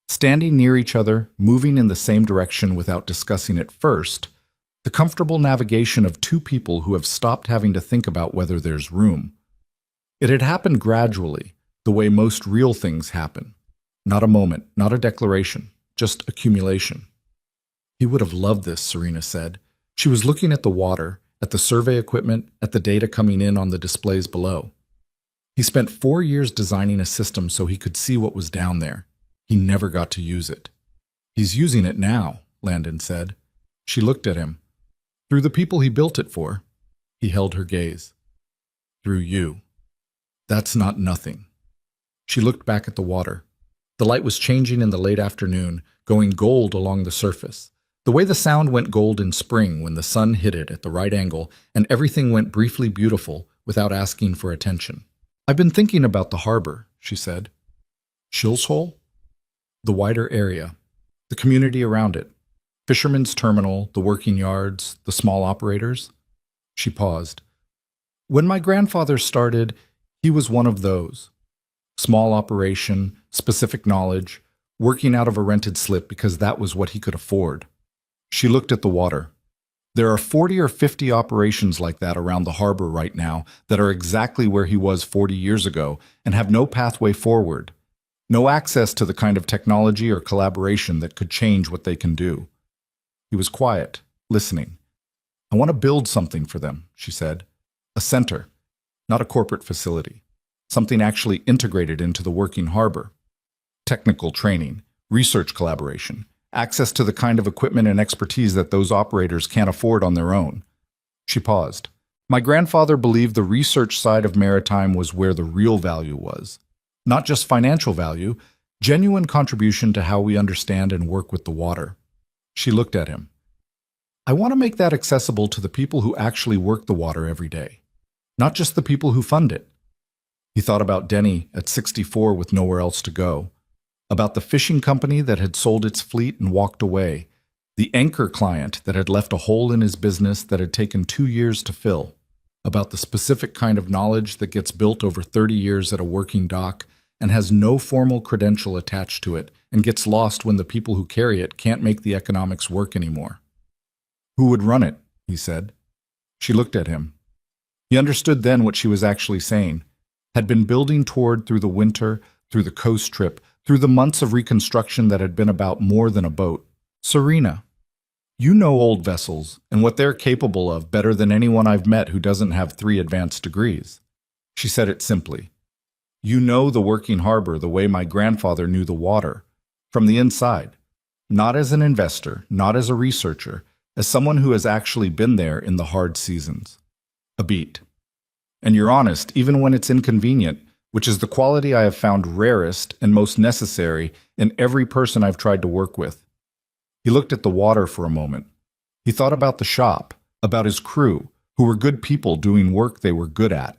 standing near each other, moving in the same direction without discussing it first, the comfortable navigation of 2 people who have stopped having to think about whether there's room. It had happened gradually, the way most real things happen. Not a moment, not a declaration. Just accumulation. He would have loved this, Serena said. She was looking at the water, at the survey equipment, at the data coming in on the displays below. He spent 4 years designing a system so he could see what was down there. He never got to use it. He's using it now, Landon said. She looked at him. Through the people he built it for. He held her gaze. Through you. That's not nothing. She looked back at the water. The light was changing in the late afternoon, going gold along the surface. The way the sound went gold in spring when the sun hit it at the right angle and everything went briefly beautiful without asking for attention. "I've been thinking about the harbor," she said. "Shill's Hole?" "The wider area. The community around it. Fisherman's Terminal, the working yards, the small operators." She paused. "When my grandfather started, he was one of those. Small operation, specific knowledge, working out of a rented slip because that was what he could afford." She looked at the water. "There are 40 or 50 operations like that around the harbor right now that are exactly where he was 40 years ago and have no pathway forward, no access to the kind of technology or collaboration that could change what they can do." He was quiet, listening. "I want to build something for them," she said. "A center, not a corporate facility. Something actually integrated into the working harbor. Technical training, research collaboration, access to the kind of equipment and expertise that those operators can't afford on their own." She paused. "My grandfather believed the research side of maritime was where the real value was. Not just financial value, genuine contribution to how we understand and work with the water." She looked at him. "I want to make that accessible to the people who actually work the water every day, not just the people who fund it." He thought about Denny at 64 with nowhere else to go, about the fishing company that had sold its fleet and walked away, the anchor client that had left a hole in his business that had taken 2 years to fill, about the specific kind of knowledge that gets built over 30 years at a working dock and has no formal credential attached to it and gets lost when the people who carry it can't make the economics work anymore. "Who would run it?" he said. She looked at him. He understood then what she was actually saying, had been building toward through the winter, through the coast trip, through the months of reconstruction that had been about more than a boat. "Serena, you know old vessels and what they're capable of better than anyone I've met who doesn't have 3 advanced degrees." She said it simply. "You know the working harbor the way my grandfather knew the water, from the inside, not as an investor, not as a researcher, as someone who has actually been there in the hard seasons." A beat. "And you're honest even when it's inconvenient, which is the quality I have found rarest and most necessary in every person I've tried to work with." He looked at the water for a moment. He thought about the shop, about his crew, who were good people doing work they were good at,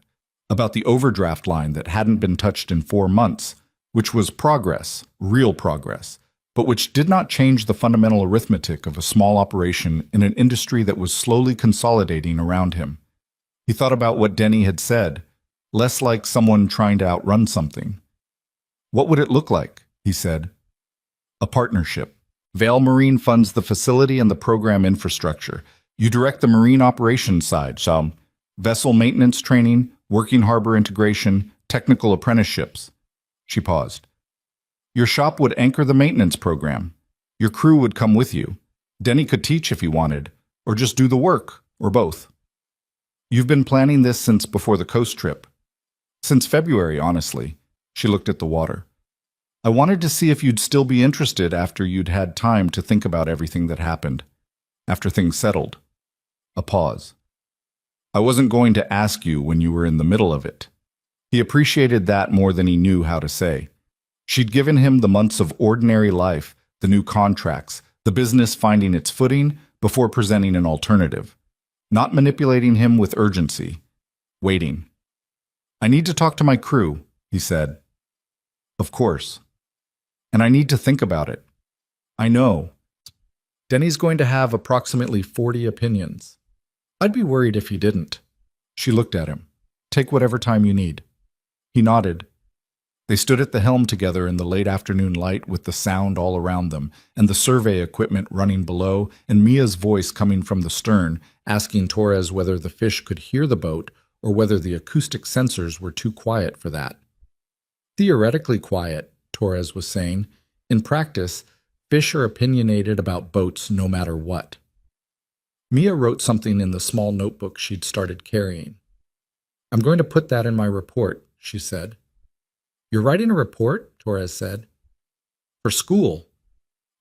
about the overdraft line that hadn't been touched in 4 months, which was progress, real progress, but which did not change the fundamental arithmetic of a small operation in an industry that was slowly consolidating around him. He thought about what Denny had said, less like someone trying to outrun something. "What would it look like?" he said. "A partnership. Vale Marine funds the facility and the program infrastructure. You direct the marine operations side, some vessel maintenance training, working harbor integration, technical apprenticeships." She paused. "Your shop would anchor the maintenance program. Your crew would come with you. Denny could teach if he wanted, or just do the work, or both." "You've been planning this since before the coast trip." "Since February, honestly." She looked at the water. "I wanted to see if you'd still be interested after you'd had time to think about everything that happened, after things settled." A pause. "I wasn't going to ask you when you were in the middle of it." He appreciated that more than he knew how to say. She'd given him the months of ordinary life, the new contracts, the business finding its footing before presenting an alternative. Not manipulating him with urgency. Waiting. "I need to talk to my crew," he said. "Of course. And I need to think about it." "I know. Denny's going to have approximately 40 opinions. I'd be worried if he didn't." She looked at him. "Take whatever time you need." He nodded. They stood at the helm together in the late afternoon light with the sound all around them, and the survey equipment running below, and Mia's voice coming from the stern, asking Torres whether the fish could hear the boat or whether the acoustic sensors were too quiet for that. "Theoretically quiet," Torres was saying. "In practice, fish are opinionated about boats no matter what." Mia wrote something in the small notebook she'd started carrying. "I'm going to put that in my report," she said. "You're writing a report?" Torres said. "For school.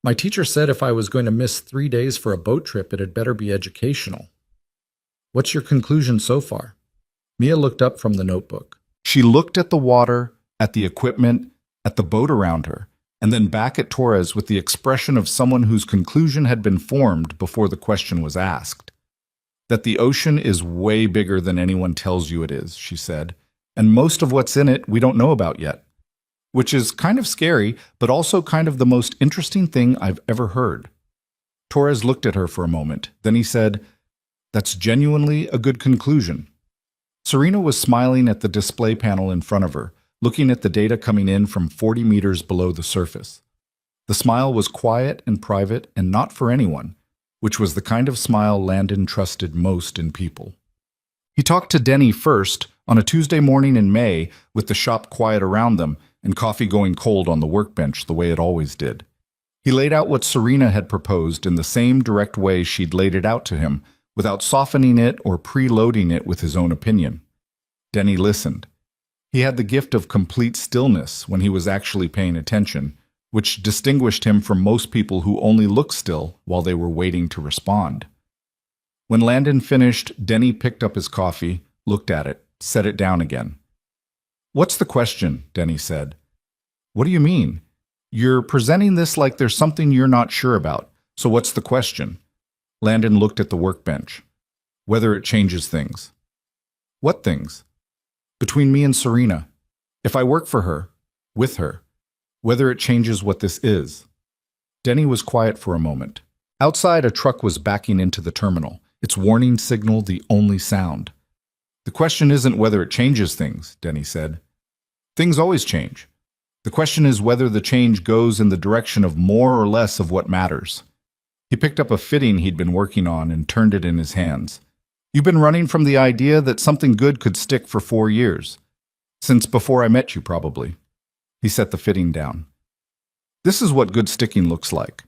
My teacher said if I was going to miss 3 days for a boat trip, it had better be educational." "What's your conclusion so far?" Mia looked up from the notebook. She looked at the water, at the equipment, at the boat around her, and then back at Torres with the expression of someone whose conclusion had been formed before the question was asked. That the ocean is way bigger than anyone tells you it is, she said, and most of what's in it we don't know about yet. Which is kind of scary, but also kind of the most interesting thing I've ever heard. Torres looked at her for a moment. Then he said, "That's genuinely a good conclusion." Serena was smiling at the display panel in front of her, looking at the data coming in from 40 meters below the surface. The smile was quiet and private and not for anyone, which was the kind of smile Landon trusted most in people. He talked to Denny first on a Tuesday morning in May with the shop quiet around them and coffee going cold on the workbench the way it always did. He laid out what Serena had proposed in the same direct way she'd laid it out to him, without softening it or preloading it with his own opinion. Denny listened. He had the gift of complete stillness when he was actually paying attention, which distinguished him from most people who only looked still while they were waiting to respond. When Landon finished, Denny picked up his coffee, looked at it, set it down again. "What's the question?" Denny said. "What do you mean? You're presenting this like there's something you're not sure about, so what's the question?" Landon looked at the workbench. "Whether it changes things." "What things?" "Between me and Serena. If I work for her, with her, whether it changes what this is." Denny was quiet for a moment. Outside, a truck was backing into the terminal, its warning signal the only sound. "The question isn't whether it changes things," Denny said. "Things always change. The question is whether the change goes in the direction of more or less of what matters." He picked up a fitting he'd been working on and turned it in his hands. "You've been running from the idea that something good could stick for 4 years. Since before I met you, probably." He set the fitting down. "This is what good sticking looks like.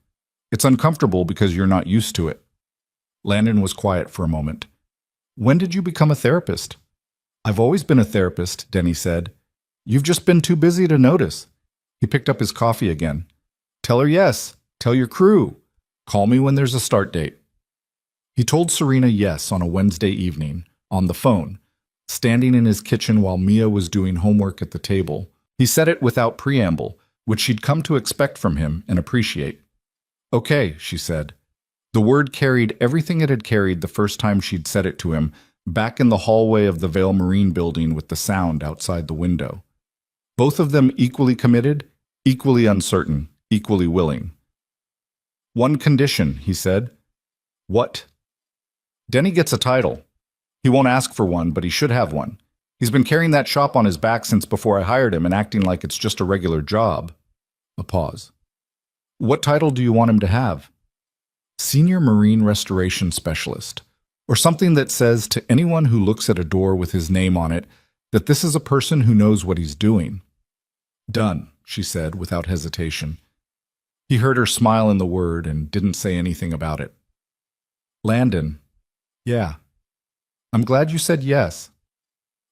It's uncomfortable because you're not used to it." Landon was quiet for a moment. "When did you become a therapist?" "I've always been a therapist," Denny said. "You've just been too busy to notice." He picked up his coffee again. "Tell her yes. Tell your crew. Call me when there's a start date." He told Serena yes on a Wednesday evening, on the phone, standing in his kitchen while Mia was doing homework at the table. He said it without preamble, which she'd come to expect from him and appreciate. "Okay," she said. The word carried everything it had carried the first time she'd said it to him, back in the hallway of the Vale Marine building with the sound outside the window. Both of them equally committed, equally uncertain, equally willing. "One condition," he said. "What?" "Denny gets a title. He won't ask for one, but he should have one. He's been carrying that shop on his back since before I hired him and acting like it's just a regular job." A pause. "What title do you want him to have?" "Senior Marine Restoration Specialist, or something that says to anyone who looks at a door with his name on it that this is a person who knows what he's doing." "Done," she said without hesitation. He heard her smile in the word and didn't say anything about it. "Landon." "Yeah." "I'm glad you said yes."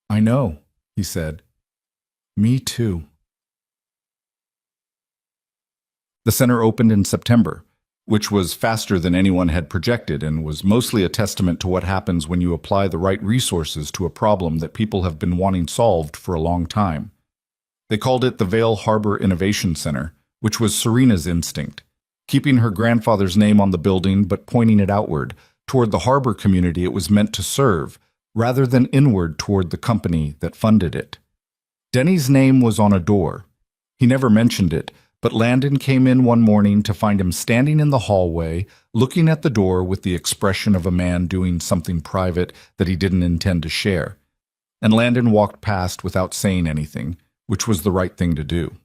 "I know," he said. "Me too." The center opened in September, which was faster than anyone had projected and was mostly a testament to what happens when you apply the right resources to a problem that people have been wanting solved for a long time. They called it the Vale Harbor Innovation Center, which was Serena's instinct, keeping her grandfather's name on the building but pointing it outward, toward the harbor community it was meant to serve, rather than inward toward the company that funded it. Denny's name was on a door. He never mentioned it, but Landon came in one morning to find him standing in the hallway, looking at the door with the expression of a man doing something private that he didn't intend to share. And Landon walked past without saying anything, which was the right thing to do.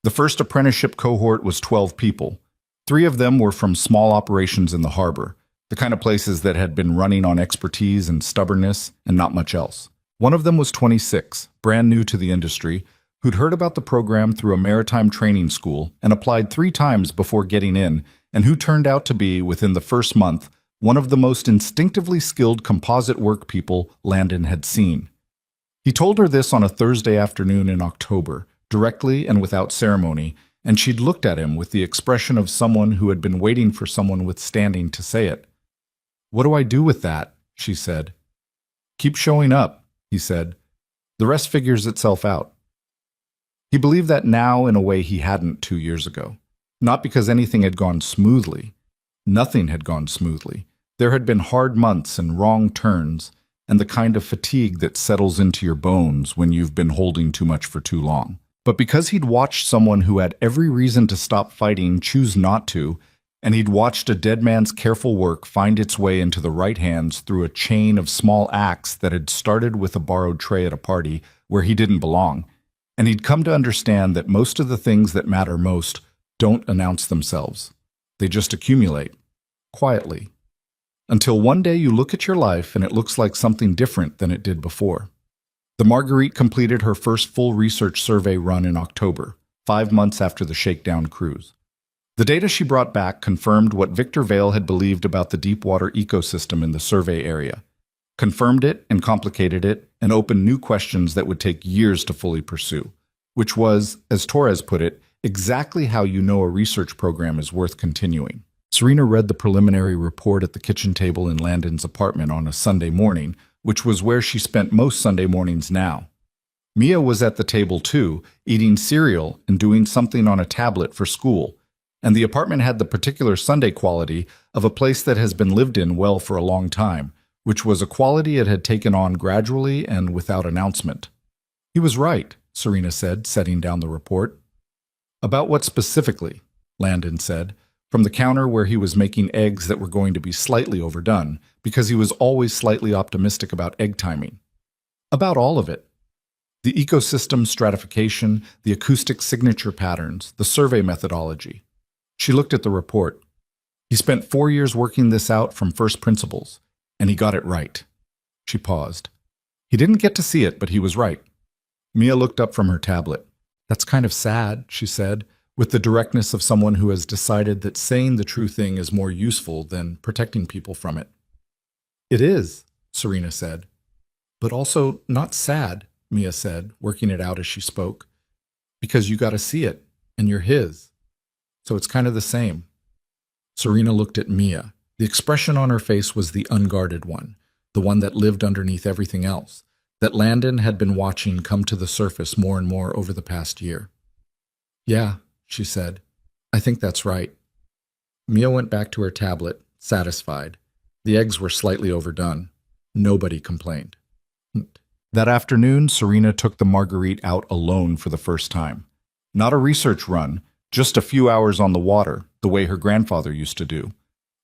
The first apprenticeship cohort was 12 people. 3 of them were from small operations in the harbor, the kind of places that had been running on expertise and stubbornness and not much else. One of them was 26, brand new to the industry, who'd heard about the program through a maritime training school and applied 3 times before getting in, and who turned out to be, within the first month, one of the most instinctively skilled composite work people Landon had seen. He told her this on a Thursday afternoon in October, directly and without ceremony, and she'd looked at him with the expression of someone who had been waiting for someone with standing to say it. "What do I do with that?" she said. "Keep showing up," he said. "The rest figures itself out." He believed that now in a way he hadn't 2 years ago. Not because anything had gone smoothly. Nothing had gone smoothly. There had been hard months and wrong turns, and the kind of fatigue that settles into your bones when you've been holding too much for too long. But because he'd watched someone who had every reason to stop fighting choose not to, and he'd watched a dead man's careful work find its way into the right hands through a chain of small acts that had started with a borrowed tray at a party where he didn't belong, and he'd come to understand that most of the things that matter most don't announce themselves. They just accumulate, quietly, until one day you look at your life and it looks like something different than it did before. The Marguerite completed her first full research survey run in October, 5 months after the shakedown cruise. The data she brought back confirmed what Victor Vale had believed about the deep water ecosystem in the survey area, confirmed it and complicated it, and opened new questions that would take years to fully pursue, which was, as Torres put it, exactly how you know a research program is worth continuing. Serena read the preliminary report at the kitchen table in Landon's apartment on a Sunday morning, which was where she spent most Sunday mornings now. Mia was at the table too, eating cereal and doing something on a tablet for school, and the apartment had the particular Sunday quality of a place that has been lived in well for a long time, which was a quality it had taken on gradually and without announcement. He was right, Serena said, setting down the report. About what specifically? Landon said, from the counter where he was making eggs that were going to be slightly overdone, because he was always slightly optimistic about egg timing. About all of it. The ecosystem stratification, the acoustic signature patterns, the survey methodology. She looked at the report. He spent 4 years working this out from first principles, and he got it right. She paused. He didn't get to see it, but he was right. Mia looked up from her tablet. That's kind of sad, she said, with the directness of someone who has decided that saying the true thing is more useful than protecting people from it. It is, Serena said. But also not sad, Mia said, working it out as she spoke. Because you got to see it, and you're his. So it's kind of the same. Serena looked at Mia. The expression on her face was the unguarded one, the one that lived underneath everything else, that Landon had been watching come to the surface more and more over the past year. Yeah, she said. I think that's right. Mia went back to her tablet, satisfied. The eggs were slightly overdone. Nobody complained. That afternoon, Serena took the Marguerite out alone for the first time. Not a research run, just a few hours on the water, the way her grandfather used to do.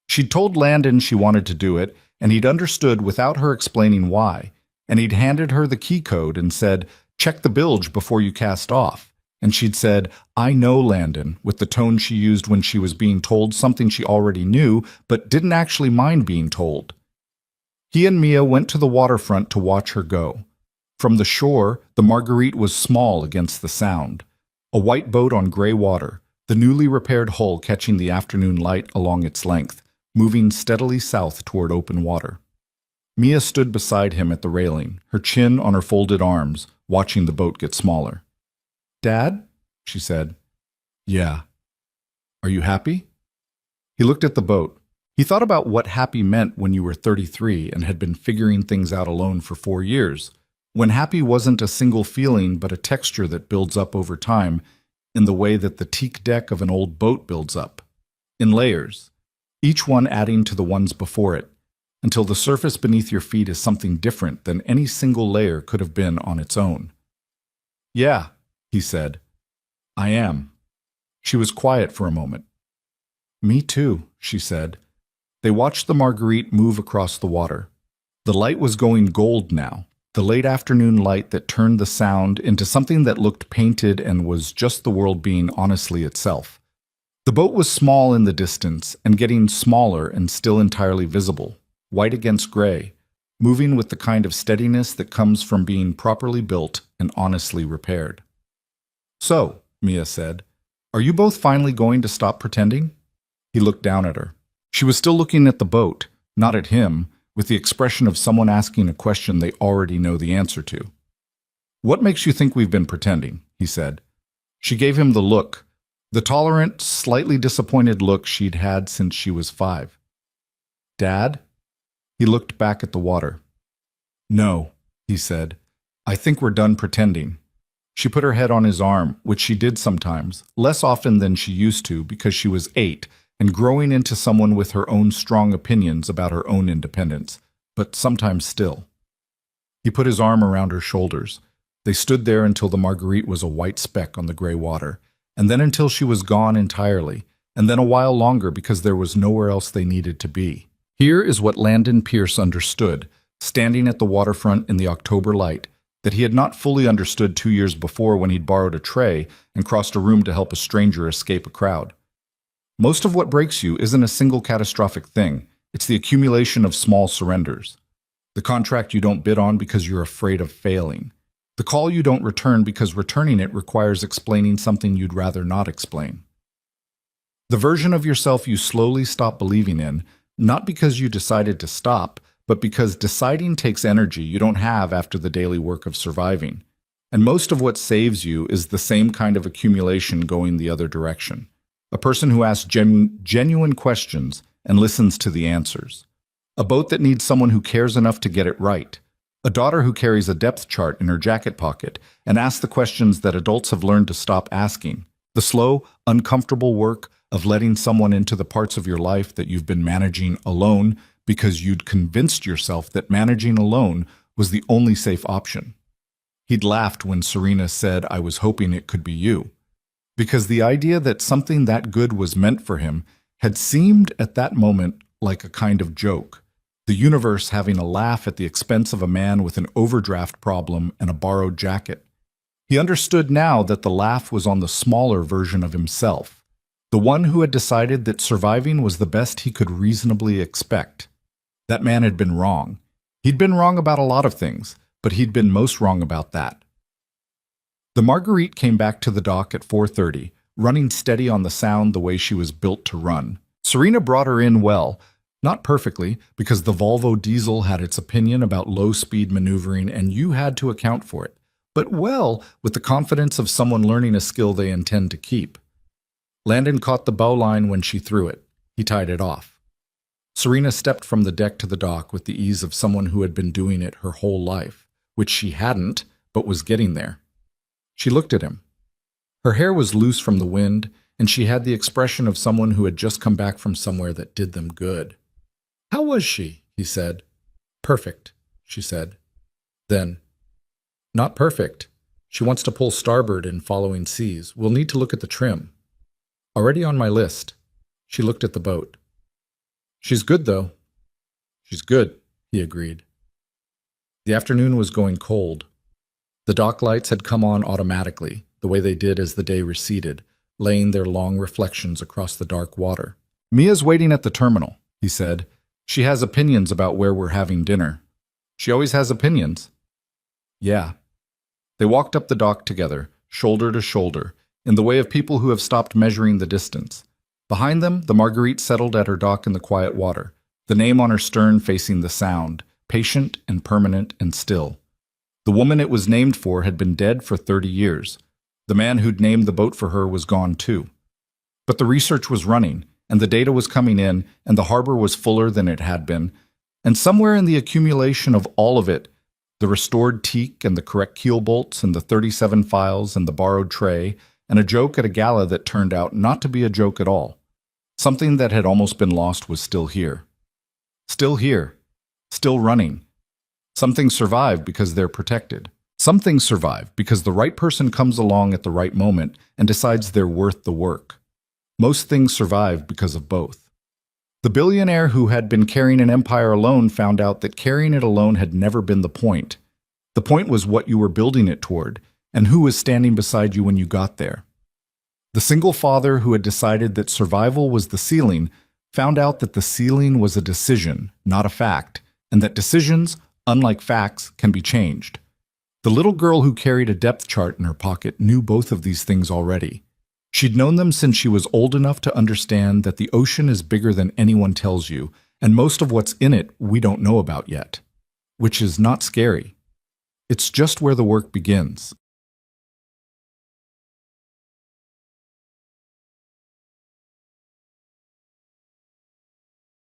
She'd told Landon she wanted to do it, and he'd understood without her explaining why, and he'd handed her the key code and said, check the bilge before you cast off. And she'd said, I know, Landon, with the tone she used when she was being told something she already knew, but didn't actually mind being told. He and Mia went to the waterfront to watch her go. From the shore, the Marguerite was small against the sound. A white boat on gray water, the newly repaired hull catching the afternoon light along its length, moving steadily south toward open water. Mia stood beside him at the railing, her chin on her folded arms, watching the boat get smaller. Dad? She said. Yeah. Are you happy? He looked at the boat. He thought about what happy meant when you were 33 and had been figuring things out alone for 4 years, when happy wasn't a single feeling but a texture that builds up over time in the way that the teak deck of an old boat builds up, in layers, each one adding to the ones before it, until the surface beneath your feet is something different than any single layer could have been on its own. Yeah, he said. I am. She was quiet for a moment. Me too, she said. They watched the Marguerite move across the water. The light was going gold now, the late afternoon light that turned the sound into something that looked painted and was just the world being honestly itself. The boat was small in the distance and getting smaller and still entirely visible, white against gray, moving with the kind of steadiness that comes from being properly built and honestly repaired. So, Mia said, are you both finally going to stop pretending? He looked down at her. She was still looking at the boat, not at him, with the expression of someone asking a question they already know the answer to. What makes you think we've been pretending? He said. She gave him the look, the tolerant, slightly disappointed look she'd had since she was 5. Dad? He looked back at the water. No, he said. I think we're done pretending. She put her head on his arm, which she did sometimes, less often than she used to because she was 8 and growing into someone with her own strong opinions about her own independence, but sometimes still. He put his arm around her shoulders. They stood there until the Marguerite was a white speck on the gray water, and then until she was gone entirely, and then a while longer because there was nowhere else they needed to be. Here is what Landon Pierce understood, standing at the waterfront in the October light, that he had not fully understood 2 years before when he'd borrowed a tray and crossed a room to help a stranger escape a crowd. Most of what breaks you isn't a single catastrophic thing. It's the accumulation of small surrenders. The contract you don't bid on because you're afraid of failing. The call you don't return because returning it requires explaining something you'd rather not explain. The version of yourself you slowly stop believing in, not because you decided to stop, but because deciding takes energy you don't have after the daily work of surviving. And most of what saves you is the same kind of accumulation going the other direction. A person who asks genuine questions and listens to the answers. A boat that needs someone who cares enough to get it right. A daughter who carries a depth chart in her jacket pocket and asks the questions that adults have learned to stop asking. The slow, uncomfortable work of letting someone into the parts of your life that you've been managing alone because you'd convinced yourself that managing alone was the only safe option. He'd laughed when Serena said, "I was hoping it could be you," because the idea that something that good was meant for him had seemed at that moment like a kind of joke. The universe having a laugh at the expense of a man with an overdraft problem and a borrowed jacket. He understood now that the laugh was on the smaller version of himself, the one who had decided that surviving was the best he could reasonably expect. That man had been wrong. He'd been wrong about a lot of things, but he'd been most wrong about that. The Marguerite came back to the dock at 4:30, running steady on the Sound the way she was built to run. Serena brought her in well, not perfectly, because the Volvo diesel had its opinion about low-speed maneuvering and you had to account for it, but well with the confidence of someone learning a skill they intend to keep. Landon caught the bowline when she threw it. He tied it off. Serena stepped from the deck to the dock with the ease of someone who had been doing it her whole life, which she hadn't, but was getting there. She looked at him. Her hair was loose from the wind, and she had the expression of someone who had just come back from somewhere that did them good. "How was she?" he said. "Perfect," she said. Then, "Not perfect. She wants to pull starboard in following seas. We'll need to look at the trim." "Already on my list." She looked at the boat. "She's good, though." "She's good," he agreed. The afternoon was going cold. The dock lights had come on automatically, the way they did as the day receded, laying their long reflections across the dark water. "Mia's waiting at the terminal," he said. "She has opinions about where we're having dinner." "She always has opinions." "Yeah." They walked up the dock together, shoulder to shoulder, in the way of people who have stopped measuring the distance. Behind them, the Marguerite settled at her dock in the quiet water, the name on her stern facing the Sound, patient and permanent and still. The woman it was named for had been dead for 30 years. The man who'd named the boat for her was gone too. But the research was running, and the data was coming in, and the harbor was fuller than it had been, and somewhere in the accumulation of all of it, the restored teak and the correct keel bolts and the 37 files and the borrowed tray, and a joke at a gala that turned out not to be a joke at all. Something that had almost been lost was still here. Still here. Still running. Some things survive because they're protected. Some things survive because the right person comes along at the right moment and decides they're worth the work. Most things survive because of both. The billionaire who had been carrying an empire alone found out that carrying it alone had never been the point. The point was what you were building it toward, and who was standing beside you when you got there. The single father who had decided that survival was the ceiling found out that the ceiling was a decision, not a fact, and that decisions, unlike facts, can be changed. The little girl who carried a depth chart in her pocket knew both of these things already. She'd known them since she was old enough to understand that the ocean is bigger than anyone tells you, and most of what's in it we don't know about yet. Which is not scary. It's just where the work begins.